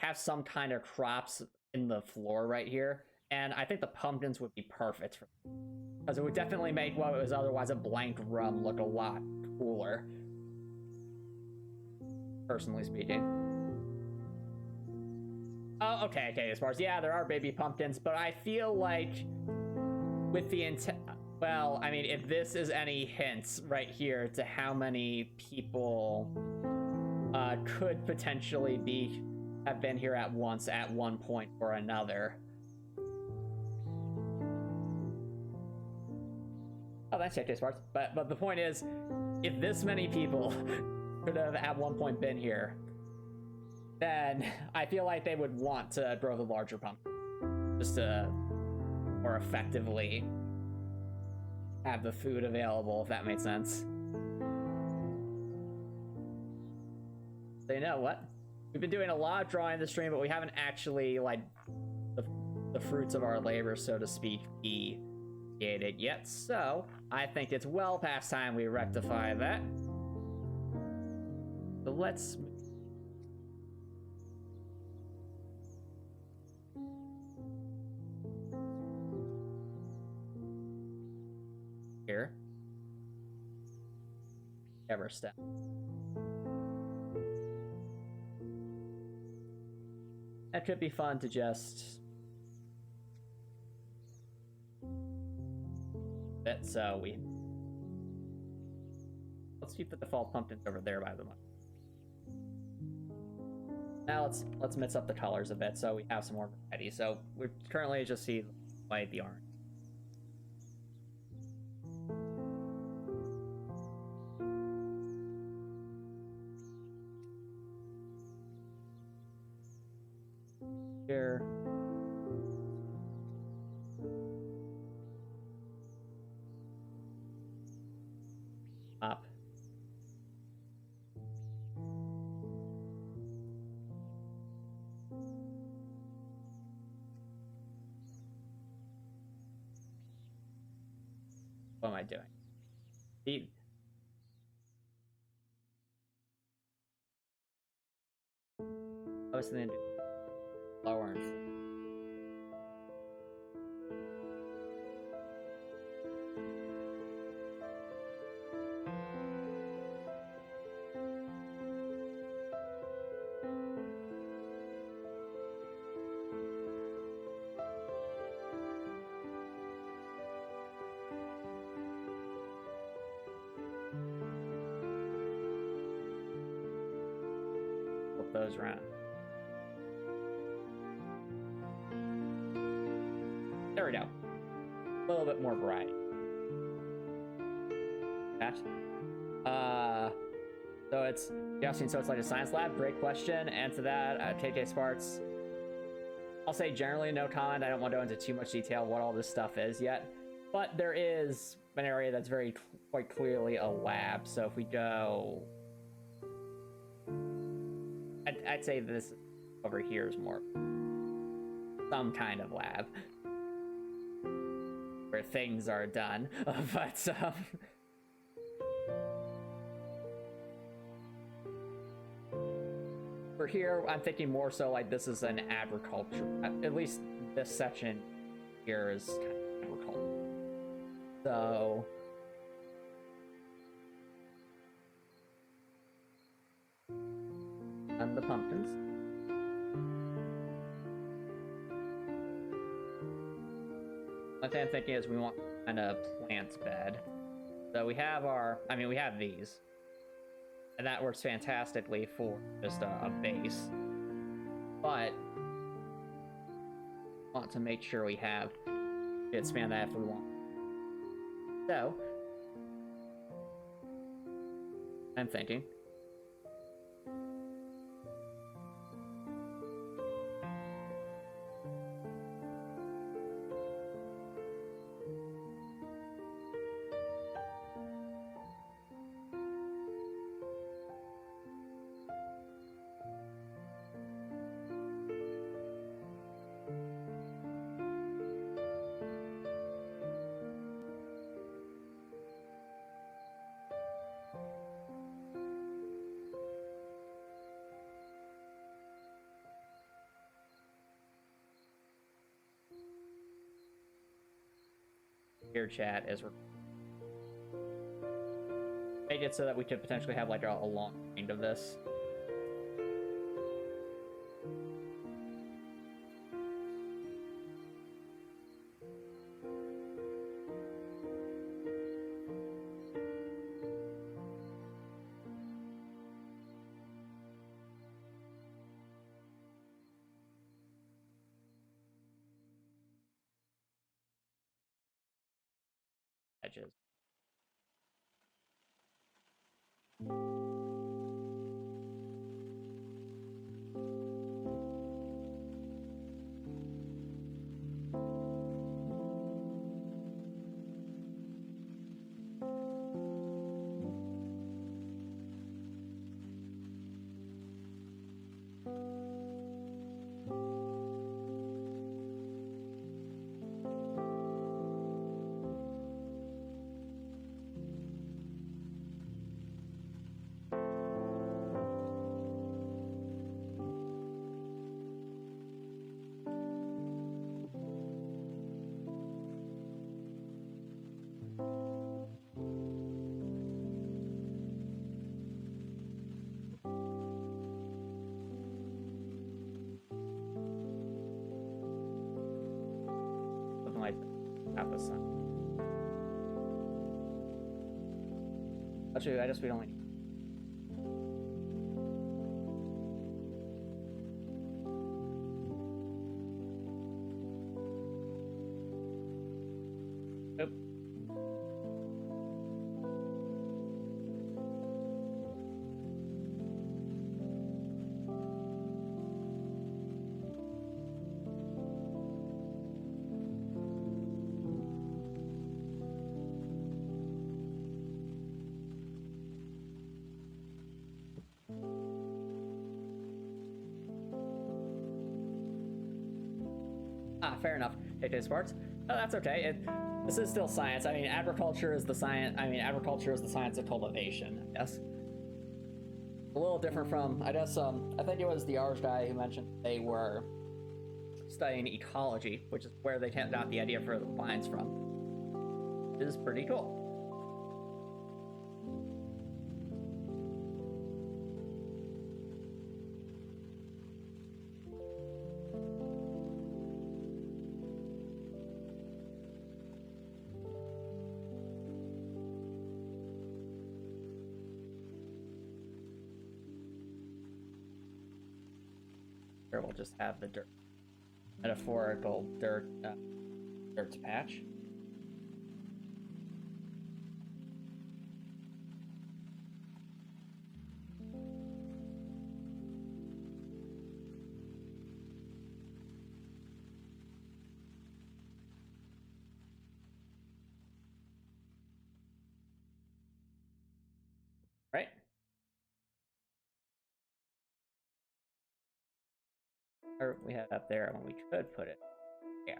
have some kind of crops in the floor right here, and I think the pumpkins would be perfect for, because it would definitely make what was otherwise a blank room look a lot cooler, personally speaking. Oh, okay, as far as, yeah, there are baby pumpkins, but I feel like with the intent, well, I mean, if this is any hints right here to how many people could potentially have been here at once at one point or another. Oh, that's TK Sparks. But the point is, if this many people could have at one point been here, then I feel like they would want to grow the larger pumpkin, just to more effectively have the food available, if that makes sense. So you know what? We've been doing a lot of drawing in the stream, but we haven't actually, like, the fruits of our labor, so to speak, be created yet. So I think it's well past time we rectify that. So let's... here. Ever step. That could be fun to just... So let's keep the default pumpkins over there by the way. Now let's mix up the colors a bit so we have some more variety. So we currently just see white, the orange. Here. Up. What am I doing? I was thinking lower and those around. There we go. A little bit more variety. That. So it's guessing. So it's like a science lab. Great question. And to that, KK Sparks. I'll say generally no comment. I don't want to go into too much detail what all this stuff is yet, but there is an area that's very quite clearly a lab. So if we go. I'd say this over here is more some kind of lab where things are done, but for here, I'm thinking more so like this is an agriculture. At least this section here is kind of agriculture. So. And the pumpkins. One thing I'm thinking is we want kind of plant bed. So we have we have these. And that works fantastically for just a base. But want to make sure we expand that if we want. So I'm thinking here chat as we're make it so that we could potentially have like a long range of this. Edges. Something like half a sun. Actually, I guess we only. Oop. Ah, fair enough. Hey, Sparks. No, that's okay. This is still science. I mean, agriculture is the science. I mean, agriculture is the science of cultivation. Yes. A little different from, I guess. I think it was the Irish guy who mentioned they were studying ecology, which is where they got the idea for the vines from. It is pretty cool. Here we'll just have the dirt, metaphorical dirt patch. Right. Or we have up there when we could put it. Yeah.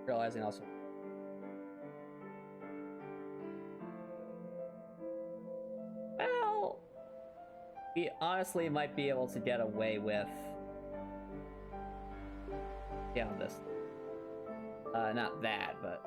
Realizing also. Well, we honestly might be able to get away with. Yeah, this. Not that, but.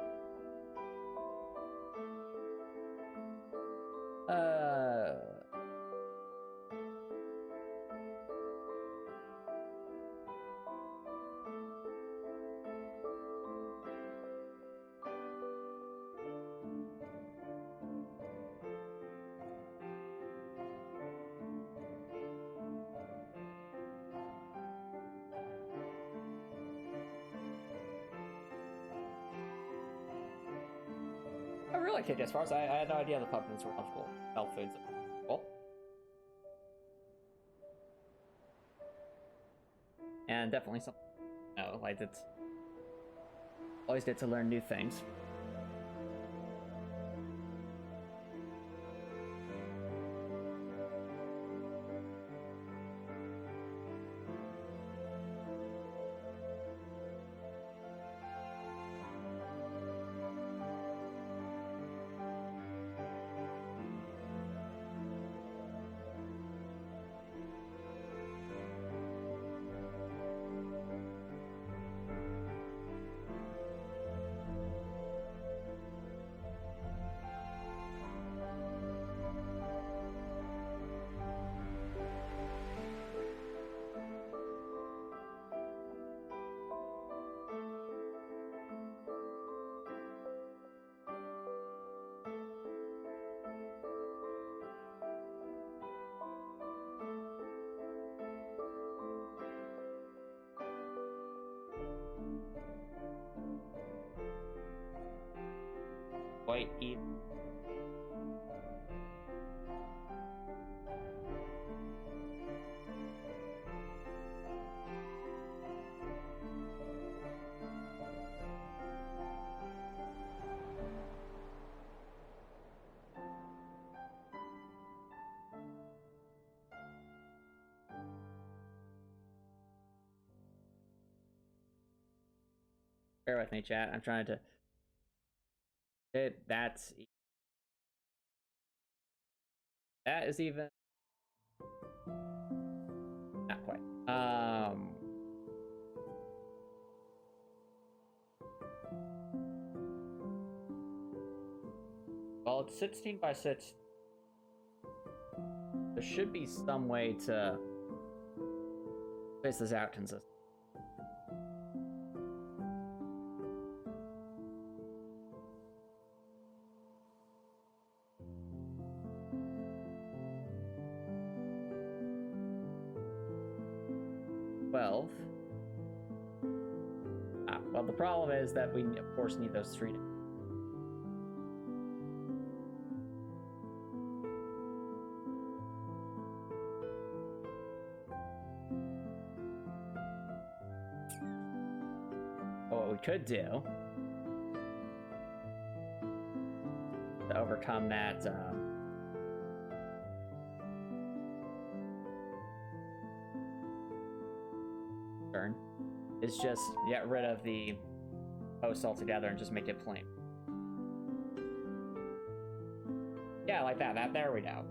I really kick as far as I had no idea the pumpkins were helpful. Health foods. Cool. And definitely something. No, like it's always good to learn new things. quite easy. Bear with me, chat. I'm trying to. That is even not quite. Well, it's 16 by 6. There should be some way to space this out consistent. Well, the problem is that we, of course, need those 3. What we could do to overcome that turn is just get rid of the post altogether and just make it plain. Yeah, like that. There we go.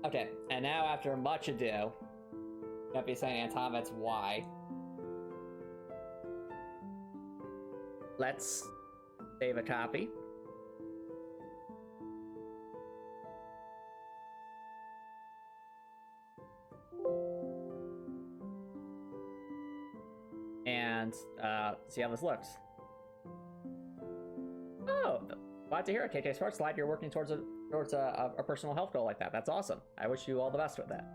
Okay, and now after much ado, might be saying Antomicx why. Let's save a copy. And see how this looks. Oh, glad to hear it, KK Sports. Glad you're working towards a personal health goal like that. That's awesome. I wish you all the best with that.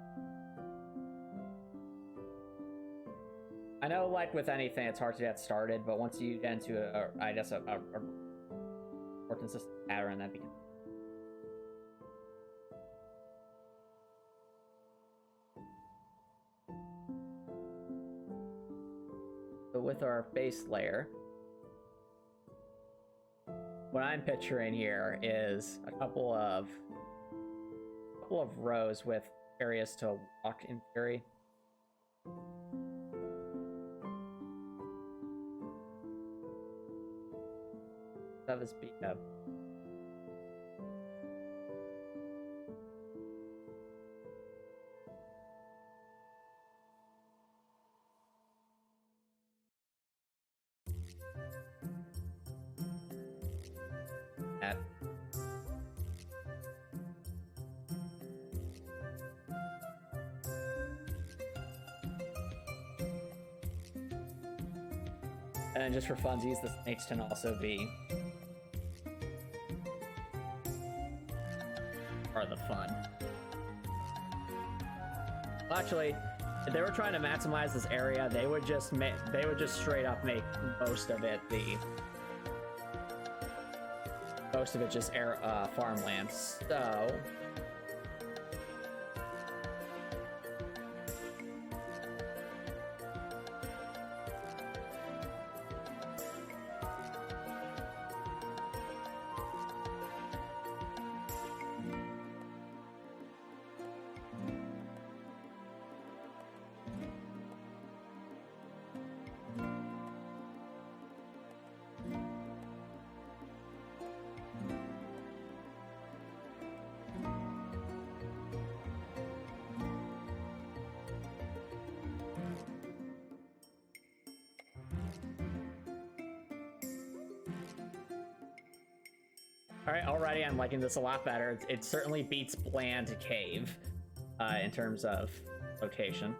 I know, like with anything, it's hard to get started, but once you get into a more consistent pattern, that becomes. So with our base layer, what I'm picturing here is a couple of rows with areas to walk in theory. That was beat up. That. And then just for funsies, this snakes can also be part of the fun. Well, actually, if they were trying to maximize this area, they would just straight up make most of it just farmland. So Alright, already I'm liking this a lot better. It certainly beats bland cave in terms of location.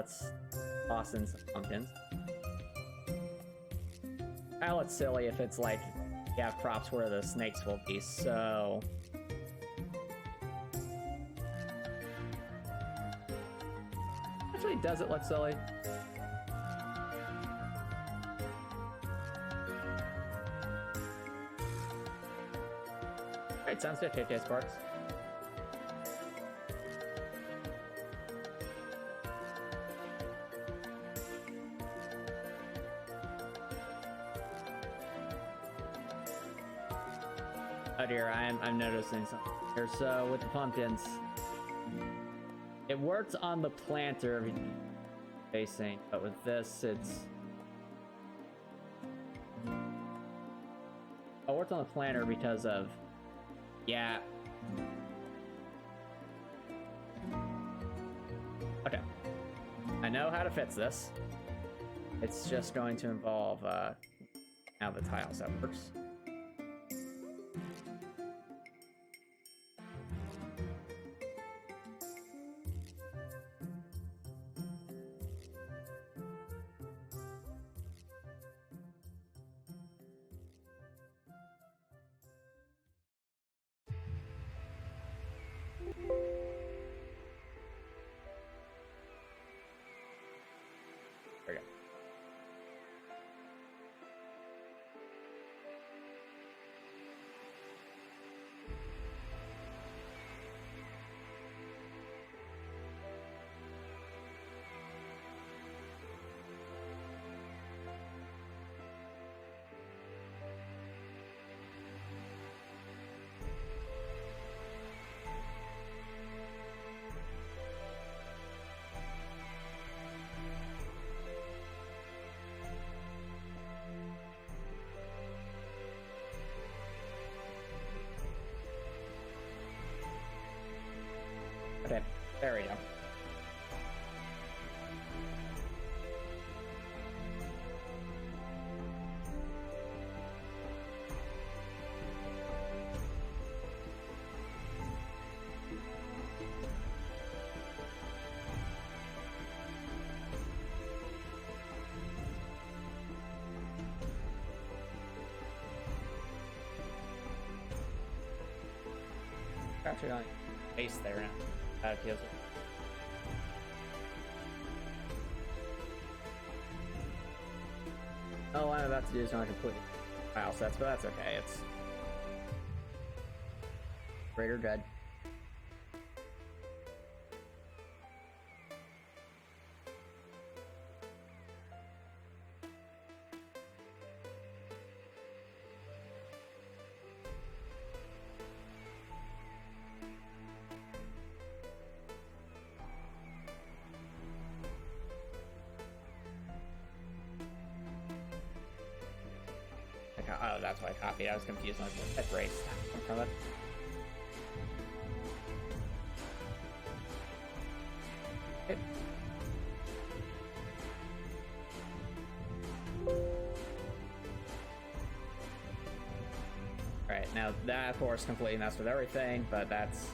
let's toss in some pumpkins. Well, it's silly if it's like you have crops where the snakes will be, so... Actually, does it look silly? Alright, sounds good, JJ Sparks. Oh dear, I'm noticing something here. So with the pumpkins, it worked on the planter facing, but with this, it's... It worked on the planter because of... Yeah. Okay. I know how to fix this. It's just going to involve, how the tile set works. There we go. Okay, there we go. Actually, on base there now. That feels it. All I'm about to do is not complete file sets, but that's okay. It's greater good. Oh, that's why I copied. I was confused on that race from it. Okay. Alright, now that of course completely messed with everything, but that's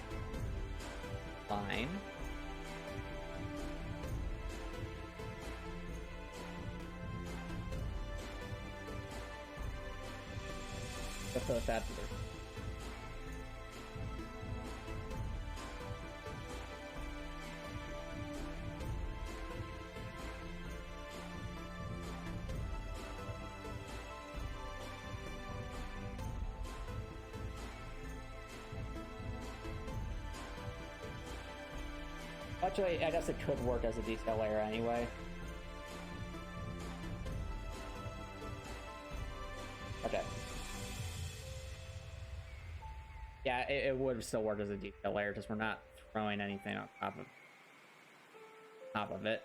fine. Let's go with that. Actually, I guess it could work as a detail layer anyway. Okay. Yeah, it would still work as a detail layer because we're not throwing anything on top of it.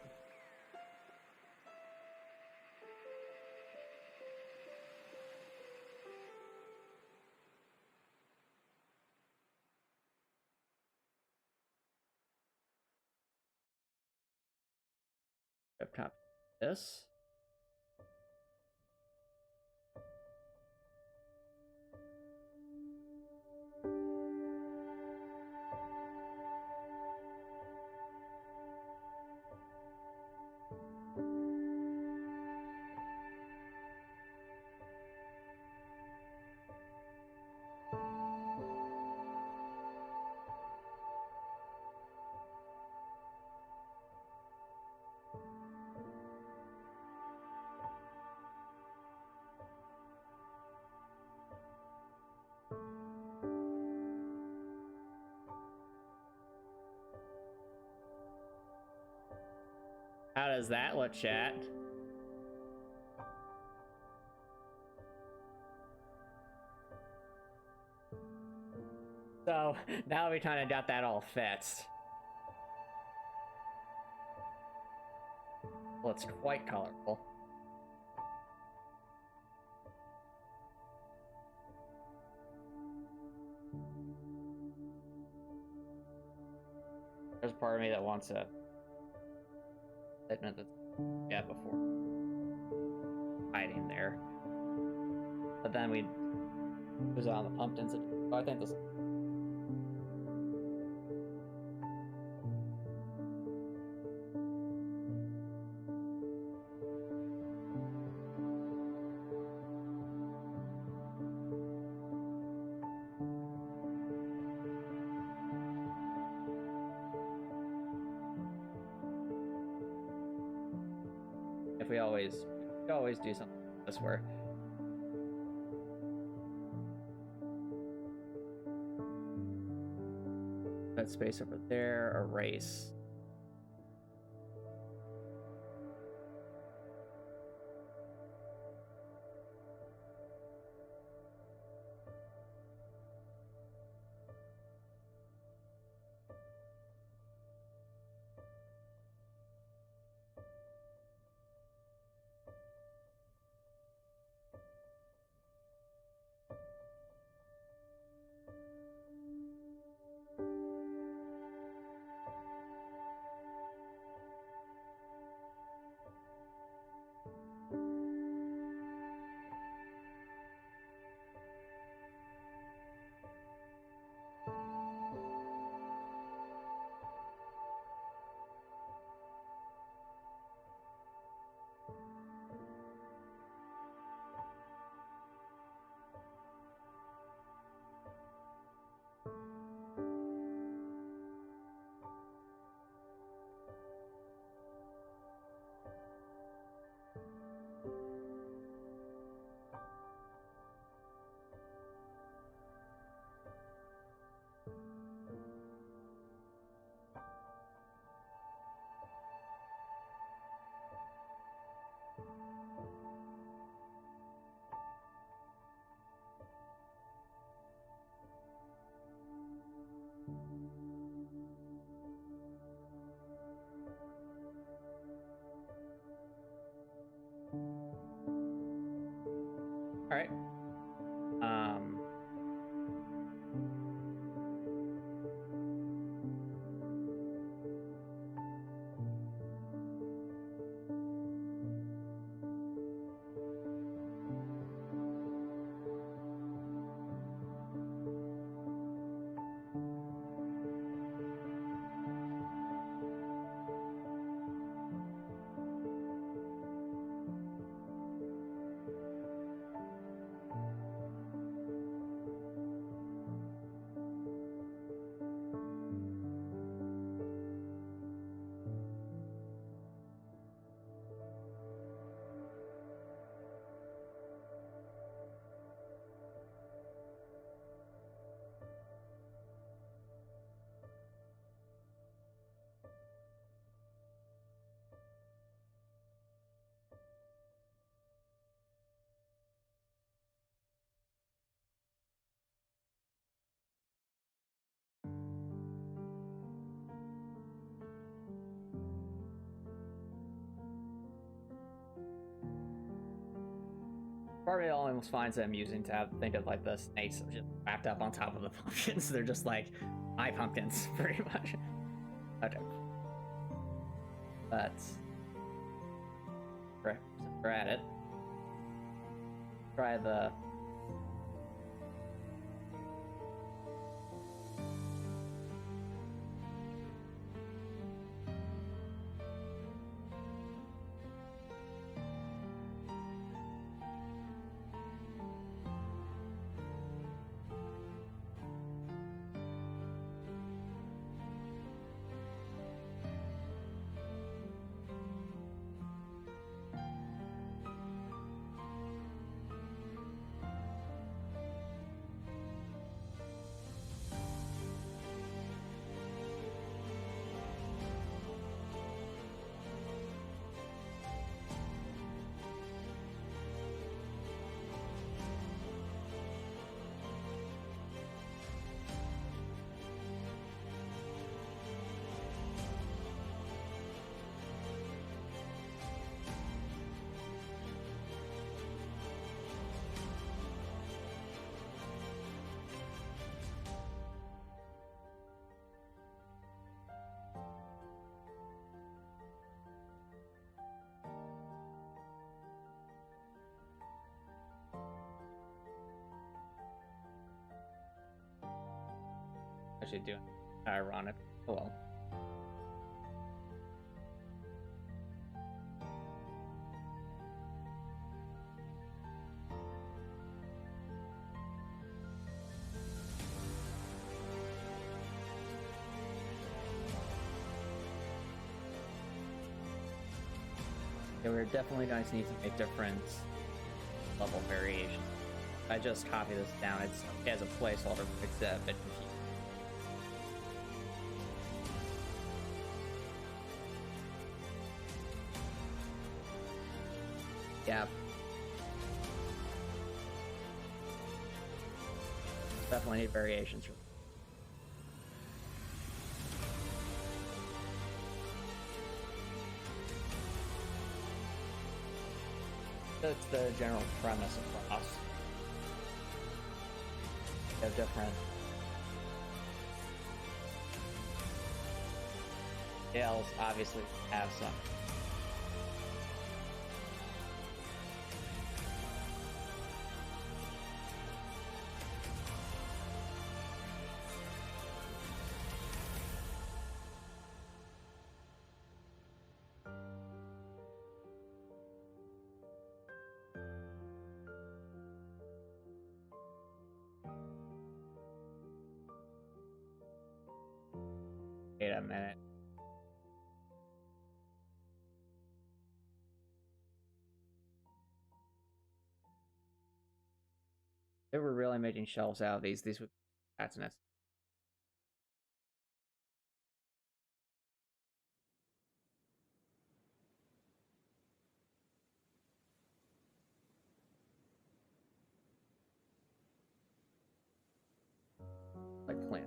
Copy this. how does that look, chat? So now we kind of got that all fixed. Well, it's quite colorful. There's part of me that wants a segment that's before hiding there, but then we lose on the pumpkins. So I think this. If we always do something this where that space over there, erase. All right. Part of me almost finds it amusing to think of like the snakes just wrapped up on top of the pumpkins. They're just like my pumpkins, pretty much. Okay. But since we're at it, try the Actually doing ironic. Oh well. Yeah, we're definitely going to need to make different level variations. If I just copy this down, it's as a placeholder, it's a bit confusing. Yeah. Definitely need variations. That's the general premise across. They have different scales, obviously have some. Wait a minute. They were really making shelves out of these would that's necessary. Like plant.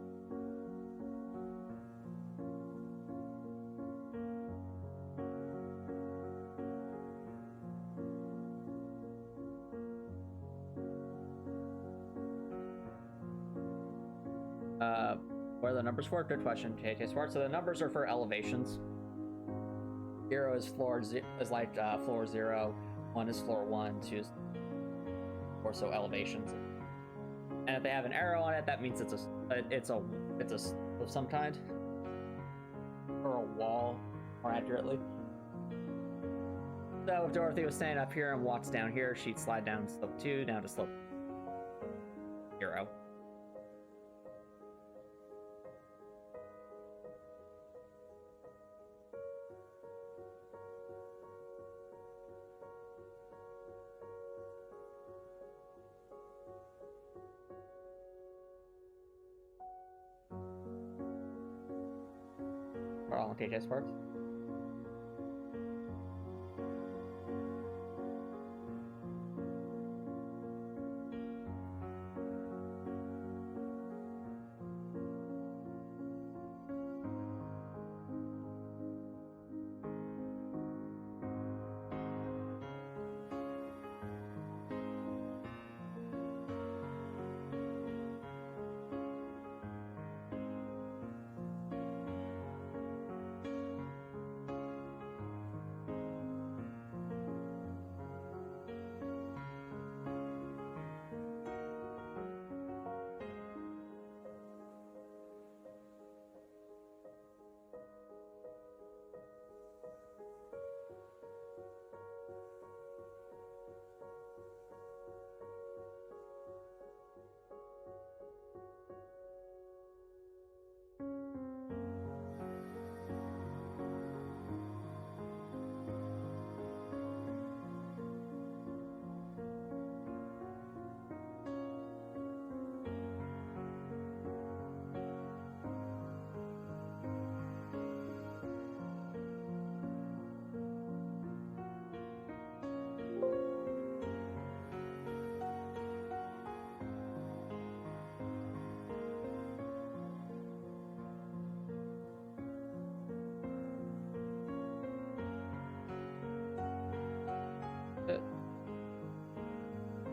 What are the numbers for? Good question, JJ Smart. So the numbers are for elevations. 0 is floor is like floor 0. 1 is floor 1. 2 is or so elevations. And if they have an arrow on it, that means it's a of some kind, or a wall, more accurately. So if Dorothy was standing up here and walks down here, she'd slide down slope 2, down to slope 0. All in KJ Sparks.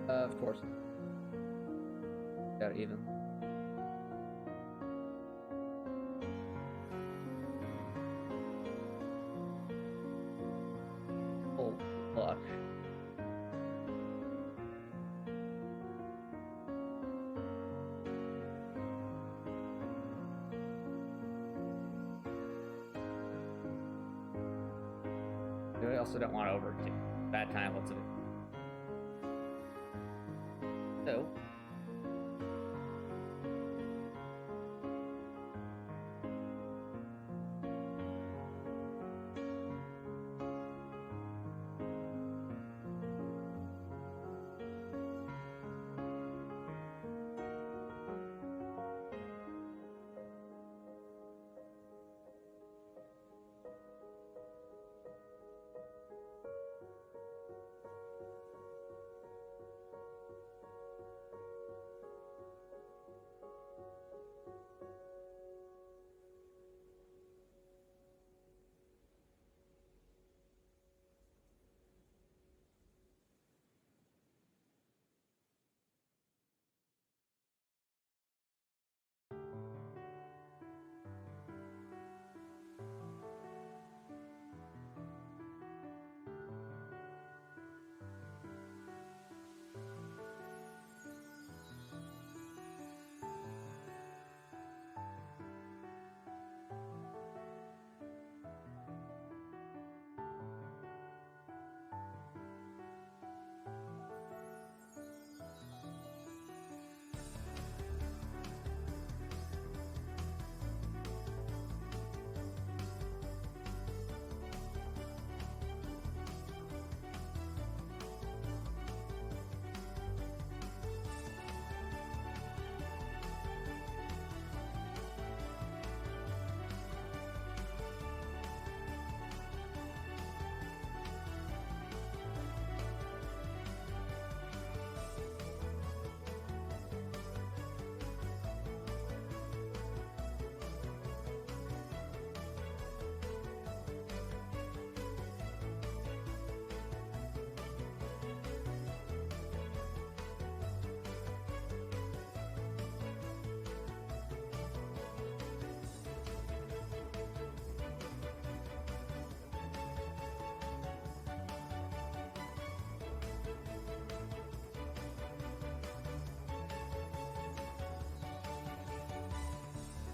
Of course. Got it even. Oh, fuck. also don't want to overdo bad time. Let's do. So.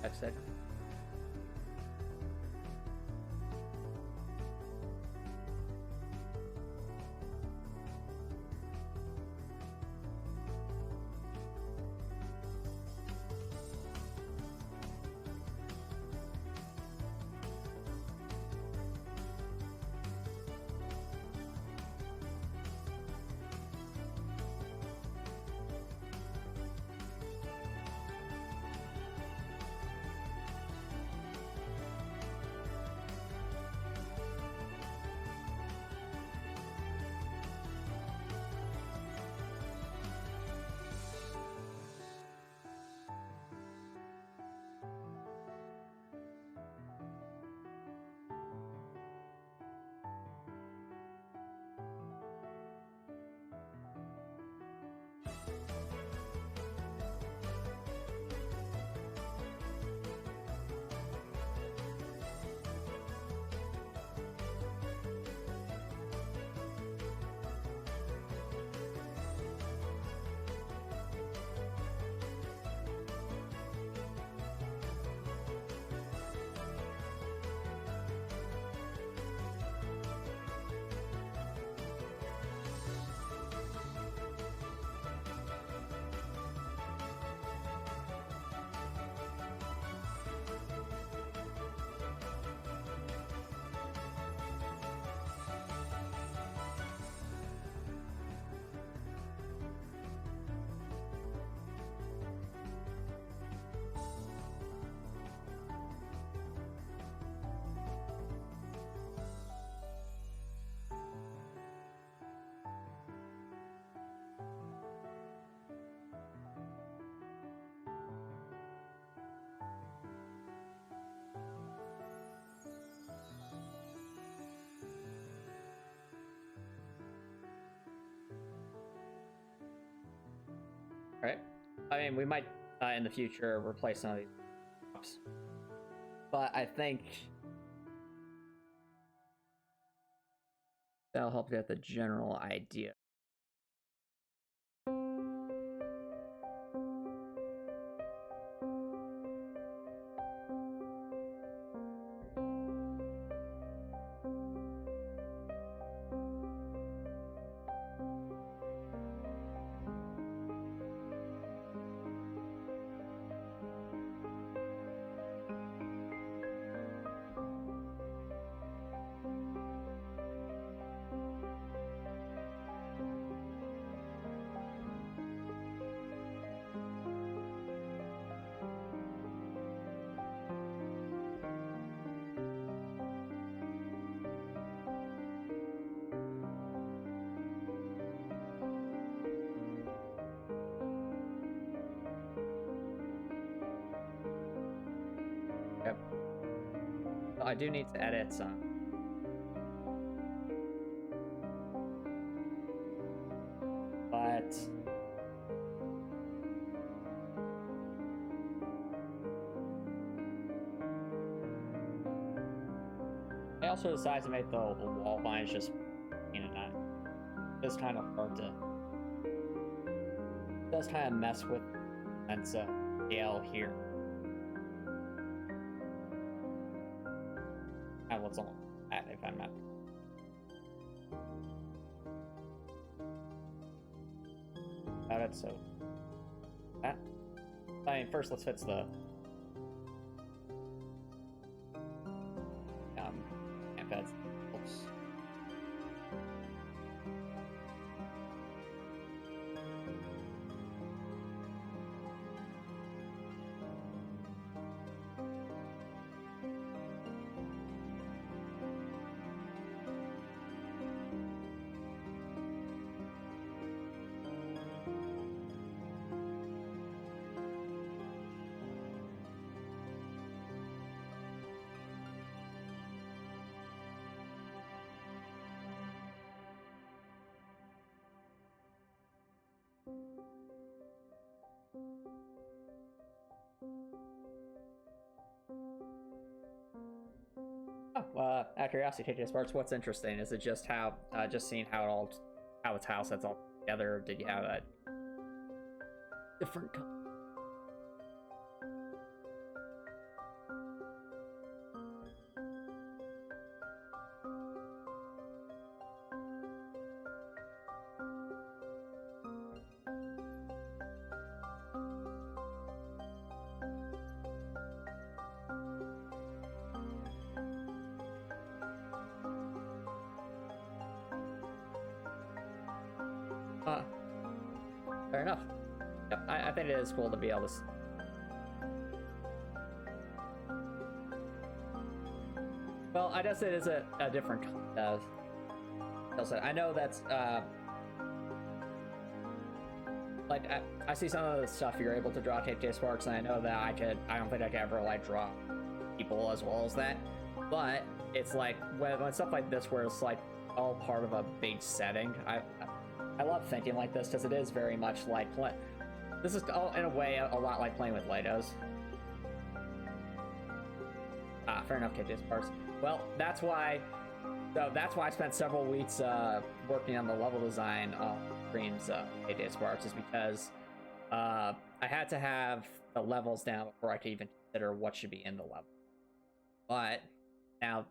I've said. Right? I mean, we might in the future replace some of these props, but I think that'll help get the general idea. I do need to edit some. But I also decided to make the wall lines just it's kind of hard to. It does kind of mess with sense of scale here. And what's on that if I'm not. About it, so that. I mean, first let's fix the embeds. Oops. Out of curiosity, TJ Sparks, what's interesting? Is it just how, just seeing how the tile sets all together? Or did you have a different? Fair enough. Yep, I think it is cool to be able to. Well, I guess it is a different I know that's like I see some of the stuff you're able to draw TJ Sparks, and I know that I don't think I could ever like draw people as well as that. But it's like when stuff like this, where it's like all part of a big setting, I love thinking like this because it is very much like this is all in a way a lot like playing with Legos. Fair enough, KJ Sparks. Well, that's why I spent several weeks working on the level design on streams, KJ Sparks, is because I had to have the levels down before I could even consider what should be in the level. But now,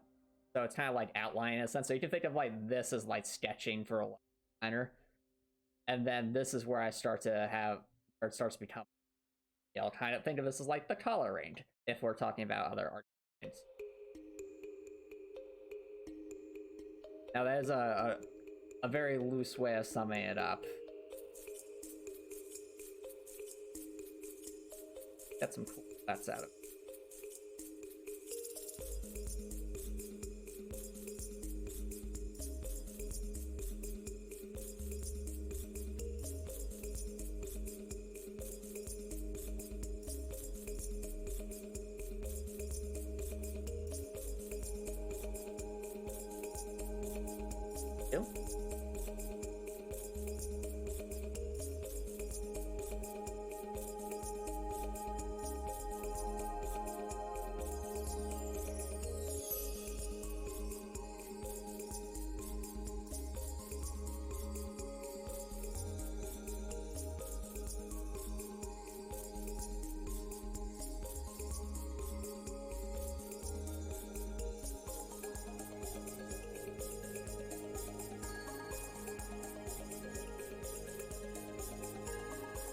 so it's kind of like outlining in a sense. So you can think of like this as like sketching for a level designer. And then this is where I start to have, or it starts to become, I'll kind of think of this as like the coloring, if we're talking about other art things. Now that is a very loose way of summing it up. Get some cool stats out of it.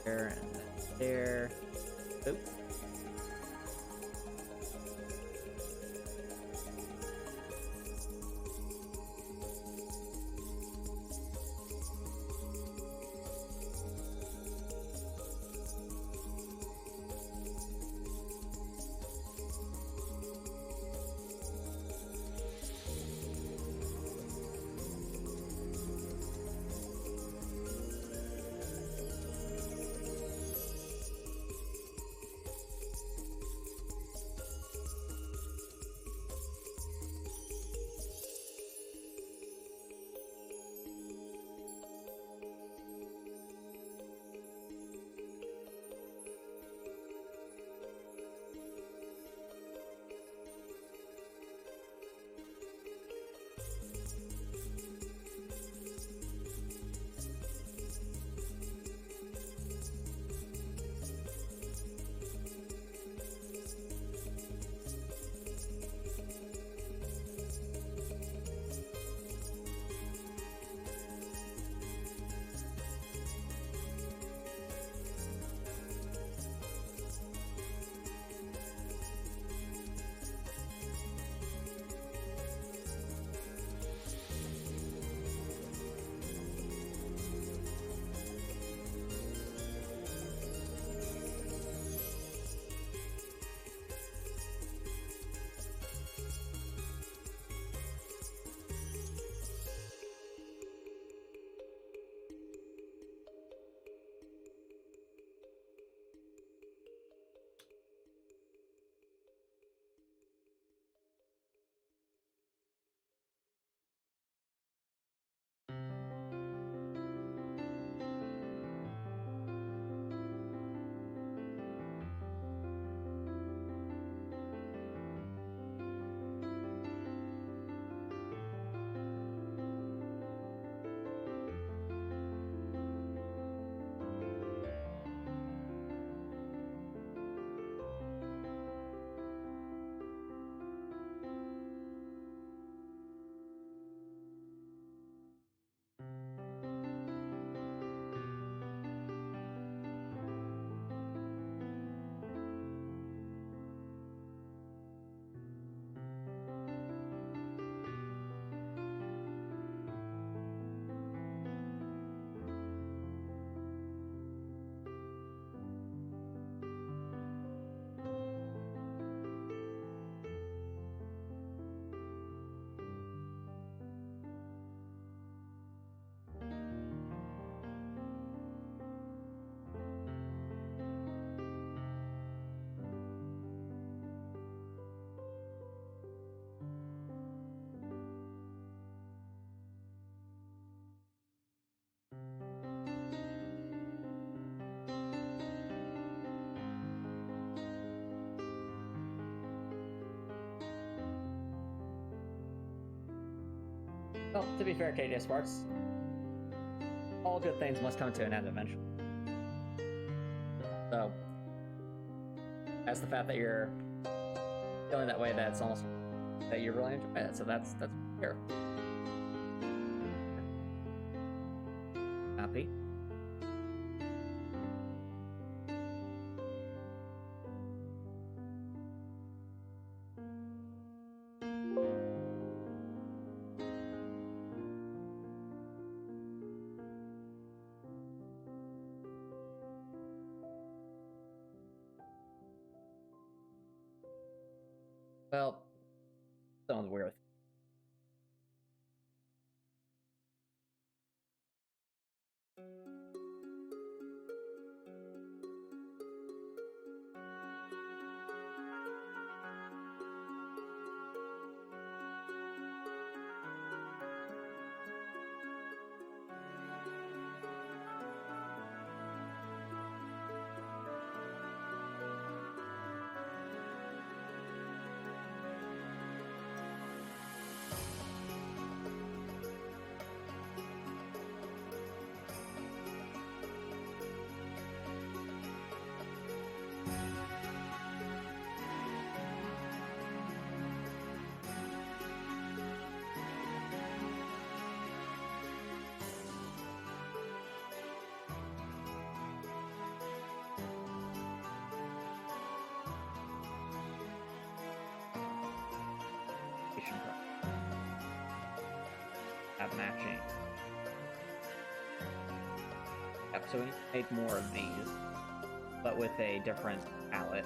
And then there. Oop. Well, to be fair, KJ Sparks, all good things must come to an end eventually. So, that's the fact that you're feeling that way, that's almost that you really enjoy it. So that's fair. Happy. Well, sounds weird. Have matching. Yep, so we need to make more of these, but with a different palette.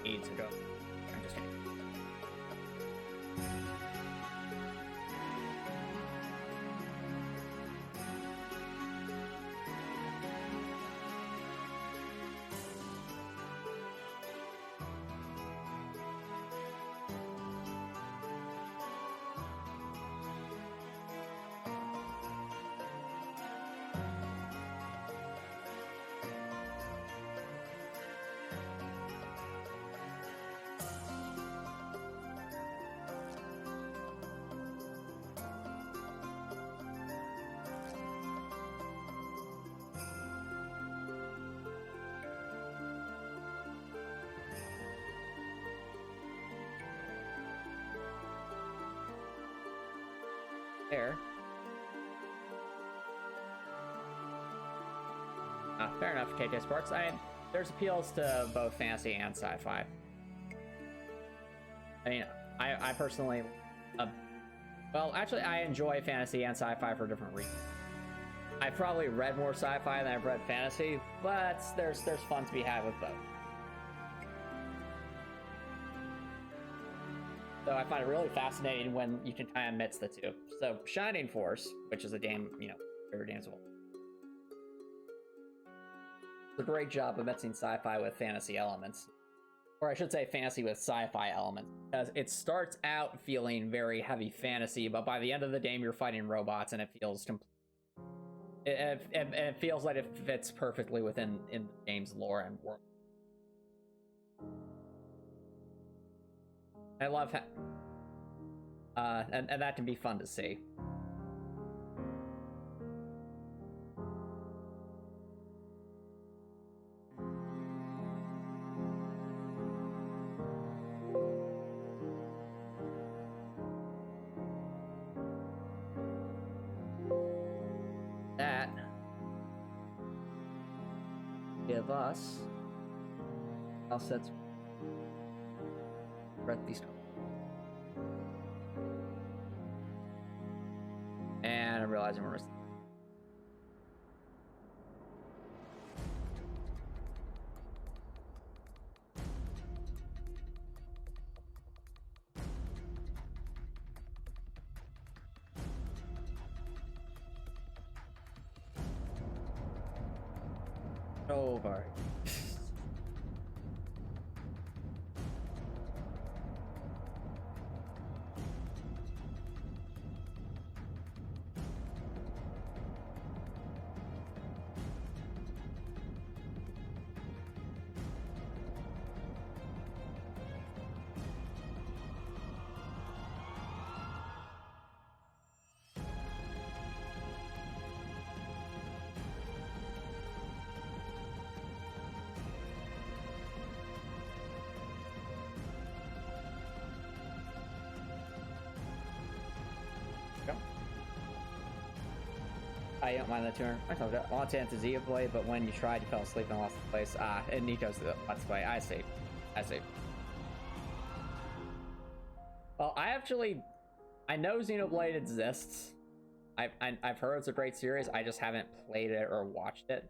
To go. I'm just kidding. There. Fair enough, KJ Sparks. There's appeals to both fantasy and sci-fi. I mean, I personally, well, actually, I enjoy fantasy and sci-fi for different reasons. I've probably read more sci-fi than I've read fantasy, but there's fun to be had with both. So I find it really fascinating when you can kind of mix the two. So Shining Force, which is a game, favorite games of all, does a great job of mixing sci-fi with fantasy elements. Or I should say fantasy with sci-fi elements. Because it starts out feeling very heavy fantasy, but by the end of the game you're fighting robots and it feels it feels like it fits perfectly within the game's lore and world. I love and that can be fun to see. That give us Tilesets. Read these. And I'm realizing we're missing. Over. I don't mind the turn. I want to Zia Blade, but when you tried, you fell asleep and lost the place. And Nico's the let's play. I see. Well, I know Xenoblade exists. I've heard it's a great series. I just haven't played it or watched it.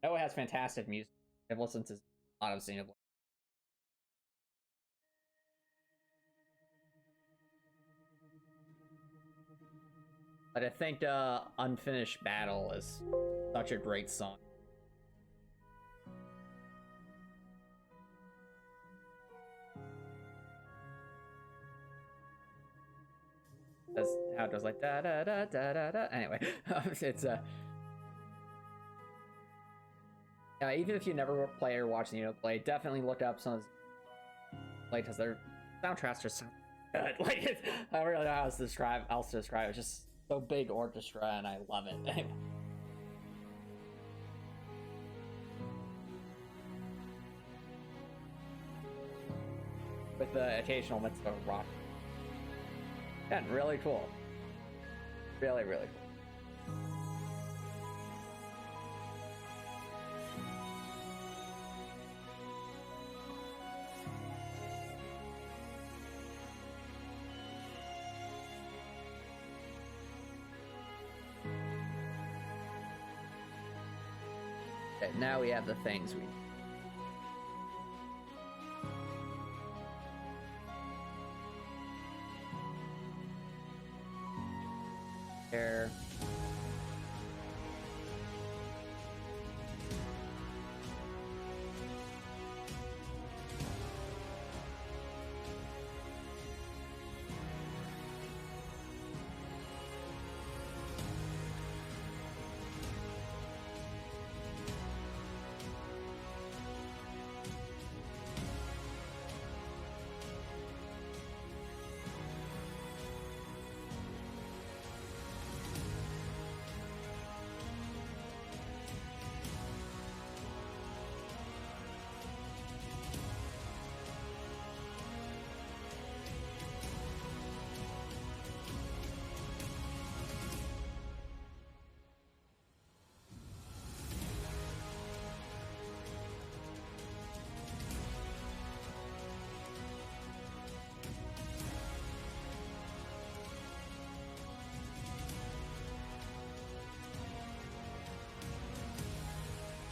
I know it has fantastic music. I've listened to a lot of Xenoblade. But I think Unfinished Battle is such a great song. That's how it goes, like da da da da da da. Anyway, it's even if you never play or watch Xenoblade, definitely look up some of like because their soundtracks are so good. Like I don't really know how else to describe. It's just so big orchestra, and I love it. With the occasional mix of rock. Yeah, really cool. Really, really cool. Okay, now we have the things we need. There.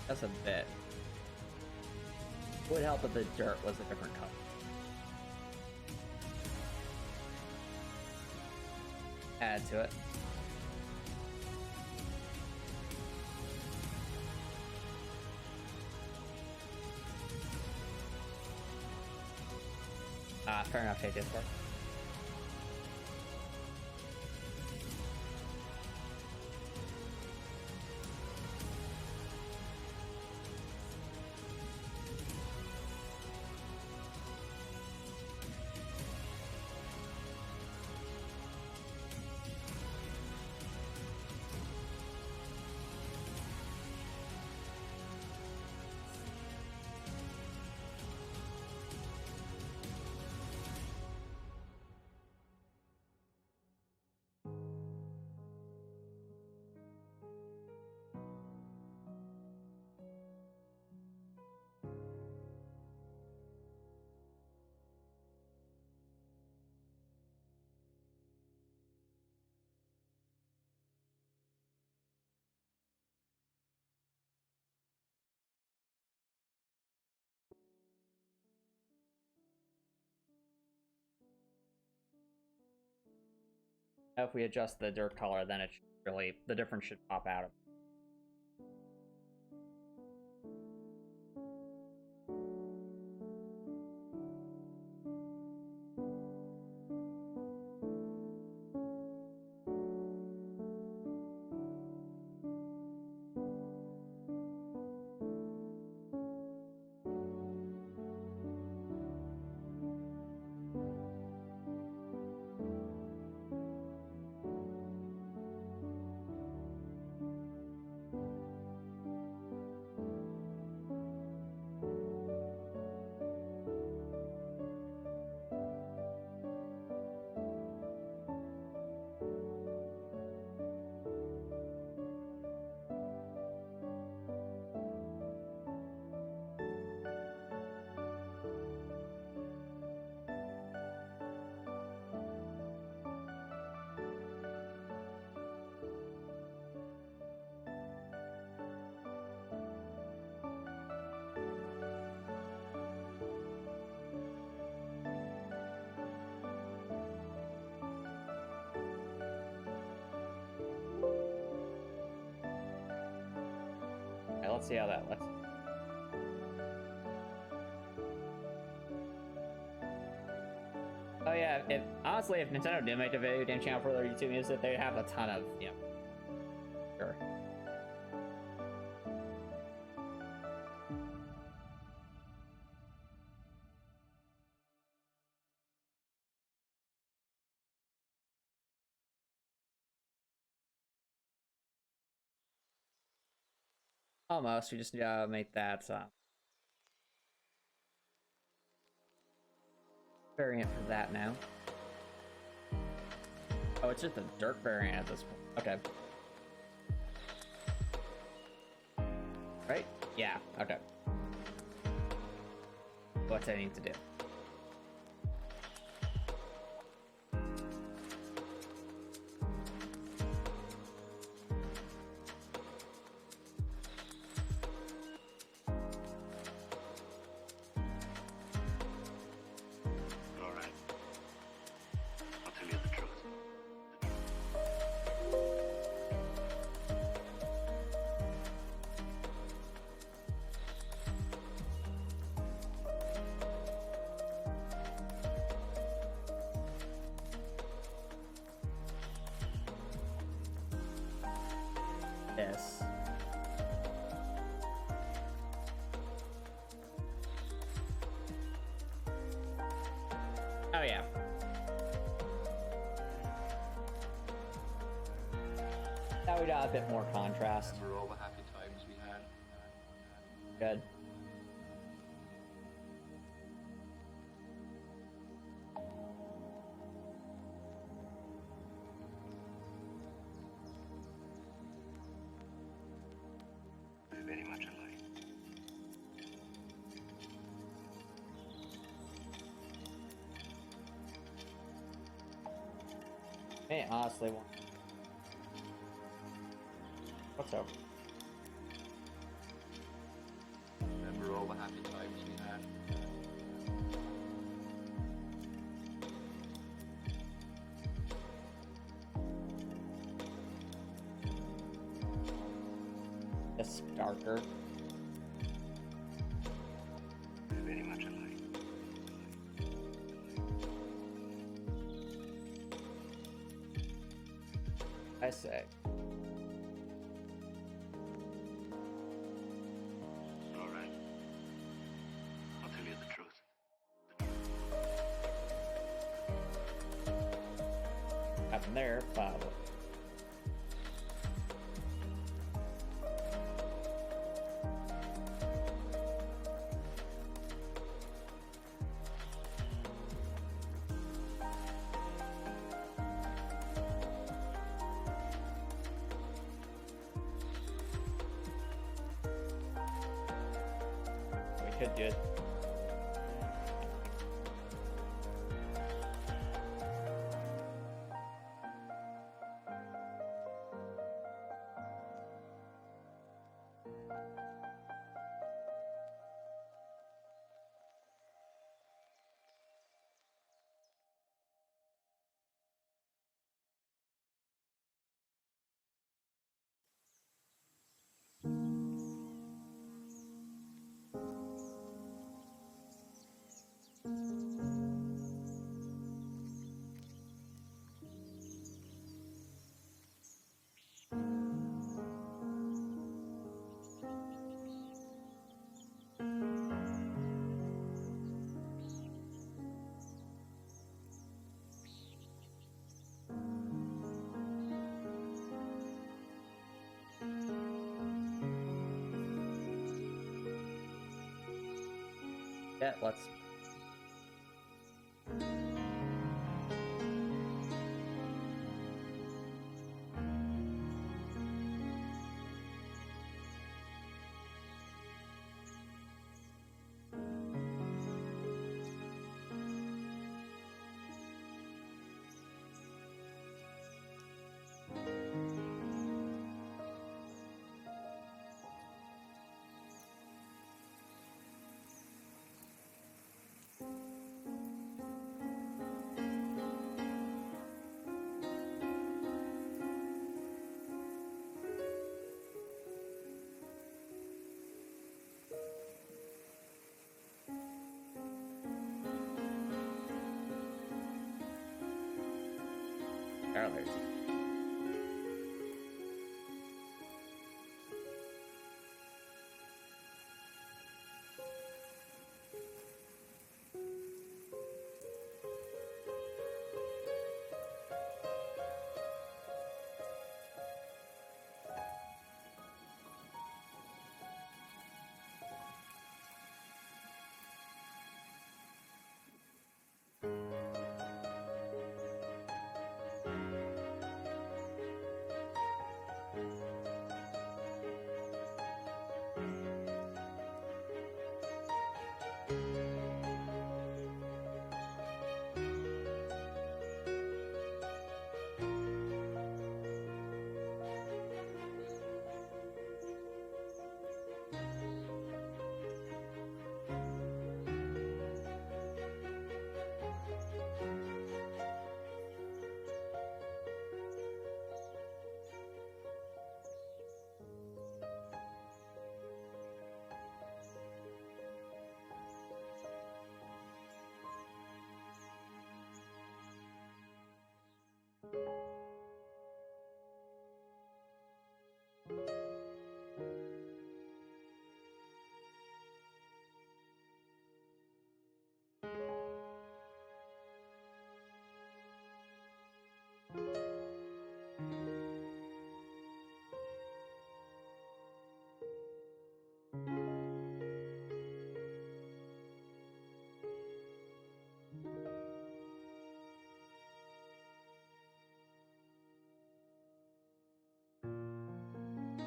That's a bit. Would help if the dirt was a different color. Add to it. Fair enough, take this one. Now if we adjust the dirt color, then it should really, the difference should pop out. Okay, let's see how that looks. Oh yeah, honestly, if Nintendo did make a video game channel for their YouTube music, they'd have a ton of, you know, sure. Almost, we just make that variant for that now. Oh, it's just a dirt variant at this point. Okay. Right? Yeah, okay. What I need to do. This. Oh yeah. Now we got a bit more contrast. Remember all the happy times we had. Good. Very much alike. Hey, honestly, what's over? Remember all the happy times we had. This darker. Very much alike. I say. All right. I'll tell you the truth. Happened there, probably. We could do it. Yeah, let's. There's.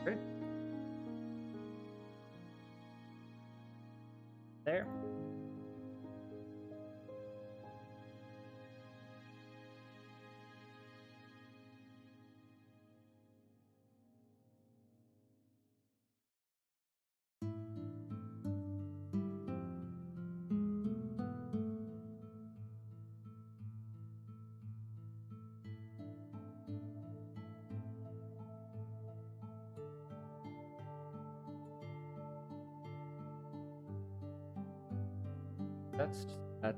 Great. There. That's right.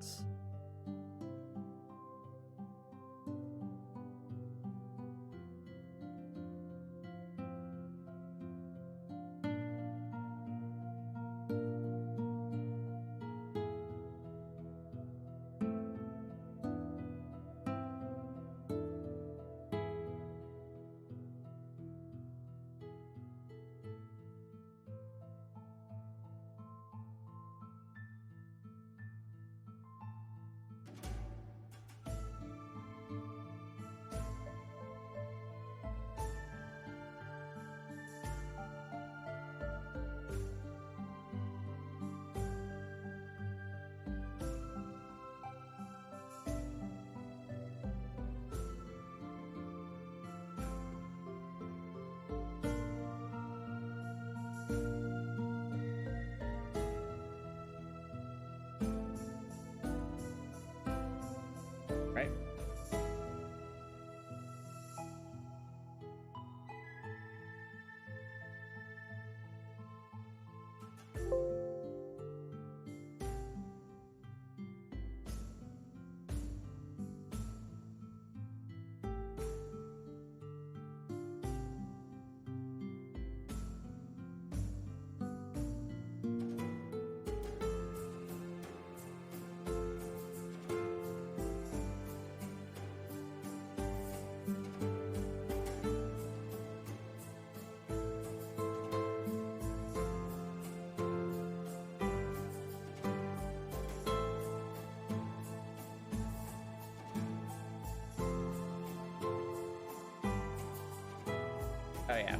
yeah.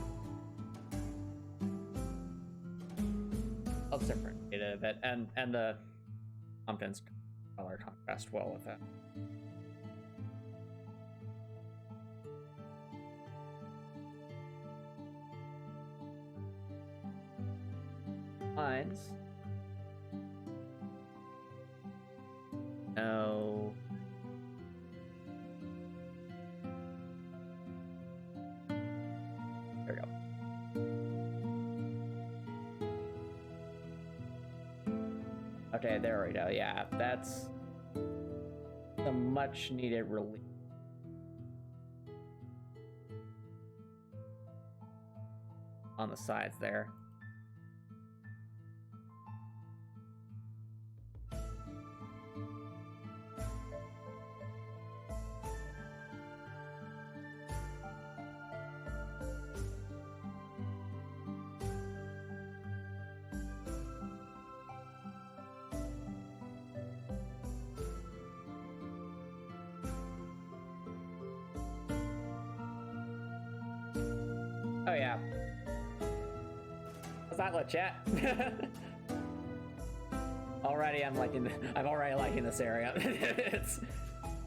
I'll differentiate it a bit, and the pumpkins color contrast well with that. Lines. No. There we go. Okay, there we go. Yeah, that's a much needed relief. On the sides there. Oh yeah. Let's not let chat. Already I'm already liking this area.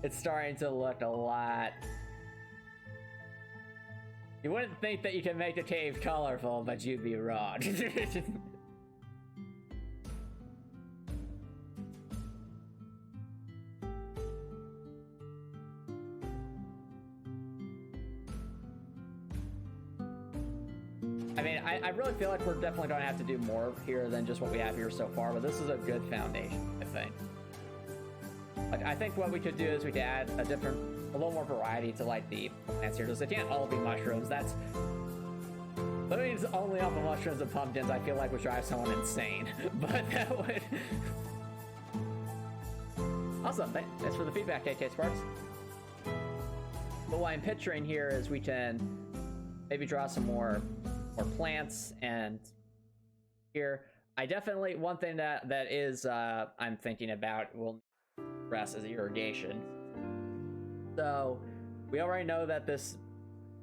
it's starting to look a lot. You wouldn't think that you can make the cave colorful, but you'd be wrong. I mean, I really feel like we're definitely going to have to do more here than just what we have here so far, but this is a good foundation, I think. Like, I think what we could do is we could add a little more variety to like the plants here, because they can't all be mushrooms. That's limiting only off of mushrooms and pumpkins. I feel like would drive someone insane, but that would. Awesome, thanks for the feedback, KK Sparks. But what I'm picturing here is we can maybe draw some more plants, and here I definitely, one thing that is I'm thinking about will address is irrigation. So we already know that this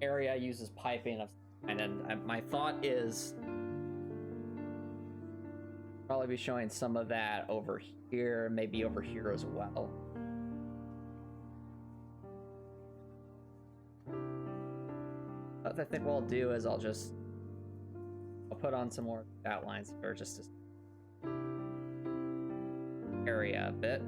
area uses piping of, and then my thought is probably be showing some of that over here, maybe over here as well. What I think what I'll do is I'll put on some more outlines for just this area a bit.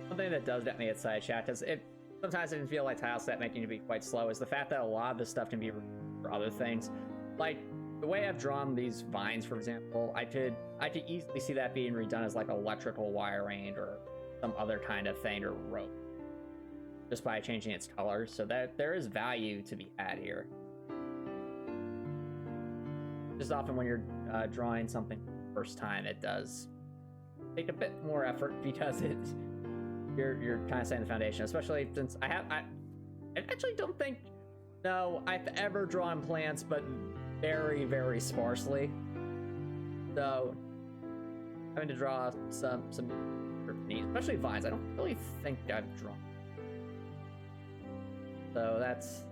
One thing that does get me excited, chat, because sometimes I can feel like tileset making to be quite slow, is the fact that a lot of this stuff can be for other things. Like the way I've drawn these vines, for example, I could easily see that being redone as like electrical wiring or some other kind of thing, or rope, just by changing its color. So that there is value to be had here. just often when you're drawing something for the first time, it does take a bit more effort because you're kind of setting the foundation. Especially since I actually don't think I've ever drawn plants, but very, very sparsely. So having to draw some especially vines, I don't really think I've drawn. So that's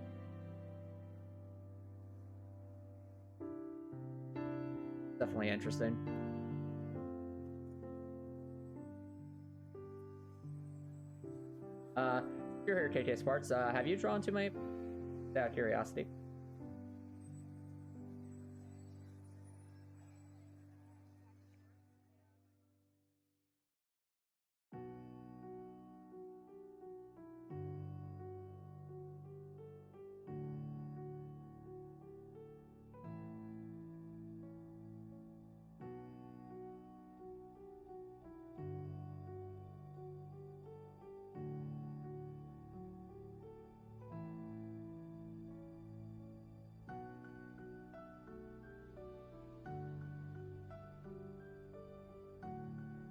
definitely interesting. You're here, KK Sparks. Have you drawn too many? Out of curiosity.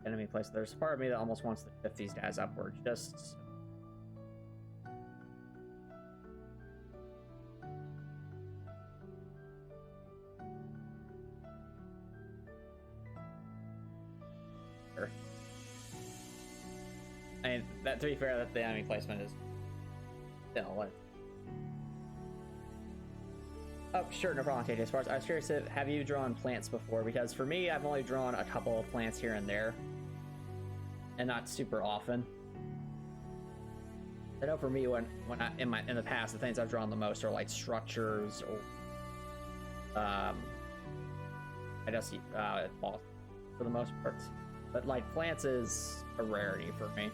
Enemy place. There's a part of me that almost wants to shift these guys upward. Just I mean, that to be fair, that the enemy placement is still what. Oh, sure, no problem, KJ Sparks. I was curious, have you drawn plants before? Because for me, I've only drawn a couple of plants here and there, and not super often. I know for me, when in the past, the things I've drawn the most are like structures or I just balls for the most part. But like plants is a rarity for me.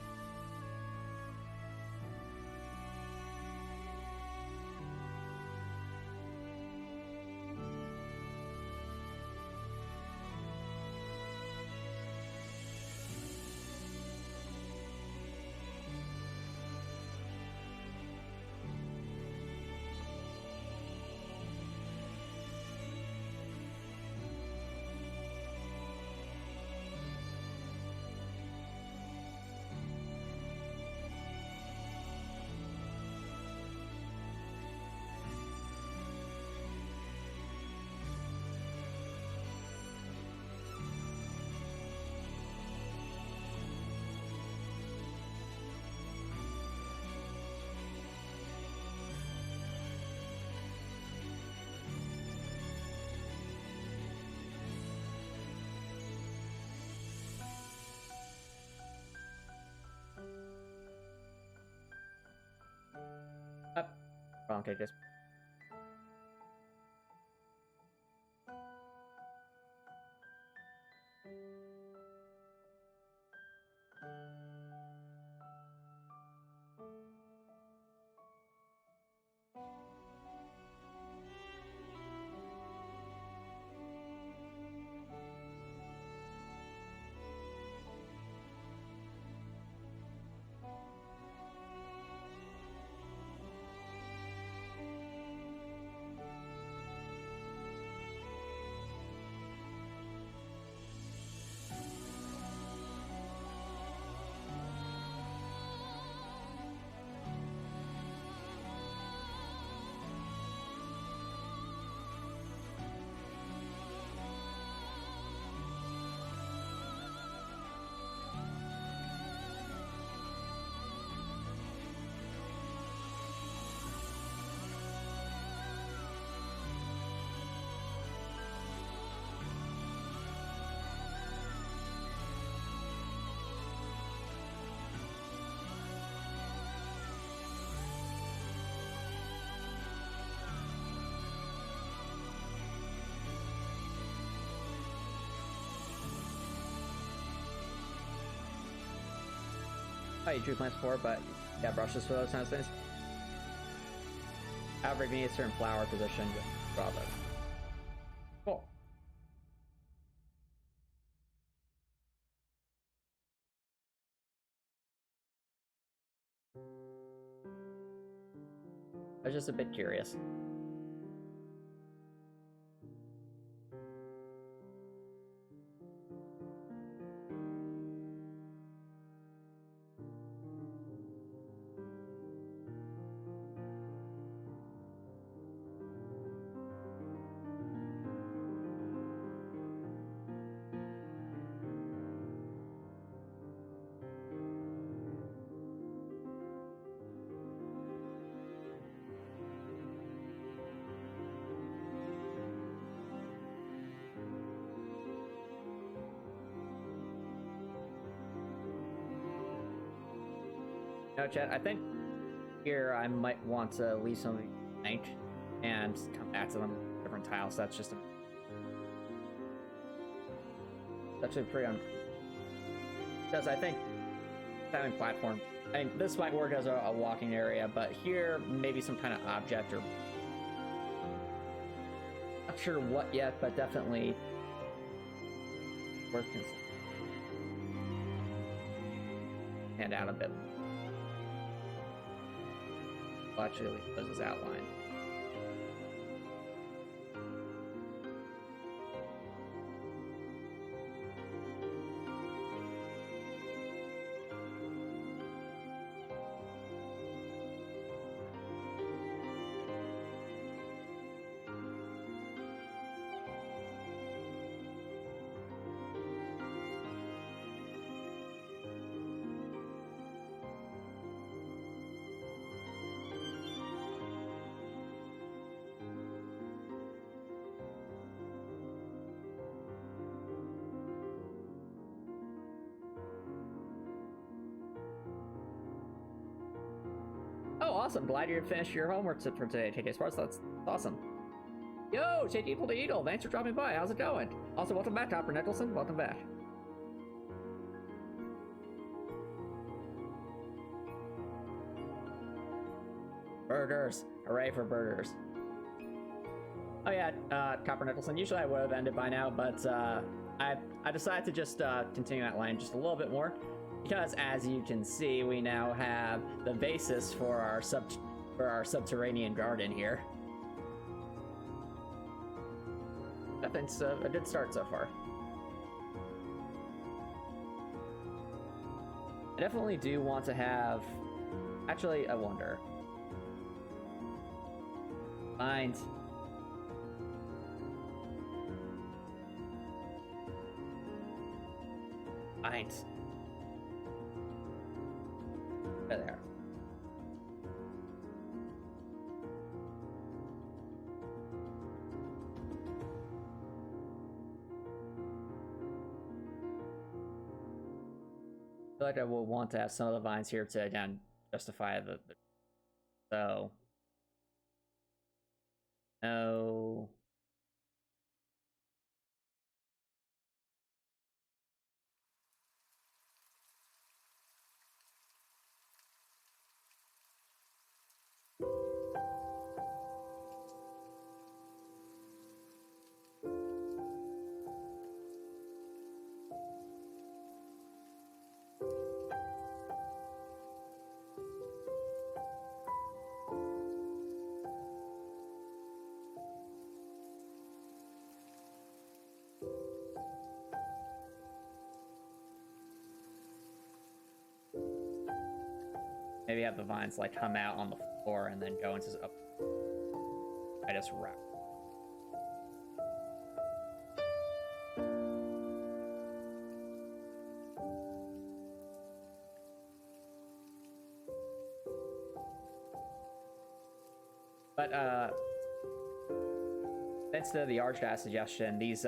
Okay, just you drew plants before, but yeah, brushes for those kinds of things. However, if you need a certain flower position, just draw those. Cool. I was just a bit curious. out, chat. I think here I might want to leave some of these blank and come back to them with different tiles. So that's just actually pretty because I think having platform. I mean, this might work as a walking area, but here maybe some kind of object or not sure what yet, but definitely worth considering. Hand out a bit. Well, actually, this is outlined. Oh, awesome. Glad you finished your homework for today, TK Sports. That's awesome. Yo, JD Eagle to Eagle. Thanks for dropping by. How's it going? Also, welcome back, Copper Nicholson. Welcome back. Burgers. Hooray for burgers. Oh, yeah, Copper Nicholson. Usually I would have ended by now, but I decided to just continue that line just a little bit more. Because, as you can see, we now have the basis for our subterranean garden here. I think it's a good start so far. I definitely do want to have... Actually, I wonder. Find... There. I feel like I will want to have some of the vines here to again justify the so no. Maybe have the vines like come out on the floor and then go into up. I just wrap. But thanks to the Archdash suggestion, these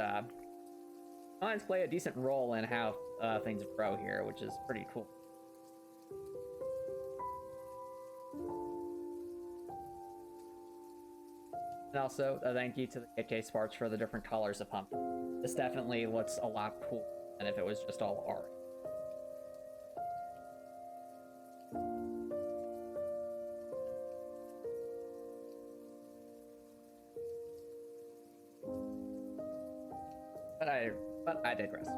vines play a decent role in how things grow here, which is pretty cool. And also, thank you to the KK Sparks for the different colors of pumpkin. This definitely looks a lot cooler than if it was just all orange. But I digress.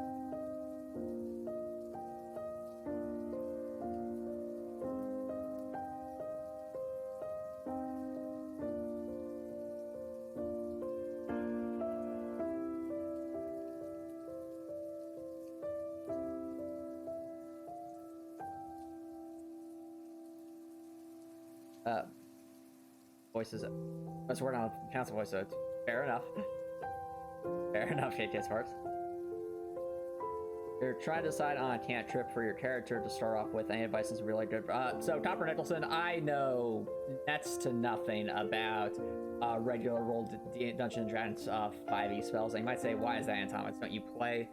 Voices. That's word on council voice, so fair enough. Fair enough, KK Sparks. You're trying to decide on a cantrip for your character to start off with. Any advice is really good. So, Copper Nicholson, I know next to nothing about regular roll Dungeons & Dragons 5e spells. And you might say, why is that, Antomicx? Don't you play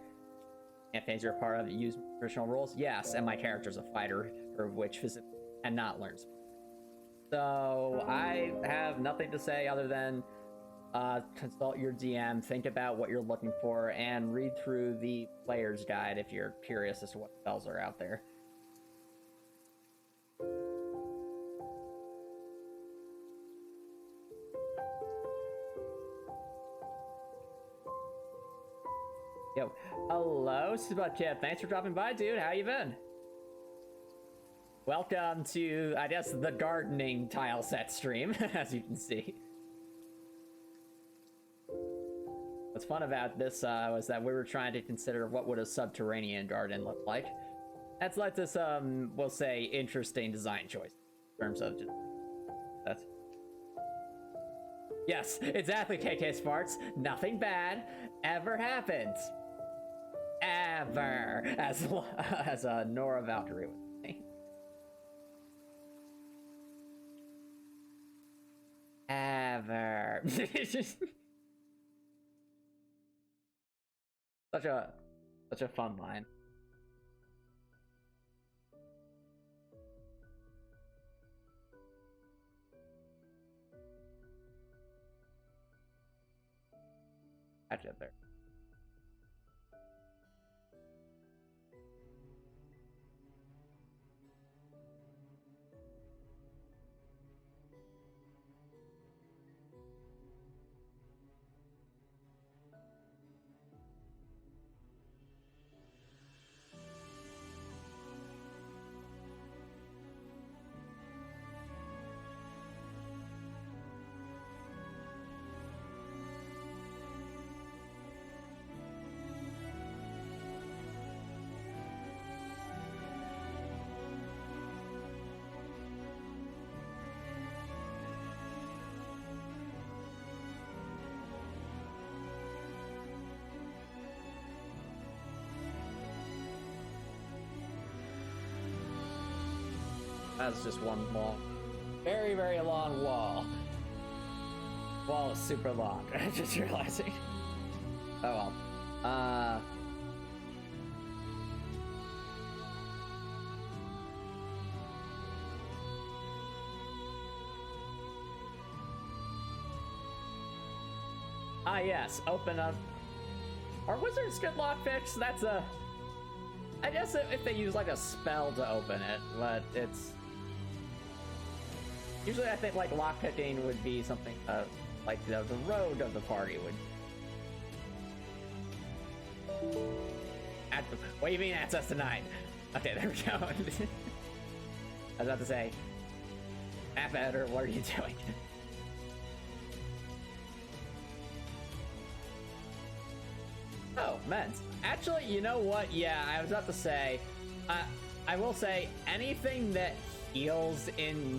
campaigns you're a part of that use traditional rules? Yes, and my character's a fighter, of which physically and not learn spells. So I have nothing to say other than consult your DM, think about what you're looking for, and read through the player's guide if you're curious as to what spells are out there. Yo, hello, Subterranean. Thanks for dropping by, dude. How you been? Welcome to, I guess, the gardening tile set stream, as you can see. What's fun about this was that we were trying to consider what would a subterranean garden look like. That's led to some, we'll say, interesting design choice in terms of just that. Yes, exactly, KK Sparks. Nothing bad ever happens. Ever, as Nora Valkyrie would say. Ever. Such a fun line. Catch it there. That's just one wall. Very, very long wall. Wall is super long. I'm just realizing. Oh well. Yes, open up. Are wizards good lockpicks? That's a... I guess if they use like a spell to open it, but it's... Usually I think like lockpicking would be something like the rogue of the party would... What do you mean access denied? Okay, there we go. I was about to say, or what are you doing? Oh, men's. Actually, you know what? Yeah, I was about to say, I will say anything that heals in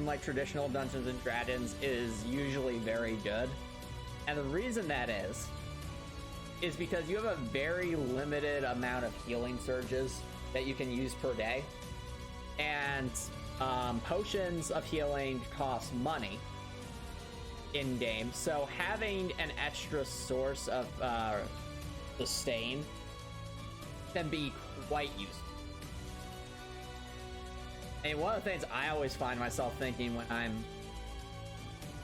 like traditional Dungeons and Dragons is usually very good. And the reason that is because you have a very limited amount of healing surges that you can use per day. And potions of healing cost money in-game. So having an extra source of sustain can be quite useful. And one of the things I always find myself thinking when I'm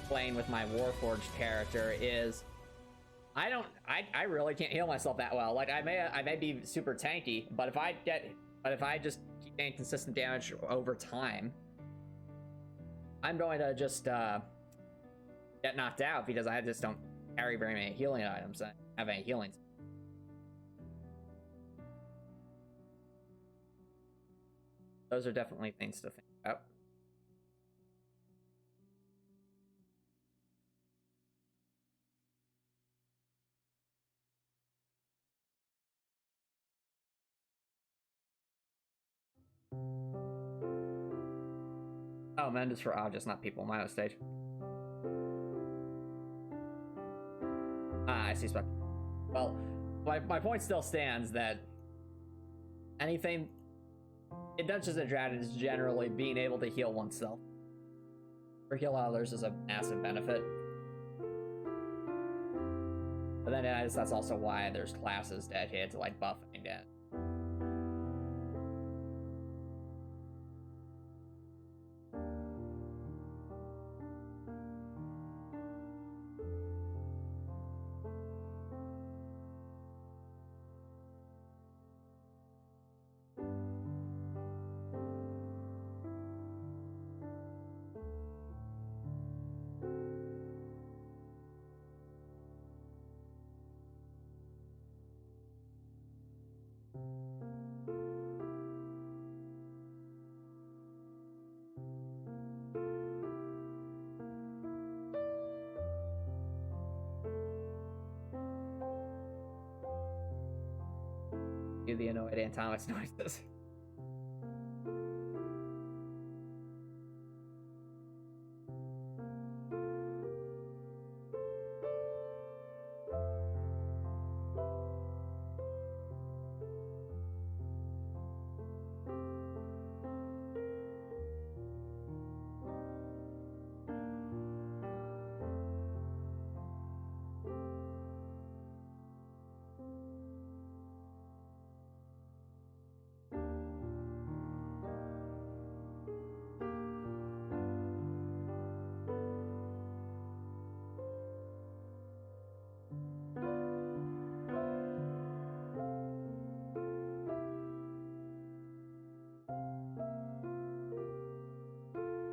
playing with my Warforged character is I really can't heal myself that well. Like I may be super tanky, but if I just keep getting consistent damage over time, I'm going to just get knocked out because I just don't carry very many healing items. I don't have any healing. Those are definitely things to think about. Oh, man, it's for objects, not people. My mistake. I see. Well, my point still stands that anything in Dungeons and Dragons, generally being able to heal oneself or heal others is a massive benefit. But then that's also why there's classes dedicated to like buffing it. Do the annoyed Antomicx noises.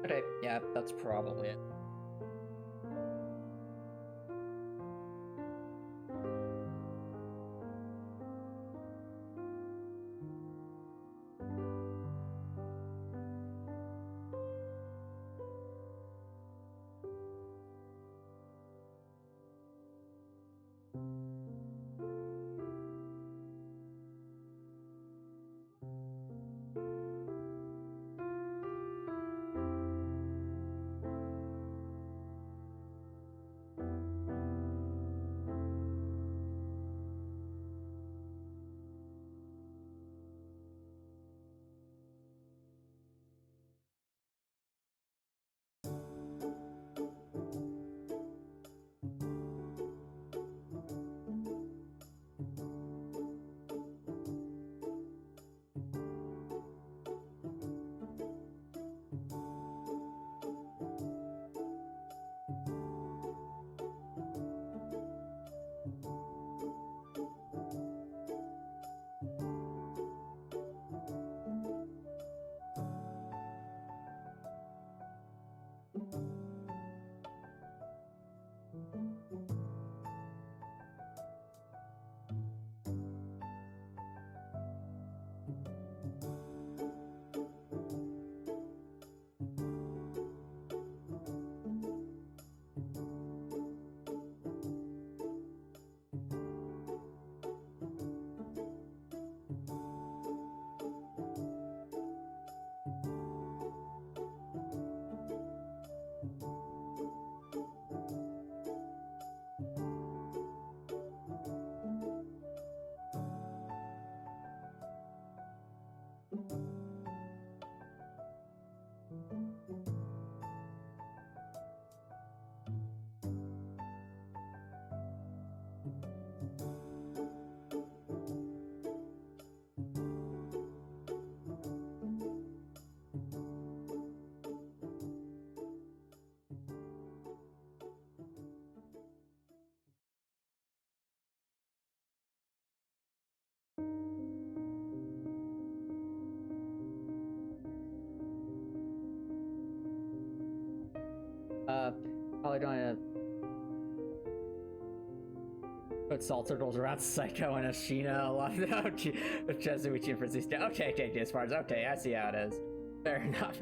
Okay, yeah, that's probably it. Probably going to put salt circles around Psycho and Ashina along with Jesuichi and Francisco. Okay, as far as okay, I see how it is. Fair enough.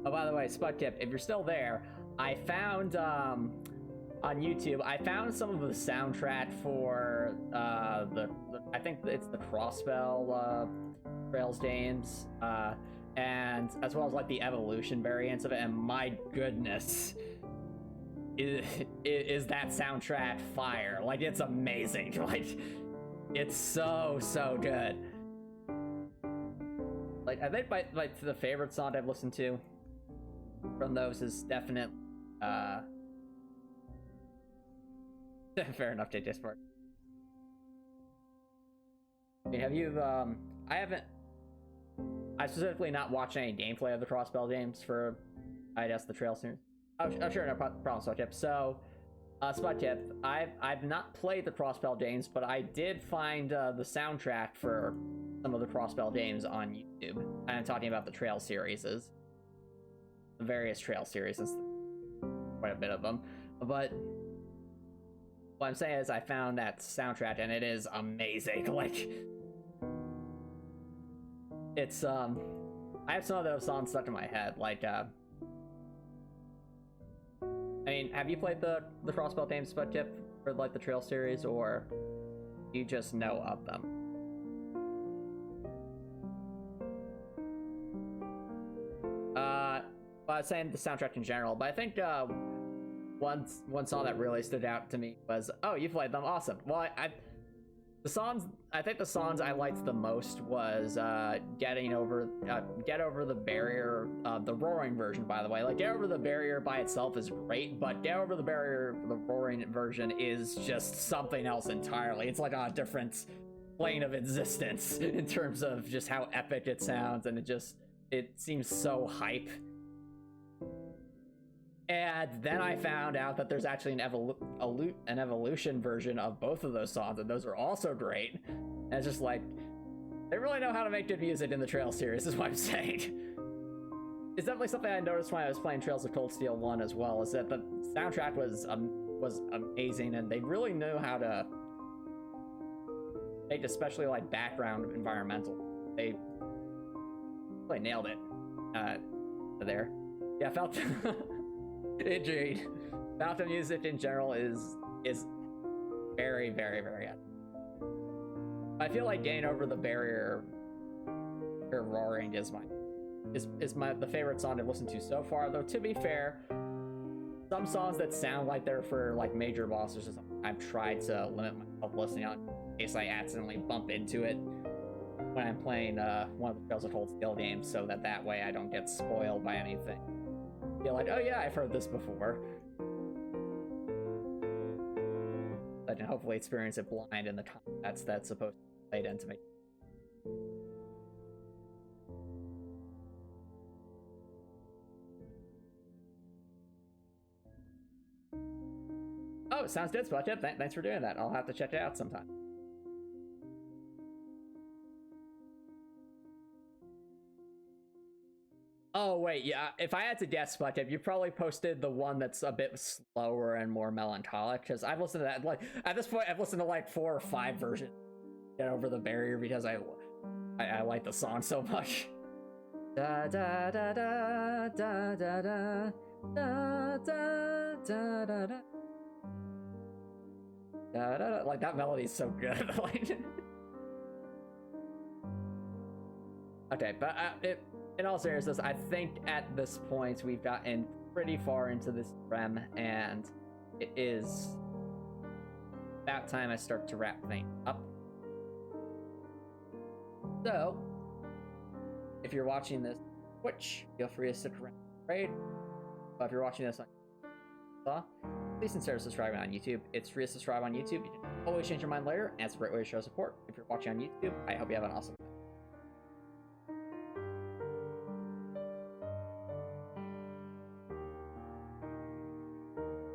Oh, by the way, Spud Tip, if you're still there, I found on YouTube, I found some of the soundtrack for the I think it's the Crossbell Trails games, and as well as like the evolution variants of it. And my goodness, is that soundtrack fire? Like, it's amazing. Like, it's so good. Like, I think like the favorite song I've listened to from those is definitely fair enough, JJ Sport. Have you I specifically not watched any gameplay of the Crossbell games for I guess the Trail series. Oh sure, no problem, Spot Tip. So Spot Tip, I've not played the Crossbell games, but I did find the soundtrack for some of the Crossbell games on YouTube. I'm talking about the Trail series, the various Trail series, quite a bit of them. But what I'm saying is I found that soundtrack and it is amazing. Like, it's I have some of those songs stuck in my head. Like, I mean, have you played the Frostbelt Dames Spud Tip for like the Trail series, or you just know of them? Well, I was saying the soundtrack in general, but I think one song that really stood out to me was, oh, you played them, awesome. Well, I think the songs I liked the most was Get Over the Barrier, the Roaring version, by the way. Like, Get Over the Barrier by itself is great, but Get Over the Barrier, the Roaring version, is just something else entirely. It's like on a different plane of existence in terms of just how epic it sounds, and it seems so hype. And then I found out that there's actually an evolution version of both of those songs, and those are also great. And it's just like, they really know how to make good music in the Trail series, is what I'm saying. It's definitely something I noticed when I was playing Trails of Cold Steel 1 as well, is that the soundtrack was amazing, and they really knew how to make especially like background environmental. They really nailed it there. Yeah, felt indeed. Fountain music in general is very, very, very good. I feel like Getting Over the Barrier or Roaring is the favorite song I've listened to so far, though to be fair, some songs that sound like they're for like major bosses or something, I've tried to limit myself listening on in case I accidentally bump into it when I'm playing one of the Trails of Cold Steel games, so that way I don't get spoiled by anything. Feel like, oh yeah, I've heard this before. I can hopefully experience it blind in the context that's supposed to be played into me. Oh, sounds good, Spot. Yep, thanks for doing that. I'll have to check it out sometime. Oh wait, yeah. If I had to guess, Spot, you probably posted the one that's a bit slower and more melancholic, because I've listened to that. Like at this point, I've listened to like 4 or 5 versions. Get Over the Barrier because I like the song so much. Da da da da da da da da da da da da. Like that melody is so good. Like, okay, but in all seriousness, I think at this point we've gotten pretty far into this REM, and it is about time I start to wrap things up. So, if you're watching this on Twitch, feel free to stick around and raid. But if you're watching this on please consider subscribing on YouTube. It's free to subscribe on YouTube. You can always change your mind later, and it's a great way to show support. If you're watching on YouTube, I hope you have an awesome day.